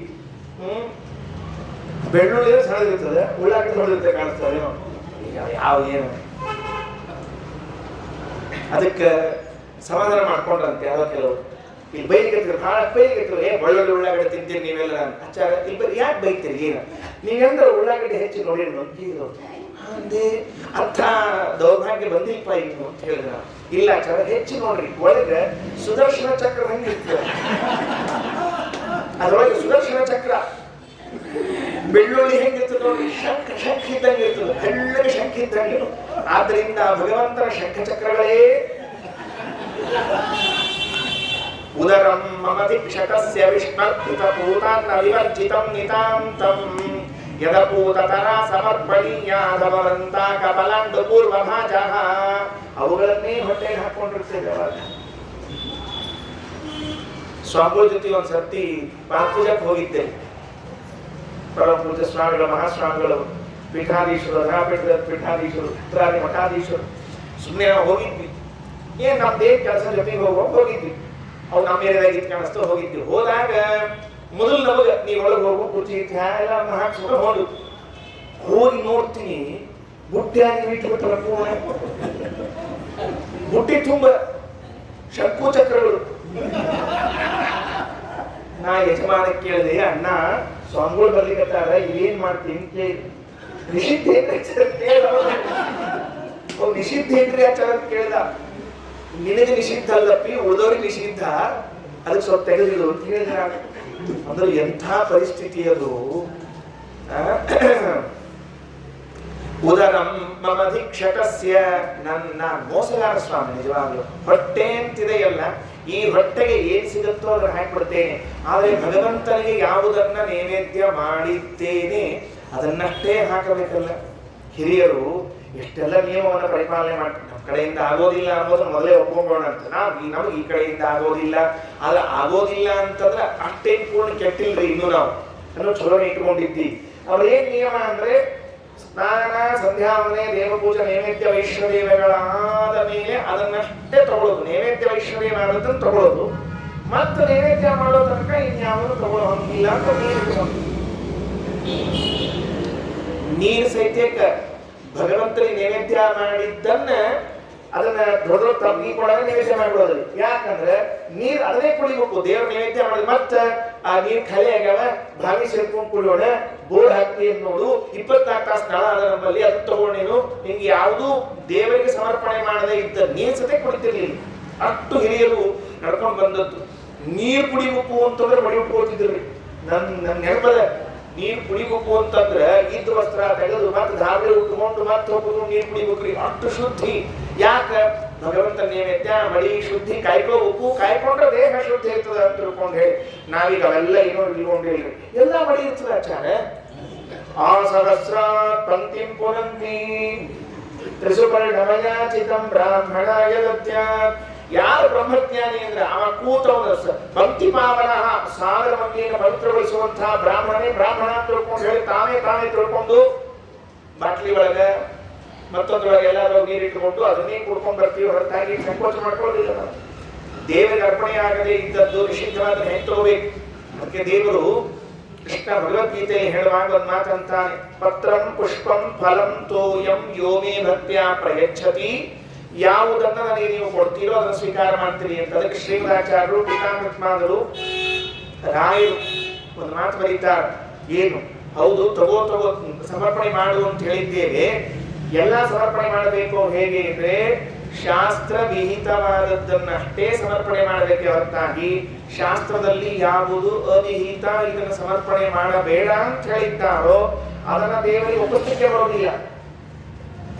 ಬೆಳ್ಳುಳ್ಳಿ ಸಣ್ಣದಿರ್ತದೆ ಉಳ್ಳಾಗಡ್ಡಿ ಹೊಡೆದಿರುತ್ತೆ ಕಾಣಿಸ್ತದೆ ಯಾವ ಏನು ಅದಕ್ಕೆ ಸಮಾಧಾನ ಮಾಡ್ಕೊಂಡ್ರಂತೆ ಯಾವ ಕೆಲವರು ಇಲ್ಲಿ ಬೈಲಿಕ್ಕೆ ಭಾಳ ಬೈಲಿಕ್ಕೆ ಬೆಳ್ಳುಳ್ಳಿ ಉಳ್ಳಾಗಡ್ಡೆ ತಿಂತೀರಿ ನೀವೆಲ್ಲ ಆಚಾರ ಇಲ್ಲಿ ಬರೀ ಯಾಕೆ ಬೈತೀರಿ ಏನು ನೀವೆಂದ್ರೆ ಉಳ್ಳಾಗಡ್ಡೆ ಹೆಚ್ಚಿ ನೋಡಿ ನೋಡ್ತಿದ್ರು ಅಂದೇ ಅರ್ಥ ದೌರ್ಭಾಗ್ಯ ಬಂದಿಲ್ಪ ಇನ್ನು ಅಂತ ಹೇಳಿದ್ರ ಇಲ್ಲ ಆಚಾರ ಹೆಚ್ಚು ನೋಡ್ರಿ ಒಳಗೆ ಸುದರ್ಶನ ಚಕ್ರ ಹಂಗಿರ್ತದೆ ಅದರೊಳಗೆ ಸುದರ್ಶನ ಚಕ್ರ ಬೆಳ್ಳುಳ್ಳಿ ಹೆಂಗಿರ್ತದೆ ನೋಡಿ ಶಂಖ ಇದ್ದಂಗೆ ಇರ್ತದೆ ಬೆಳ್ಳಗೆ ಶಂಖ ಇದ್ದಂಗೆ ಆದ್ರಿಂದ ಭಗವಂತನ ಶಂಖ ಚಕ್ರಗಳೇ ಉದರಂ ಮಮಧಿಕ್ಷತಸ್ಯ ವಿಷ್ಣರ್ಪಿತ ಪೂತಾನ್ನ ವಿವರ್ಜಿತಂ ನಿತಾಂತಂ ಯದಪೂತತರ ಸಮರ್ಪಣೀಯಾಧಮವಂತಾಕ ಫಲಾಂಡು ಪೂರ್ವ ಭಾಜಃ ಅವುಗಳನ್ನೇ ಹೊಟ್ಟೆಗೆ ಹಾಕೊಂಡಿರ್ತೇವೆ ಅವಾಗ ಸ್ವಾಮಿಗಳ ಜೊತೆ ಒಂದ್ ಸರ್ತಿ ಪಾತ್ಪೂಜಕ್ಕೆ ಹೋಗಿದ್ದೆ ಪರಮ ಪೂಜ್ಯ ಸ್ವಾಮಿಗಳು ಮಹಾಸ್ವಾಮಿಗಳು ಪೀಠಾಧೀಶರು ಧರಾಪೀಠದ ಪೀಠಾಧೀಶರು ಉತ್ತರಾದಿ ಮಠಾಧೀಶರು ಸುಮ್ಮನೆ ನಾವು ಹೋಗಿದ್ವಿ ಏನ್ ನಮ್ದೇನ್ ಕೆಲಸ ಜೊತೆಗೆ ಹೋಗಿದ್ವಿ ಅವ್ರು ನಮ್ಮ ಏರಿಯಾದಾಗ ಇದ್ ಕಾಣಿಸ್ತು ಹೋಗಿದ್ವಿ ಹೋದಾಗ ಮೊದಲು ನಮಗ ನೀವು ಒಳಗೆ ಹೋಗು ಕುರ್ಚಿ ಎಲ್ಲ ಹಾಕ್ಸ್ಕೊಂಡು ಹೋದು ಹೋಗಿ ನೋಡ್ತೀನಿ ಬುಟ್ಟಿಯಾಗಿ ಇಟ್ಬಿಟ್ರ ಬುಟ್ಟಿ ತುಂಬ ಶಂಕು ಚಕ್ರಗಳು ನಾ ಯಜಮಾನ ಕೇಳಿದೆ ಅಣ್ಣ ಸ್ವಾಮಿಗಳು ಬರ್ಲಿಕ್ಕತ್ತಾರ ಏನ್ ಮಾಡ್ತೀನಿ ಕೇಳಿ ನಿಷಿದ್ಧ ನಿಷಿದ್ಧ ಏನ್ರಿ ಆಚಾರ ಕೇಳ್ದ ನಿನಗೆ ನಿಷಿದ್ಧ ಅಲ್ಲಪ್ಪಿ ಉಳಿದವ್ರಿಗೆ ನಿಷಿದ್ಧ ಅದಕ್ಕೆ ಸ್ವಲ್ಪ ತೆಗೆದಿಡು ಅಂತ ಹೇಳಿದ ಅಂದ್ರೆ ಎಂಥ ಪರಿಸ್ಥಿತಿ ಅದು ಉದರಂ ಮಮಧಿಕ್ಷತಸ್ಯ ನನ್ನ ಮೋಸಗಾರ ಸ್ವಾಮಿ ನಿಜವಾಗ್ಲು ಹೊಟ್ಟೆ ಅಂತಿದೆಯಲ್ಲ ಈ ಹೊಟ್ಟೆಗೆ ಏನ್ ಸಿಗುತ್ತೋ ಅದನ್ನ ಹಾಕ್ಬಿಡ್ತೇನೆ ಆದ್ರೆ ಭಗವಂತನಿಗೆ ಯಾವುದನ್ನ ನೈವೇದ್ಯ ಮಾಡಿದ್ದೇನೆ ಅದನ್ನಷ್ಟೇ ಹಾಕಬೇಕಲ್ಲ ಹಿರಿಯರು ಎಷ್ಟೆಲ್ಲ ನಿಯಮವನ್ನು ಪರಿಪಾಲನೆ ಮಾಡ್ತಾರೆ ನಮ್ಮ ಕಡೆಯಿಂದ ಆಗೋದಿಲ್ಲ ಅನ್ನೋದು ಮೊದಲೇ ಒಪ್ಕೊಂಡೋಣ ಅಂತ ನಮಗೆ ಈ ಕಡೆಯಿಂದ ಆಗೋದಿಲ್ಲ ಆದ್ರೆ ಆಗೋದಿಲ್ಲ ಅಂತಂದ್ರೆ ಅಷ್ಟೇನ್ ಪೂರ್ಣ ಕೆಟ್ಟಿಲ್ರಿ ಇನ್ನು ನಾವು ಅನ್ನೋ ಚಲೋನೆ ಇಟ್ಕೊಂಡಿದ್ವಿ ಅವ್ರೇನ್ ನಿಯಮ ಅಂದ್ರೆ ಸ್ನಾನ ಸಂಧ್ಯಾವಂದನೆ ದೇವಪೂಜೆ ನೈವೇದ್ಯ ವೈಶ್ವದೇವಗಳಾದ ಮೇಲೆ ಅದನ್ನಷ್ಟೇ ತಗೊಳ್ಳೋದು. ನೈವೇದ್ಯ ವೈಶ್ವದೇವ ಆದದ್ದನ್ನು ತಗೊಳ್ಳೋದು, ಮತ್ತೆ ನೈವೇದ್ಯ ಮಾಡೋ ತನಕ ಇನ್ಯಾವುದು ತಗೊಳ್ಳೋ ಹಂಗಿಲ್ಲ ಅಂತ ನೀರು ಸಹಿತ ಭಗವಂತನಿಗೆ ನೈವೇದ್ಯ ಮಾಡಿದ್ದನ್ನ ಅದನ್ನ ದೊಡ್ಡ ದೊಡ್ಡ ತಪ್ಪಿ ಕೊಡೋದೇ ನೈವೇದ್ಯ ಮಾಡ್ಬಿಡೋದ್ರಿ. ಯಾಕಂದ್ರೆ ನೀರ್ ಅದನ್ನೇ ಕುಡಿಬೇಕು. ದೇವ್ರ ನೈವೇದ್ಯ ಮಾಡಿದ್ ಮತ್ತ ಆ ನೀರ್ ಖಾಲಿ ಆಗ್ಯಾವ, ಬಾವಿ ಸೇರ್ಕೊಂಡ್ ಕುಡಿಯೋಣ, ಬೋರ್ ಹಾಕ್ತಿ ನೋಡು, 24 ತಾಸು ನಳ ಅದ ನಮ್ಮಲ್ಲಿ, ಅದು ತಗೊಂಡೇನು ಹಿಂಗೆ ಯಾವುದು ದೇವರಿಗೆ ಸಮರ್ಪಣೆ ಮಾಡದೇ ಇದ್ದ ನೀರ್ ಸತೆ ಕುಡಿತಿರ್ಲಿಲ್ಲ. ಅಷ್ಟು ಹಿರಿಯರು ನಡ್ಕೊಂಡು ಬಂದದ್ದು. ನೀರ್ ಕುಡಿಬೇಕು ಅಂತಂದ್ರೆ ಮಡಿ ಉಟ್ಕೊಳ್ತಿದ್ರಿ. ನನ್ ನೆನಪದ ನೀರ್ ಕುಡಿಬೇಕು ಅಂತಂದ್ರೆ ಇದ್ದ ವಸ್ತ್ರ ತೆಗೆದು ಮತ್ತೆ ಧಾಬೆ ಉಟ್ಕೊಂಡು ಮತ್ತೆ ಹೋಗುದು ನೀರ್ ಕುಡಿಬೇಕ್ರಿ. ಅಷ್ಟು ಶುದ್ಧಿ. ಯಾಕ? ಭಗವಂತ ನೈವೇದ್ಯ ಮಡಿ ಶುದ್ಧಿ ಕಾಯ್ಕೋಬೇಕು. ಕಾಯ್ಕೊಂಡ್ರೆ ದೇಹ ಶುದ್ಧಿ ಇರ್ತದ ಅಂತ ತಿಳ್ಕೊಂಡು ಹೇಳಿ ನಾವೀಗ ಅವೆಲ್ಲ ಏನೋ ಇಳ್ಕೊಂಡಿಲ್ರಿ. ಎಲ್ಲ ಮಡಿ ಇರ್ತದ ಆಚಾರ. ಆ ಸಹಸ್ರ ಪಂಕ್ತಿಂ ಪುರಂತಿ ತ್ರಿಸುಪರ್ಣಮಯಾಚಿತಂ ಬ್ರಾಹ್ಮಣಾಯ ದತ್ಯಾತ್. ಯಾರು ಬ್ರಹ್ಮಜ್ಞಾನಿ ಅಂದ್ರೆ ಅವ ಕೂತವನ ಭಕ್ತಿ ಪಾವನ 1000 ಮಂದಿಯನ್ನು ಪವಿತ್ರಗೊಳಿಸುವಂತಹ ಬ್ರಾಹ್ಮಣನೇ ಬ್ರಾಹ್ಮಣ ಅಂತ ತಿಳ್ಕೊಂಡು ಹೇಳಿ ತಾವೇ ತಿಳ್ಕೊಂಡು ಬಾಟ್ಲಿ ಒಳಗ ಮತ್ತೊಂದ್ರೊಳಗೆ ಎಲ್ಲಾದ್ರೂ ನೀರಿಟ್ಟುಕೊಂಡು ಅದನ್ನೇ ಕುಡ್ಕೊಂಡು ಬರ್ತೀವಿ. ಹೊರತಾಗಿ ಸಂಕೋಚ ಮಾಡ್ಕೊಳ್ಳೋದಿಲ್ಲ. ನಾವು ದೇವರಿಗೆ ಅರ್ಪಣೆ ಆಗದೆ ಇದ್ದದ್ದು ನಿಷಿದ್ಧವಾದ ಹೆಂಗೆ ತಗೋಬೇಕು. ಅದಕ್ಕೆ ದೇವರು ಕೃಷ್ಣ ಭಗವದ್ಗೀತೆಯಲ್ಲಿ ಹೇಳುವಾಗ ಒಂದು ಮಾತಂತಾನೆ, ಪತ್ರಂ ಪುಷ್ಪಂ ಫಲಂ ತೋಯಂ ಯೋ ಮೇ ಭಕ್ತ್ಯಾ ಪ್ರಯಚ್ಛತಿ. ಯಾವುದನ್ನ ನನಗೆ ನೀವು ಕೊಡ್ತೀರೋ ಅದನ್ನು ಸ್ವೀಕಾರ ಮಾಡ್ತೀರಿ ಅಂತ. ಅದಕ್ಕೆ ಶ್ರೀಮದಾಚಾರ್ಯರು ಟೀಕಾಮೃತ್ಮಾದರು ರಾಯರು ಒಂದು ಮಾತು ಬರೀತಾರೆ. ಏನು? ಹೌದು, ತಗೋ ಸಮರ್ಪಣೆ ಮಾಡು ಅಂತ ಹೇಳಿದ್ದೇವೆ. ಎಲ್ಲ ಸಮರ್ಪಣೆ ಮಾಡಬೇಕು. ಹೇಗೆ ಅಂದ್ರೆ ಶಾಸ್ತ್ರ ವಿಹಿತವಾದದ್ದನ್ನಷ್ಟೇ ಸಮರ್ಪಣೆ ಮಾಡಬೇಕೆ ಹೊರತಾಗಿ ಶಾಸ್ತ್ರದಲ್ಲಿ ಯಾವುದು ಅವಿಹಿತ ಇದನ್ನು ಸಮರ್ಪಣೆ ಮಾಡಬೇಡ ಅಂತ ಹೇಳಿದ್ದಾರೋ ಅದನ್ನ ದೇವರಿಗೆ ಒಪ್ಪಿಸಲಿಕ್ಕೆ ಬರೋದಿಲ್ಲ.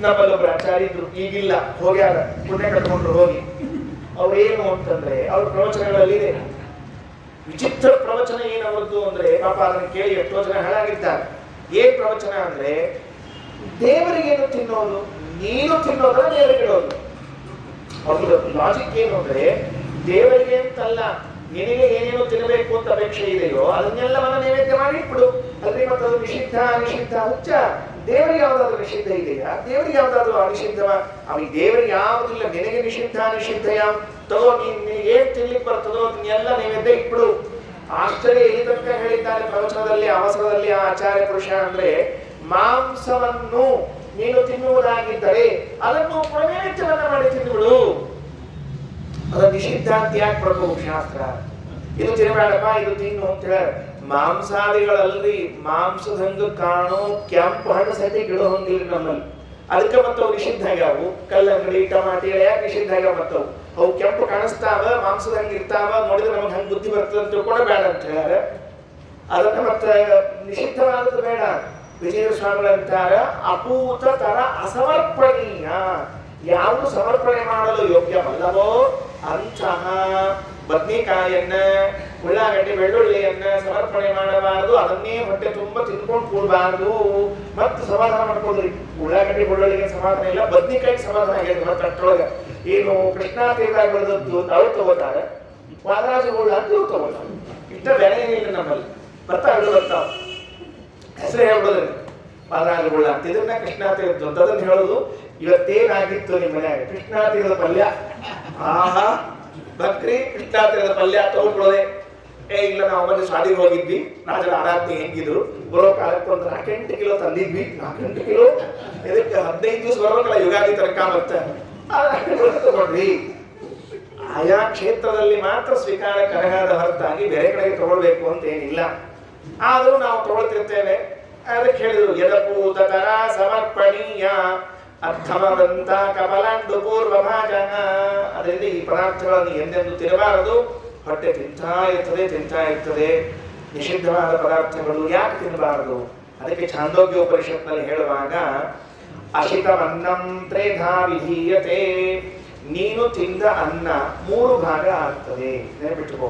ನಮ್ಮಲ್ಲೊಬ್ಬರು ಆಚಾರ್ಯ ಇದ್ರು, ಈಗಿಲ್ಲ, ಹೋಗ್ಯಾರ, ಪುಣ್ಯ ಕಟ್ಕೊಂಡ್ರು ಹೋಗಿ. ಅವ್ರೇನು ಅಂತಂದ್ರೆ ಅವ್ರ ಪ್ರವಚನಗಳಲ್ಲಿ ವಿಚಿತ್ರ ಪ್ರವಚನ ಏನವದ್ದು ಅಂದ್ರೆ ಪಾಪ ಅದನ್ನು ಕೇಳಿ ಎಷ್ಟೋ ಜನ ಹಾಳಾಗಿದ್ದಾರೆ. ಏನ್ ಪ್ರವಚನ ಅಂದ್ರೆ ದೇವರಿಗೇನು ತಿನ್ನೋದು, ನೀನು ತಿನ್ನೋದನ್ನ ದೇವರಿಗೆ ಇಡೋದು. ಅವ್ರ ಲಾಜಿಕ್ ಏನು ಅಂದ್ರೆ ದೇವರಿಗೆ ಅಂತಲ್ಲ, ನಿನಗೆ ಏನೇನು ತಿನ್ನಬೇಕು ಅಂತ ಅಪೇಕ್ಷೆ ಇದೆಯೋ ಅದನ್ನೆಲ್ಲವನ್ನ ನೈವೇದ್ಯ ಮಾಡಿ ಇಟ್ಬಿಡು. ಅಲ್ರಿ ಮತ್ತೆ ಅದು ನಿಷಿದ್ಧ ಅನಿಷಿದ್ಧ ಹುಚ್ಚ. ದೇವರಿಗೆ ಯಾವ್ದಾದ್ರು ನಿಷಿದ್ಧ ಇದೆಯಾ? ದೇವರಿಗೆ ಯಾವ್ದಾದ್ರು ಅನಿಷಿದ್ಧವ? ಅವಿಗೆ ದೇವರಿಗೆ ಯಾವುದಿಲ್ಲ. ನಿನಗೆ ನಿಷಿದ್ಧ ಅನಿಷಿದ್ಧ ಯಾವ ತಗೋ, ನಿನಗೆ ಏನ್ ತಿನ್ಲಿಕ್ಕೆ ಬರ್ತದೋ ಅದನ್ನೆಲ್ಲ ನೈವೇದ್ಯ ಇಟ್ಬಿಡು. ಆಶ್ಚರ್ಯ ಇಲ್ಲಿ ತನಕ ಹೇಳಿದ್ದಾರೆ ಪ್ರವಚನದಲ್ಲಿ ಅವಸರದಲ್ಲಿ ಆ ಆಚಾರ್ಯ ಪುರುಷ ಅಂದ್ರೆ ಮಾಂಸವನ್ನು ನೀನು ತಿನ್ನುವುದಾಗಿದ್ದರೆ ಅದನ್ನು ನೈವೇದ್ಯವನ್ನ ಮಾಡಿ ತಿನ್ನುಬಿಡು. ಅದ ನಿಷಿದ್ಧ ಅಂತ ಯಾಕೆ ಬರ್ಬೇಕು ಶಾಸ್ತ್ರ? ಇದು ತಿನ್ನಬೇಡಪ್ಪ, ಇದು ತಿನ್ನು ಅಂತ ಹೇಳ. ಮಾಂಸಾದಿಗಳಲ್ರಿ ಮಾಂಸದಂಗ ಕಾಣೋ ಕೆಂಪು ಹಣ್ಣು ಸಹಿತ ಗಿಡ ಹೊಂದಿಲ್ಲ ನಮ್ಮಲ್ಲಿ. ಅದಕ್ಕೆ ಮತ್ತವು ನಿಷಿದ್ಧ ಆಗ್ಯಾವು. ಕಲ್ಲಂಗಡಿ ಟಮಾಟಿ ಯಾಕೆ ನಿಷಿದ್ಧ ಆಗ್ಯಾವ? ಮತ್ತವು ಅವು ಕೆಂಪು ಕಾಣಿಸ್ತಾವ, ಮಾಂಸದಂಗ ಇರ್ತಾವ, ನೋಡಿದ್ರೆ ನಮಗೆ ಹಂಗೆ ಬುದ್ಧಿ ಬರ್ತದೆ ಅಂತ ತಿಳ್ಕೊಂಡ ಬೇಡ ಅಂತ ಹೇಳ್ಯಾರ. ಅದನ್ನ ಮತ್ತೆ ನಿಷಿದ್ಧವಾದದ್ದು ಬೇಡ. ವಿಜಯ ಸ್ವಾಮಿಗಳಂತಾರ ಅಪೂತ ತರ ಅಸಮರ್ಪಣೀಯ. ಯಾವುದು ಸಮರ್ಪಣೆ ಮಾಡಲು ಯೋಗ್ಯವಲ್ಲವೋ ಅಂತಹ ಬದ್ನಿಕಾಯನ್ನ, ಉಳ್ಳಾಗಡ್ಡಿ, ಬೆಳ್ಳುಳ್ಳಿಯನ್ನ ಸಮರ್ಪಣೆ ಮಾಡಬಾರದು. ಅದನ್ನೇ ಹೊಟ್ಟೆ ತುಂಬ ತಿನ್ಕೊಂಡು ಕೂಡಬಾರದು. ಮತ್ತೆ ಸಮಾಧಾನ ಮಾಡ್ಕೊಳ್ರಿ. ಉಳ್ಳಾಗಡ್ಡಿ ಬೆಳ್ಳುಳ್ಳಿಗೆ ಸಮಾಧಾನ ಇಲ್ಲ, ಬದ್ನಿಕಾಯಿಗೆ ಸಮಾಧಾನ ಆಗಿದೆ. ಮತ್ತೆ ಅಷ್ಟೊಳಗ ಏನು ಕೃಷ್ಣಾ ತೀರ್ಥ ಬೆಳೆದದ್ದು ಅವ್ರು ತಗೋತಾರೆ, ವಾದರಾಜಗುಳ್ಳ ಅಂತ ಇವ್ರು ತಗೋತಾರೆ. ಇಷ್ಟ ಬೆಲೆ ಏನಿಲ್ಲ ನಮ್ಮಲ್ಲಿ. ಬರ್ತಾವ ಹೆಸರು ಹೇಳ್ಬೋದ್ರಿ ವಾದರಾಜಗುಳ್ಳ ಅಂತ. ಇದನ್ನ ಕೃಷ್ಣಾ ತೀರ್ಥ ಅಂತ ಅದನ್ನ ಹೇಳೋದು. ಇವತ್ತೇನಾಗಿತ್ತು ನಿಮ್ಮ ಮನ್ಯಾಗ? ಕೃಷ್ಣಾ ತೀರದ ಪಲ್ಯ. ಆಹಾ, ಬಕ್ರಿ ಕೃಷ್ಣಾ ತೀರದ ಪಲ್ಯ ತಗೊಂಡ್ಬಿಡೋದೆ. ಇಲ್ಲ, ನಾವು ಮೊನ್ನೆ ಶಾದಿಗೆ ಹೋಗಿದ್ವಿ, ರಾಜರ ಆರಾಧನೆ ಹೆಂಗಿದ್ರು, ಬರೋ ಕಾಲಕ್ಕೆ ಒಂದು 4-8 ಕಿಲೋ ತಂದಿದ್ವಿ. 4-8 ಕಿಲೋ ಇದಕ್ಕೆ 15 ದಿವಸ ಬರೋಕಲ್ಲ, ಯುಗಾದಿ ತನಕ ಮತ್ತೆ ತಗೊಂಡ್ರಿ. ಆಯಾ ಕ್ಷೇತ್ರದಲ್ಲಿ ಮಾತ್ರ ಸ್ವೀಕಾರಕ್ಕೆ ಅರ್ಹದ ಹೊರತಾಗಿ ಬೇರೆ ಕಡೆಗೆ ತಗೊಳ್ಬೇಕು ಅಂತ ಏನಿಲ್ಲ. ಆದರೂ ನಾವು ತಗೊಳ್ತಿರ್ತೇವೆ. ಅದಕ್ಕೆ ಹೇಳಿದ್ರು ಯದಪೂತ ತರ ಸಮರ್ಪಣೀಯ ಅರ್ಥಮವಂತ ಕಮಲಾಂಡು ಪೂರ್ವ ಭಾಜನ. ಅದರಿಂದ ಈ ಪದಾರ್ಥಗಳನ್ನು ಎಂದೆಂದು ತಿನ್ನಬಾರದು. ಹೊಟ್ಟೆ ತಿಂತಾ ಇರ್ತದೆ. ನಿಷಿದ್ಧವಾದ ಪದಾರ್ಥಗಳು ಯಾಕೆ ತಿನ್ನಬಾರದು? ಅದಕ್ಕೆ ಛಾಂದೋಗ್ಯ ಉಪನಿಷತ್ನಲ್ಲಿ ಹೇಳುವಾಗ ಅಶಿತಮನ್ನಂ ತ್ರೇಧಾ ವಿಧೀಯತೆ. ನೀನು ತಿಂದ ಅನ್ನ 3 ಭಾಗ ಆಗ್ತದೆ. ನೆನಪಿಟ್ಟುಕೋ,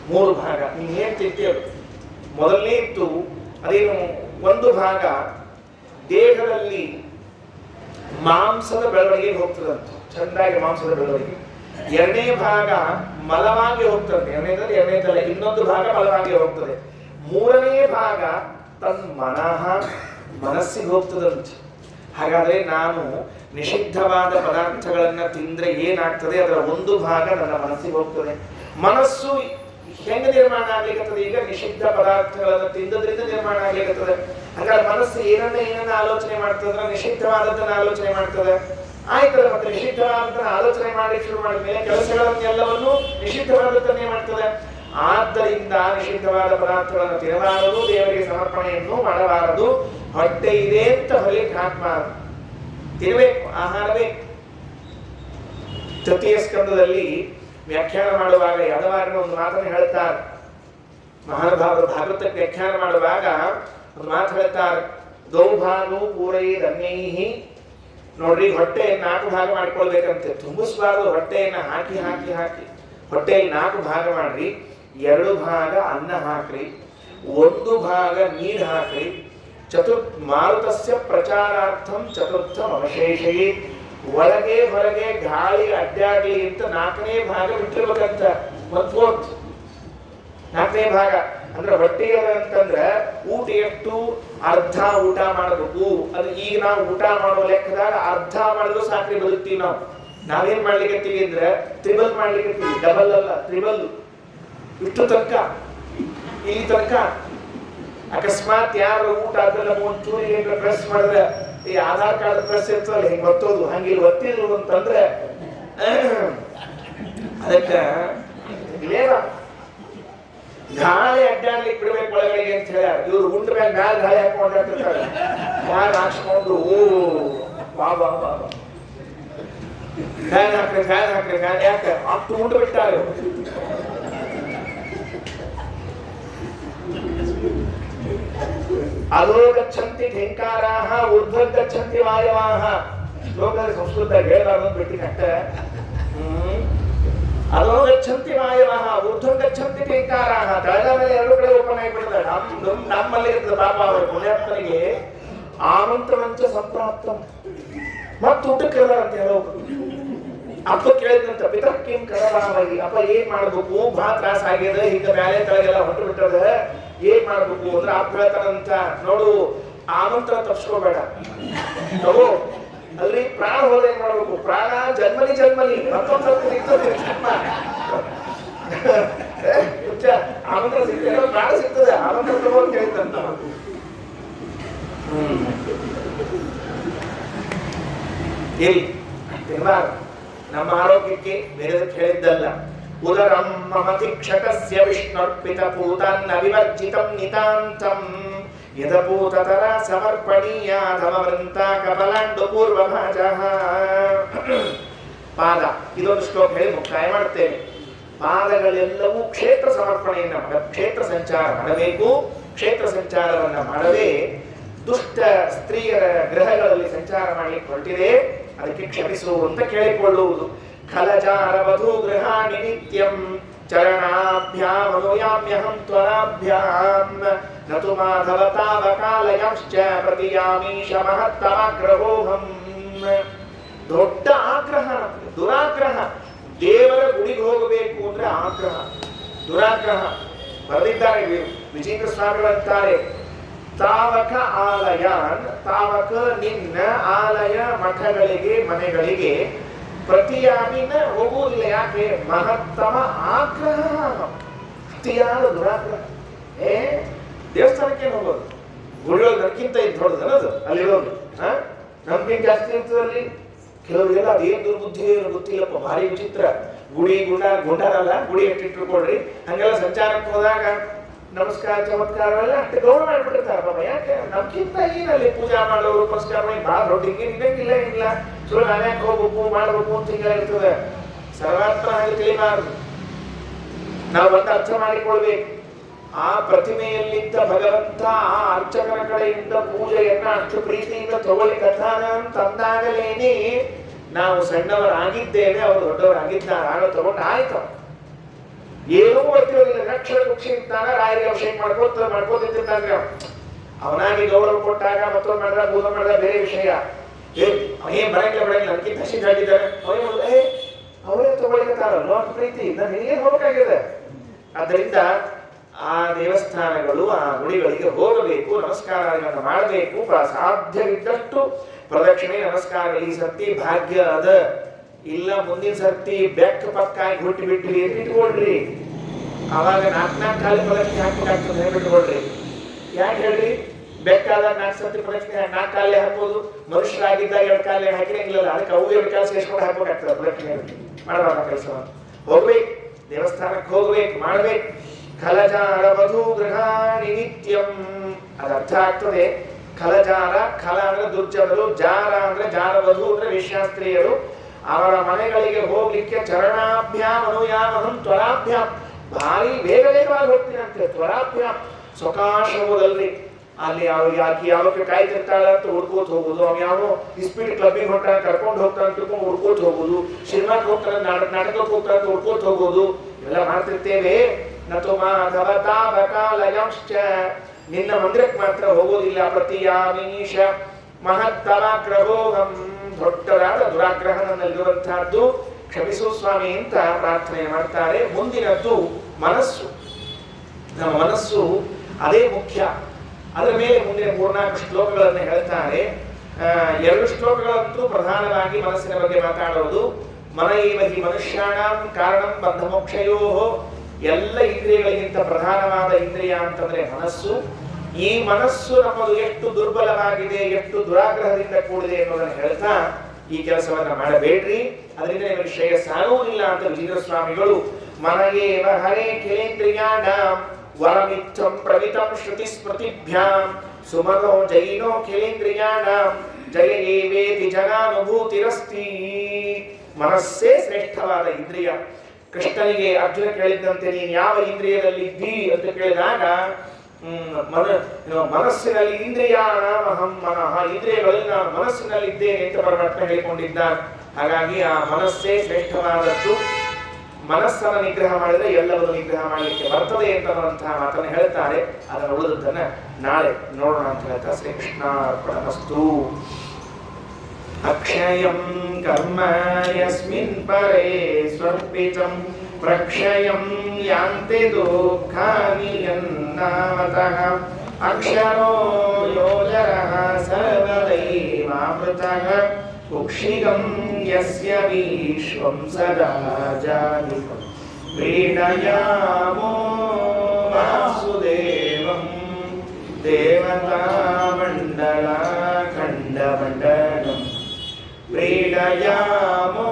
3 ಭಾಗ. ನೀನೇನು ತಿಂತೀಯ? ಮೊದಲನೇ ಇತ್ತು ಅದೇನು, 1 ಭಾಗ ದೇಹದಲ್ಲಿ ಮಾಂಸದ ಬೆಳವಣಿಗೆ ಹೋಗ್ತದಂತ, ಚಂದಾಗಿ ಮಾಂಸದ ಬೆಳವಣಿಗೆ. 2ನೇ ಭಾಗ ಮಲವಾಗಿ ಹೋಗ್ತದೆ. ಎರಡನೇದಲ್ಲ, ಇನ್ನೊಂದು ಭಾಗ ಮಲವಾಗಿ ಹೋಗ್ತದೆ. 3ನೇ ಭಾಗ ತನ್ ಮನಸ್ಸಿಗೆ ಹೋಗ್ತದಂತೆ. ಹಾಗಾದ್ರೆ ನಾನು ನಿಷಿದ್ಧವಾದ ಪದಾರ್ಥಗಳನ್ನು ತಿಂದ್ರೆ ಏನಾಗ್ತದೆ, ಅದರ ಒಂದು ಭಾಗ ನನ್ನ ಮನಸ್ಸಿಗೆ ಹೋಗ್ತದೆ. ಮನಸ್ಸು ಹೆಂಗ ನಿರ್ಮಾಣ ಆಗ್ಲಿಕ್ಕತ್ತದೆ? ಈಗ ನಿಷಿದ್ಧ ಪದಾರ್ಥಗಳನ್ನು ತಿಂದದ್ರಿಂದ ನಿರ್ಮಾಣ ಆಗ್ಲಿಕ್ಕತ್ತದೆ. ಹಾಗಾದ್ರೆ ಮನಸ್ಸು ಏನನ್ನ ಆಲೋಚನೆ ಮಾಡ್ತದ? ನಿಷಿದ್ಧವಾದದ್ದನ್ನ ಆಲೋಚನೆ ಮಾಡ್ತದೆ. ಆಯ್ತಲ್ಲ, ಮತ್ತೆ ನಿಷಿದ್ಧವಾದದ್ದನ್ನ ಆಲೋಚನೆ ಮಾಡಿ ಶುರು ಮಾಡಿದ ಮೇಲೆ ಕೆಲಸಗಳನ್ನೆಲ್ಲವನ್ನು ನಿಷಿದ್ಧವಾದದ್ದನ್ನೇ ಮಾಡ್ತದೆ. ಆದ್ದರಿಂದ ನಿಷಿದ್ಧವಾದ ಪದಾರ್ಥಗಳನ್ನು ತಿನ್ನಬಾರದು, ದೇವರಿಗೆ ಸಮರ್ಪಣೆಯನ್ನು ಮಾಡಬಾರದು. ಹೊಟ್ಟೆ ಇದೆ ಅಂತ ಹೊಲಿಕ್ಕೆ ಹಾಕಬಾರದು, ತಿನ್ನಬೇಕು, ಆಹಾರ ಬೇಕು. ತೃತೀಯ ಸ್ಕಂದದಲ್ಲಿ ವ್ಯಾಖ್ಯಾನ ಮಾಡುವಾಗ ಯಾದವಾರನ ಒಂದು ಮಾತನ್ನು ಹೇಳ್ತಾರೆ. ಮಹಾನುಭಾವರು ಭಾಗವತಕ್ಕೆ ವ್ಯಾಖ್ಯಾನ ಮಾಡುವಾಗ ಒಂದು ಮಾತು ಹೇಳ್ತಾರೆ, ದೌಭಾನು ಪೂರೈದನ್ಯೈಹಿ. ನೋಡ್ರಿ, ಹೊಟ್ಟೆ 4 ಭಾಗ ಮಾಡ್ಕೊಳ್ಬೇಕಂತೆ, ತುಂಬಿಸಬಾರ್ದು. ಹೊಟ್ಟೆಯನ್ನು ಹಾಕಿ ಹಾಕಿ ಹಾಕಿ ಹೊಟ್ಟೆಯಲ್ಲಿ 4 ಭಾಗ ಮಾಡ್ರಿ. 2 ಭಾಗ ಅನ್ನ ಹಾಕ್ರಿ, 1 ಭಾಗ ನೀರು ಹಾಕ್ರಿ. ಮಾರುತಸ್ಯ ಪ್ರಚಾರಾರ್ಥಂ ಚತುರ್ಥಂ ಅವಶೇಷಯಿ. ಒಳಗೆ ಹೊರಗೆ ಗಾಳಿ ಅಡ್ಡಾಡ್ಲಿ ಅಂತ 4ನೇ ಭಾಗ ಬಿಟ್ಟಿರ್ಬೇಕಂತ. 1/4 4ನೇ ಭಾಗ ಅಂದ್ರೆ ಹೊಟ್ಟೆ ಅಂತಂದ್ರೆ ಊಟ ಎಷ್ಟು? ಅರ್ಧ ಊಟ ಮಾಡಬೇಕು. ಅದು ಈಗ ನಾವು ಊಟ ಮಾಡೋ ಲೆಕ್ಕದಾಗ ಅರ್ಧ ಮಾಡಿದ್ರು ಸಾಕ್ರಿ, ಬದುಕ್ತೀವಿ ನಾವು. ನಾವೇನ್ ಮಾಡ್ಲಿಕ್ಕೀವಿ ಅಂದ್ರೆ ತ್ರಿಬಲ್ ಮಾಡ್ಲಿಕ್ಕೀವಿ, ಡಬಲ್ ಅಲ್ಲ, ತ್ರಿಬಲ್. ಇಷ್ಟು ತನಕ, ಇಲ್ಲಿ ತನಕ. ಅಕಸ್ಮಾತ್ ಯಾರು ಊಟ ಅದೆಲ್ಲ ಒಂಚೂರಿ ಏನಾರ ಪ್ರೆಸ್ ಮಾಡಿದ್ರೆ, ಈ ಆಧಾರ್ ಕಾರ್ಡ್ ಪ್ರೆಸ್ ಇರ್ತಲ್ಲ, ಹಿಂಗ್ ಒತ್ತೋದು, ಹಂಗಿಲ್ಲಿ ಒತ್ತಿದ್ರು ಅಂತಂದ್ರೆ ಅದಕ್ಕ ಗಾಳಿ ಅಡ್ಡಾಡ್ಲಿಕ್ಕೆ ಬಿಡ್ಬೇಕು ಒಳಗಡೆಗೆ ಅಂತ ಹೇಳ. ಇವ್ರು ಉಂಡ ಮೇಲೆ ಗಾಳಿ ಹಾಕೊಂಡಿರ್ತಾರೆ, ಗಾಳಿ ಹಾಕ್ಸ್ಕೊಂಡು ಬಾಬಾ ಬಾಬಾ ಫ್ಯಾನ್ ಹಾಕ್ರಿ ಫ್ಯಾನ್ ಹಾಕ್ರಿ ಫ್ಯಾನ್. ಯಾಕೆ ಅಷ್ಟು ಉಂಡು ಬಿಟ್ಟಾರೆ. ಅಧೋ ಗಚ್ಚಂತಿ ಧಿಂಕಾರಾಹ ಊರ್ಧ್ವ ಗಚ್ಚಂತಿ ವಾಯವಾಹ. ಶ್ಲೋಕದಲ್ಲಿ ಸಂಸ್ಕೃತ ಹೇಳಬಾರ್ದು ಬಿಟ್ಟಿನ ಅಷ್ಟ. ಅಧೋ ಗಚ್ಚಂತಿ ವಾಯವಾಹ ಊರ್ಧ್ವ ಗಚ್ಚಂತಿ ಧಿಂಕಾರಾಹ. ತಳದ ಮೇಲೆ 2 ಕಡೆ ಓಪನ್ ಆಗಿಬಿಡ್ತಾರೆ. ನಮ್ಮಲ್ಲಿ ಇರ್ತದೆ ಪಾಪ ಅವರ ಪುಣ್ಯಾತ್ಮನಿಗೆ ಆಮಂತ್ರಣಂಚ ಸಂಪ್ರಾಪ್ತಂ. ಮತ್ತು ಊಟಕ್ಕೆ ಅಂತ ಹೇಳೋದು. ಅಪ್ಪ ಕೇಳಿದಂತ ಪಿತರ್ಕಿಂ ಕರಬಾವಲಿ. ಅಪ್ಪ ಏನ್ ಮಾಡ್ಬೇಕು? ಬಹಳ ತ್ರಾಸ ಆಗ್ಯದ, ಈಗ ಮೇಲೆ ತಳಗೆಲ್ಲ ಹೊಂಟು ಬಿಟ್ಟದ, ಏನ್ ಮಾಡ್ಬೇಕು ಅಂದ್ರೆ ಅಪ್ಪ ಹೇಳ್ತಾರಂತ, ನೋಡು ಆಮಂತ್ರಣ ತಪ್ಸ್ಕೋಬೇಡ. ನೋಡು ಅಲ್ರಿ, ಪ್ರಾಣ ಹೋದ ಏನ್ ಮಾಡ್ಬೇಕು? ಪ್ರಾಣ ಜನ್ಮಲಿ ಜನ್ಮಲಿ ಮತ್ತೊಂದ್ ಸ್ವಲ್ಪ ಸಿಗ್ತದೆ. ಆಮಂತ್ರ ಸಿಗ್ತದೆ, ಪ್ರಾಣ ಸಿಗ್ತದೆ, ಆಮಂತ್ರ ತಗೋ ಅಂತ ಹೇಳ್ತಂತ. ಇಲ್ಲಿ ತಿನ್ಬಾರ್ದು. ನಮ್ಮ ಆರೋಗ್ಯಕ್ಕೆ ಬೇರೆದಕ್ಕೆ ಹೇಳಿದ್ದಲ್ಲ. ಉದರಂ ಮಮತಿಕ್ಷಕಸ್ಯ ವಿಷ್ಣುರ್ಪಿತ ಪೂತಾನ್ನ ವಿವರ್ಜಿತಂ ನಿತಾಂತಂ ಯದಪೂತತರ ಸಮರ್ಪಣೀಯ ಧಮವೃಂತ ಕಪಲಾಂಡು ಪೂರ್ವಭಾಜಃ. ಪಾದ, ಇದೊಂದು ಶ್ಲೋಕ ಹೇಳಿ ಮುಕ್ತಾಯ ಮಾಡ್ತೇನೆ. ಪಾದಗಳೆಲ್ಲವೂ ಕ್ಷೇತ್ರ ಸಮರ್ಪಣೆಯನ್ನು ಕ್ಷೇತ್ರ ಸಂಚಾರ ಮಾಡಬೇಕು. ಕ್ಷೇತ್ರ ಸಂಚಾರವನ್ನು ಮಾಡದೆ ದುಷ್ಟ ಸ್ತ್ರೀಯರ ಗ್ರಹಗಳಲ್ಲಿ ಸಂಚಾರ ಮಾಡಲಿಕ್ಕೆ ಹೊರಟಿದೆ, ಅದಕ್ಕೆ ಕ್ಷಮಿಸು ಅಂತ ಕೇಳಿಕೊಳ್ಳುವುದು. ಖಲಜಾರ ವಧೂ ಗೃಹಾಣಿ ನಿತ್ಯಂ ಚರಣಾಭ್ಯಾಂ ಅನುಯಾಮ್ಯಹಂ ತ್ವರಾಭ್ಯಾಂ ನತು ಮಾಧವ ತಾವಕಾಲಯಂಶ್ಚ ಪ್ರತಿಯಾಮೀಶ ಮಹತ್ತಮಾಗ್ರಹೋಹಂ. ದೊಡ್ಡ ಆಗ್ರಹ, ದುರಾಗ್ರಹ. ದೇವರ ಗುಡಿಗೆ ಹೋಗಬೇಕು ಅಂದ್ರೆ ಆಗ್ರಹ, ದುರಾಗ್ರಹ. ಬರೆದಿದ್ದಾರೆ ವಿಜೇಂದ್ರ ಸ್ವಾಮಿಗಳಂತಾರೆ, ತಾವಕ ಆಲಯಾನ್, ತಾವಕ ನಿನ್ನ ಆಲಯ ಮಠಗಳಿಗೆ ಮನೆಗಳಿಗೆ ಪ್ರತಿಯಾಮಿನ ಹೋಗುವುದಿಲ್ಲ. ಯಾಕೆ? ಮಹತ್ತಮ ಆಗ್ರಹ, ಅತಿಯಾದ ದುರಾಗ್ರಹ. ದೇವಸ್ಥಾನಕ್ಕೆ ಹೋಗೋದು, ಗುಡಿಯೊಳಗೆ ನಮ್ಗಿಂತ ಇದು ದೊಡ್ಡದನ್ನದು ಅಲ್ಲಿರೋದು. ನಮ್ಗಿಂತ ಜಾಸ್ತಿ ಇರ್ತದಲ್ಲಿ. ಕೆಲವರಿಗೆಲ್ಲ ಅದೇನು ದುರ್ಬುದ್ಧಿ ಗೊತ್ತಿಲ್ಲಪ್ಪ, ಭಾರಿ ವಿಚಿತ್ರ. ಗುಡಿ ಗುಂಡಾರಲ್ಲ, ಗುಡಿ ಎಷ್ಟಿಟ್ಕೊಳ್ರಿ. ಹಂಗೆಲ್ಲ ಸಂಚಾರಕ್ಕೆ ಹೋದಾಗ ನಮಸ್ಕಾರ ಚಮತ್ಕಾರವೆಲ್ಲ ಅಷ್ಟು ಗೌರವ ಮಾಡ್ಬಿಟ್ಟಿರ್ತಾರೆ ಬಾಬಾ. ಯಾಕೆ? ನಮ್ಗಿಂತ ಏನಲ್ಲಿ ಪೂಜಾ ಮಾಡೋರು ನಮಸ್ಕಾರ ಭಾಳ ದೊಡ್ಡ ಹಿಂಗೇನಿಲ್ಲ ಇಲ್ಲ. ಸುಳ್ಳು ನಾವ್ಯಾಕೆ ಹೋಗ್ಬೇಕು ಮಾಡಬೇಕು ಅಂತ ಹಿಂಗ ಇರ್ತದೆ. ಸರ್ವಾತ್ಮ ಹಾಗೆ ತಿಳಿಬಾರದು. ನಾವು ಒಂದು ಅರ್ಥ ಮಾಡಿಕೊಳ್ಬೇಕು. ಆ ಪ್ರತಿಮೆಯಲ್ಲಿದ್ದ ಭಗವಂತ ಆ ಅರ್ಚಕನ ಕಡೆಯಿಂದ ಪೂಜೆಯನ್ನ ಅಷ್ಟು ಪ್ರೀತಿಯಿಂದ ತಗೊಳ್ಳಿಕತ್ತಾನ ಅಂತಂದಾಗಲೇನೆ ನಾವು ಸಣ್ಣವರಾಗಿದ್ದೇವೆ, ಅವರು ದೊಡ್ಡವರಾಗಿದ್ದಾರೆ. ಆಗ ತಗೊಂಡು ಆಯ್ತು. ಏನೂ ಗೊತ್ತಿರೋದಿಲ್ಲ, ರಕ್ಷಣ ಪಕ್ಷಿ ಇರ್ತಾನ, ರಾಯರಿಗೆ ಅಭಿಷೇಕ ಮಾಡ್ಕೋತಿರ್ತಾನೆ. ಅವನಾಗಿ ಗೌರವ ಕೊಟ್ಟಾಗ ಮತ್ತೊಂದು ಮಾಡಿದ ಭೂತ ಮಾಡಿದ ಬೇರೆ ವಿಷಯ. ಏನ್ ಬರಂಗಿಲ್ಲ ನನಗೆ ಹಸಿಗೆ ಹಾಕಿದ್ದಾರೆ, ಅವರೇ ತಗೊಳ್ಳಿಕತ್ತಾರ. ಅಷ್ಟು ಪ್ರೀತಿ ನಾನು ಹೇಗೆ ಹೋಗ್ಬೇಕಾಗಿದೆ. ಆದ್ದರಿಂದ ಆ ದೇವಸ್ಥಾನಗಳು ಆ ಗುಡಿಗಳಿಗೆ ಹೋಗಬೇಕು, ನಮಸ್ಕಾರಗಳನ್ನು ಮಾಡಬೇಕು. ಸಾಧ್ಯವಿದ್ದಷ್ಟು ಪ್ರದಕ್ಷಿಣೆ ನಮಸ್ಕಾರಗಳು. ಈ ಸರ್ತಿ ಭಾಗ್ಯ ಅದ, ಇಲ್ಲ ಮುಂದಿನ ಸರ್ತಿ ಬೆಕ್ಕ ಪಕ್ಕಾಗಿ ಹುಟ್ಟಿ ಬಿಟ್ರಿ ಅಂತ ಇಟ್ಕೊಳ್ರಿ. ಅವಾಗ 4 ಕಾಲಿ ಪ್ರದಕ್ಷಿಣೆ ಹಾಕ್ಬೇಕಾಗ್ತದೆ ಬಿಟ್ಕೊಳ್ರಿ. ಯಾಕೆ ಹೇಳ್ರಿ? ಬೆಕ್ಕಾದಾಗ 4 ಸರ್ತಿ ಪ್ರದಕ್ಷಿಣೆ 4 ಕಾಲೇ ಹಾಕ್ಬೋದು, ಮನುಷ್ಯರಾಗಿದ್ದಾಗ 2 ಕಾಲೇ ಹಾಕಿರಂಗಿಲ್ಲ. ಅದಕ್ಕೆ ಅವು 2 ಕಾಲ ಸೇರಿಸ್ಕೊಂಡು ಹಾಕ್ಬೇಕಾಗ್ತದೆ. ಪ್ರದಕ್ಷಿಣೆ ಮಾಡಬಾರ್ದ ಕೆಲಸವನ್ನು. ಹೋಗ್ಬೇಕು, ದೇವಸ್ಥಾನಕ್ಕೆ ಹೋಗ್ಬೇಕು, ಮಾಡ್ಬೇಕು. ಖಲಜಾರ ವಧು ಗೃಹಾಣಿ ನಿತ್ಯಂ. ಅದು ಅರ್ಥ ಆಗ್ತದೆ. ಖಲಜಾರ, ಖಲ ಅಂದ್ರೆ ದುರ್ಜನರು, ಜಾರ ಅಂದ್ರೆ ಜಾರವಧು ಅಂದ್ರೆ ವೇಶ್ಯಾಸ್ತ್ರೀಯರು. ಅವರ ಮನೆಗಳಿಗೆ ಹೋಗ್ಲಿಕ್ಕೆ ಚರಣಾಭ್ಯಾಮ್ ಅನುಯಾಮಹಂ ತ್ವರಾಭ್ಯಾಮ್, ಭಾರಿ ಬೇಗ ವೇಗವಾಗಿ ಹೋಗ್ತೀನಿ ಅಂತ. ತ್ವರಾಭ್ಯಾಮ್ ಸ್ವಕಾಶವುದಲ್ರಿ. ಅಲ್ಲಿ ಆಕಿ ಯಾವಕ್ಕೆ ಕಾಯ್ತಿರ್ತಾಳ ಅಂತ ಹುಡ್ಕೋತ ಹೋಗುದು. ಅವ್ ಯಾವ ಸ್ಪೀಡ್ ಕ್ಲಬ್ಬಿಗೆ ಹೊಂಟಾಗ ಕರ್ಕೊಂಡು ಹೋಗ್ತಾನೆ ಅಂತ ಹುಡ್ಕೋತ ಹೋಗುದು. ಸಿನಿಮಾಕ್ಕೆ ಹೋಗ್ತಾನೆ, ನಾಟಕಕ್ಕೆ ಹೋಗ್ತಾನೆ ಅಂತ ಹುಡ್ಕೋತ ಹೋಗೋದು. ಇವೆಲ್ಲ ಮಾಡ್ತಿರ್ತೇವೆ. ನತು ಮಾಧವತಾ ಬಕಾಲಯಂಶ್ಚ, ನಿನ್ನ ಮಂದಿರಕ್ಕೆ ಮಾತ್ರ ಹೋಗೋದಿಲ್ಲ. ಪ್ರತಿಯಾಮೀಶ ಮಹತ್ತವಾಗ್ರಹೋಹಂ, ದೊಡ್ಡದಾದ ದುರಾಗ್ರಹ ನನ್ನಲ್ಲಿರುವಂತಹದ್ದು, ಕ್ಷಮಿಸು ಸ್ವಾಮಿ ಅಂತ ಪ್ರಾರ್ಥನೆ ಮಾಡ್ತಾರೆ. ಮುಂದಿನದ್ದು ಮನಸ್ಸು. ನಮ್ಮ ಮನಸ್ಸು ಅದೇ ಮುಖ್ಯ. ಅದರ ಮೇಲೆ ಮುಂದಿನ 3-4 ಶ್ಲೋಕಗಳನ್ನು ಹೇಳ್ತಾರೆ. 2 ಶ್ಲೋಕಗಳಂತೂ ಪ್ರಧಾನವಾಗಿ ಮನಸ್ಸಿನ ಬಗ್ಗೆ ಮಾತಾಡೋದು. ಮನೈವ ಹಿ ಮನುಷ್ಯಾಣಂ ಕಾರಣಂ ಬಂಧಮೋಕ್ಷಯೋ. ಎಲ್ಲ ಇಂದ್ರಿಯಗಳಿಗಿಂತ ಪ್ರಧಾನವಾದ ಇಂದ್ರಿಯ ಅಂತಂದ್ರೆ ಮನಸ್ಸು. ಈ ಮನಸ್ಸು ನಮ್ಮದು ಎಷ್ಟು ದುರ್ಬಲವಾಗಿದೆ, ಎಷ್ಟು ದುರಾಗ್ರಹದಿಂದ ಕೂಡಿದೆ ಎನ್ನುವುದನ್ನು ಹೇಳ್ತಾ ಈ ಕೆಲಸವನ್ನ ಮಾಡಬೇಡ್ರಿ, ಅದರಿಂದ ನಿಮಗೆ ಶ್ರೇಯಸ್ಸಾಗುವುದಿಲ್ಲ ಅಂತ ವಿಜೇಂದ್ರ ಸ್ವಾಮಿಗಳು ಮನಯೇವ ಹರೇ ಖಿಲೇಂದ್ರಿಯಾಣಾಂ ವರಮಿತ್ತಂ ಪ್ರವಿತಂ ಶ್ರುತಿ ಸ್ಮೃತಿಭ್ಯಾಂ ಸುಮನೋ ಜೈನೋ ಖಿಲೇಂದ್ರಿಯಾಣಾಂ ಜಯ ಏವೇತಿ ಜನಾನುಭೂತಿರಸ್ತಿ. ಮನಸ್ಸೇ ಶ್ರೇಷ್ಠವಾದ ಇಂದ್ರಿಯ. ಕೃಷ್ಣನಿಗೆ ಅರ್ಜುನ ಕೇಳಿದ್ದಂತೆ ನೀನು ಯಾವ ಇಂದ್ರಿಯದಲ್ಲಿ ಇದ್ದಿ ಅಂತ ಕೇಳಿದಾಗ ಮನಸ್ಸಿನಲ್ಲಿ ಇಂದ್ರಿಯಾಣಾಮಹಂ ಮನಃ, ಇಂದ್ರಿಯಗಳಲ್ಲಿ ನಾನು ಮನಸ್ಸಿನಲ್ಲಿ ಇದ್ದೇನೆ ಅಂತ ಪರಮಾತ್ಮ ಹೇಳಿಕೊಂಡಿದ್ದಾನೆ. ಹಾಗಾಗಿ ಆ ಮನಸ್ಸೇ ಶ್ರೇಷ್ಠವಾದದ್ದು. ಮನಸ್ಸನ್ನು ನಿಗ್ರಹ ಮಾಡಿದ್ರೆ ಎಲ್ಲವನ್ನು ನಿಗ್ರಹ ಮಾಡಲಿಕ್ಕೆ ಬರ್ತದೆ ಅಂತನ್ನುವಂತಹ ಮಾತನ್ನು ಹೇಳ್ತಾರೆ. ಅದನ್ನು ಉಳಿದದ್ದನ್ನ ನಾಳೆ ನೋಡೋಣ ಅಂತ ಹೇಳ್ತಾ ಶ್ರೀಕೃಷ್ಣಾರ್ಪಣಮಸ್ತು. ಅಕ್ಷಯಂ ಕರ್ಮ ಯಸ್ಮಿನ್ ಪರೇ ಸ್ವರ್ಪಿತಂ ಪ್ರಕ್ಷಯಂ ಯಾಂತಿ ದುಃಖಾನಿ ಯನ್ನಾಮತಃ ಅಕ್ಷರೋ ಯೋಜರಃ ಸರ್ವದೈವಾಮೃತಃ ಕುಕ್ಷಿಗಂ ಯಸ್ಯ ವಿಶ್ವಂ ಸದಾ ಜಾನಿತಂ ಕ್ರೀಡಯಾಮೋ ವಾಸುದೇವಂ ದೇವತಾ ಮಂಡಲ ಖಂಡ ಮಂಡಲಂ ಕ್ರೀಡಯಾಮೋ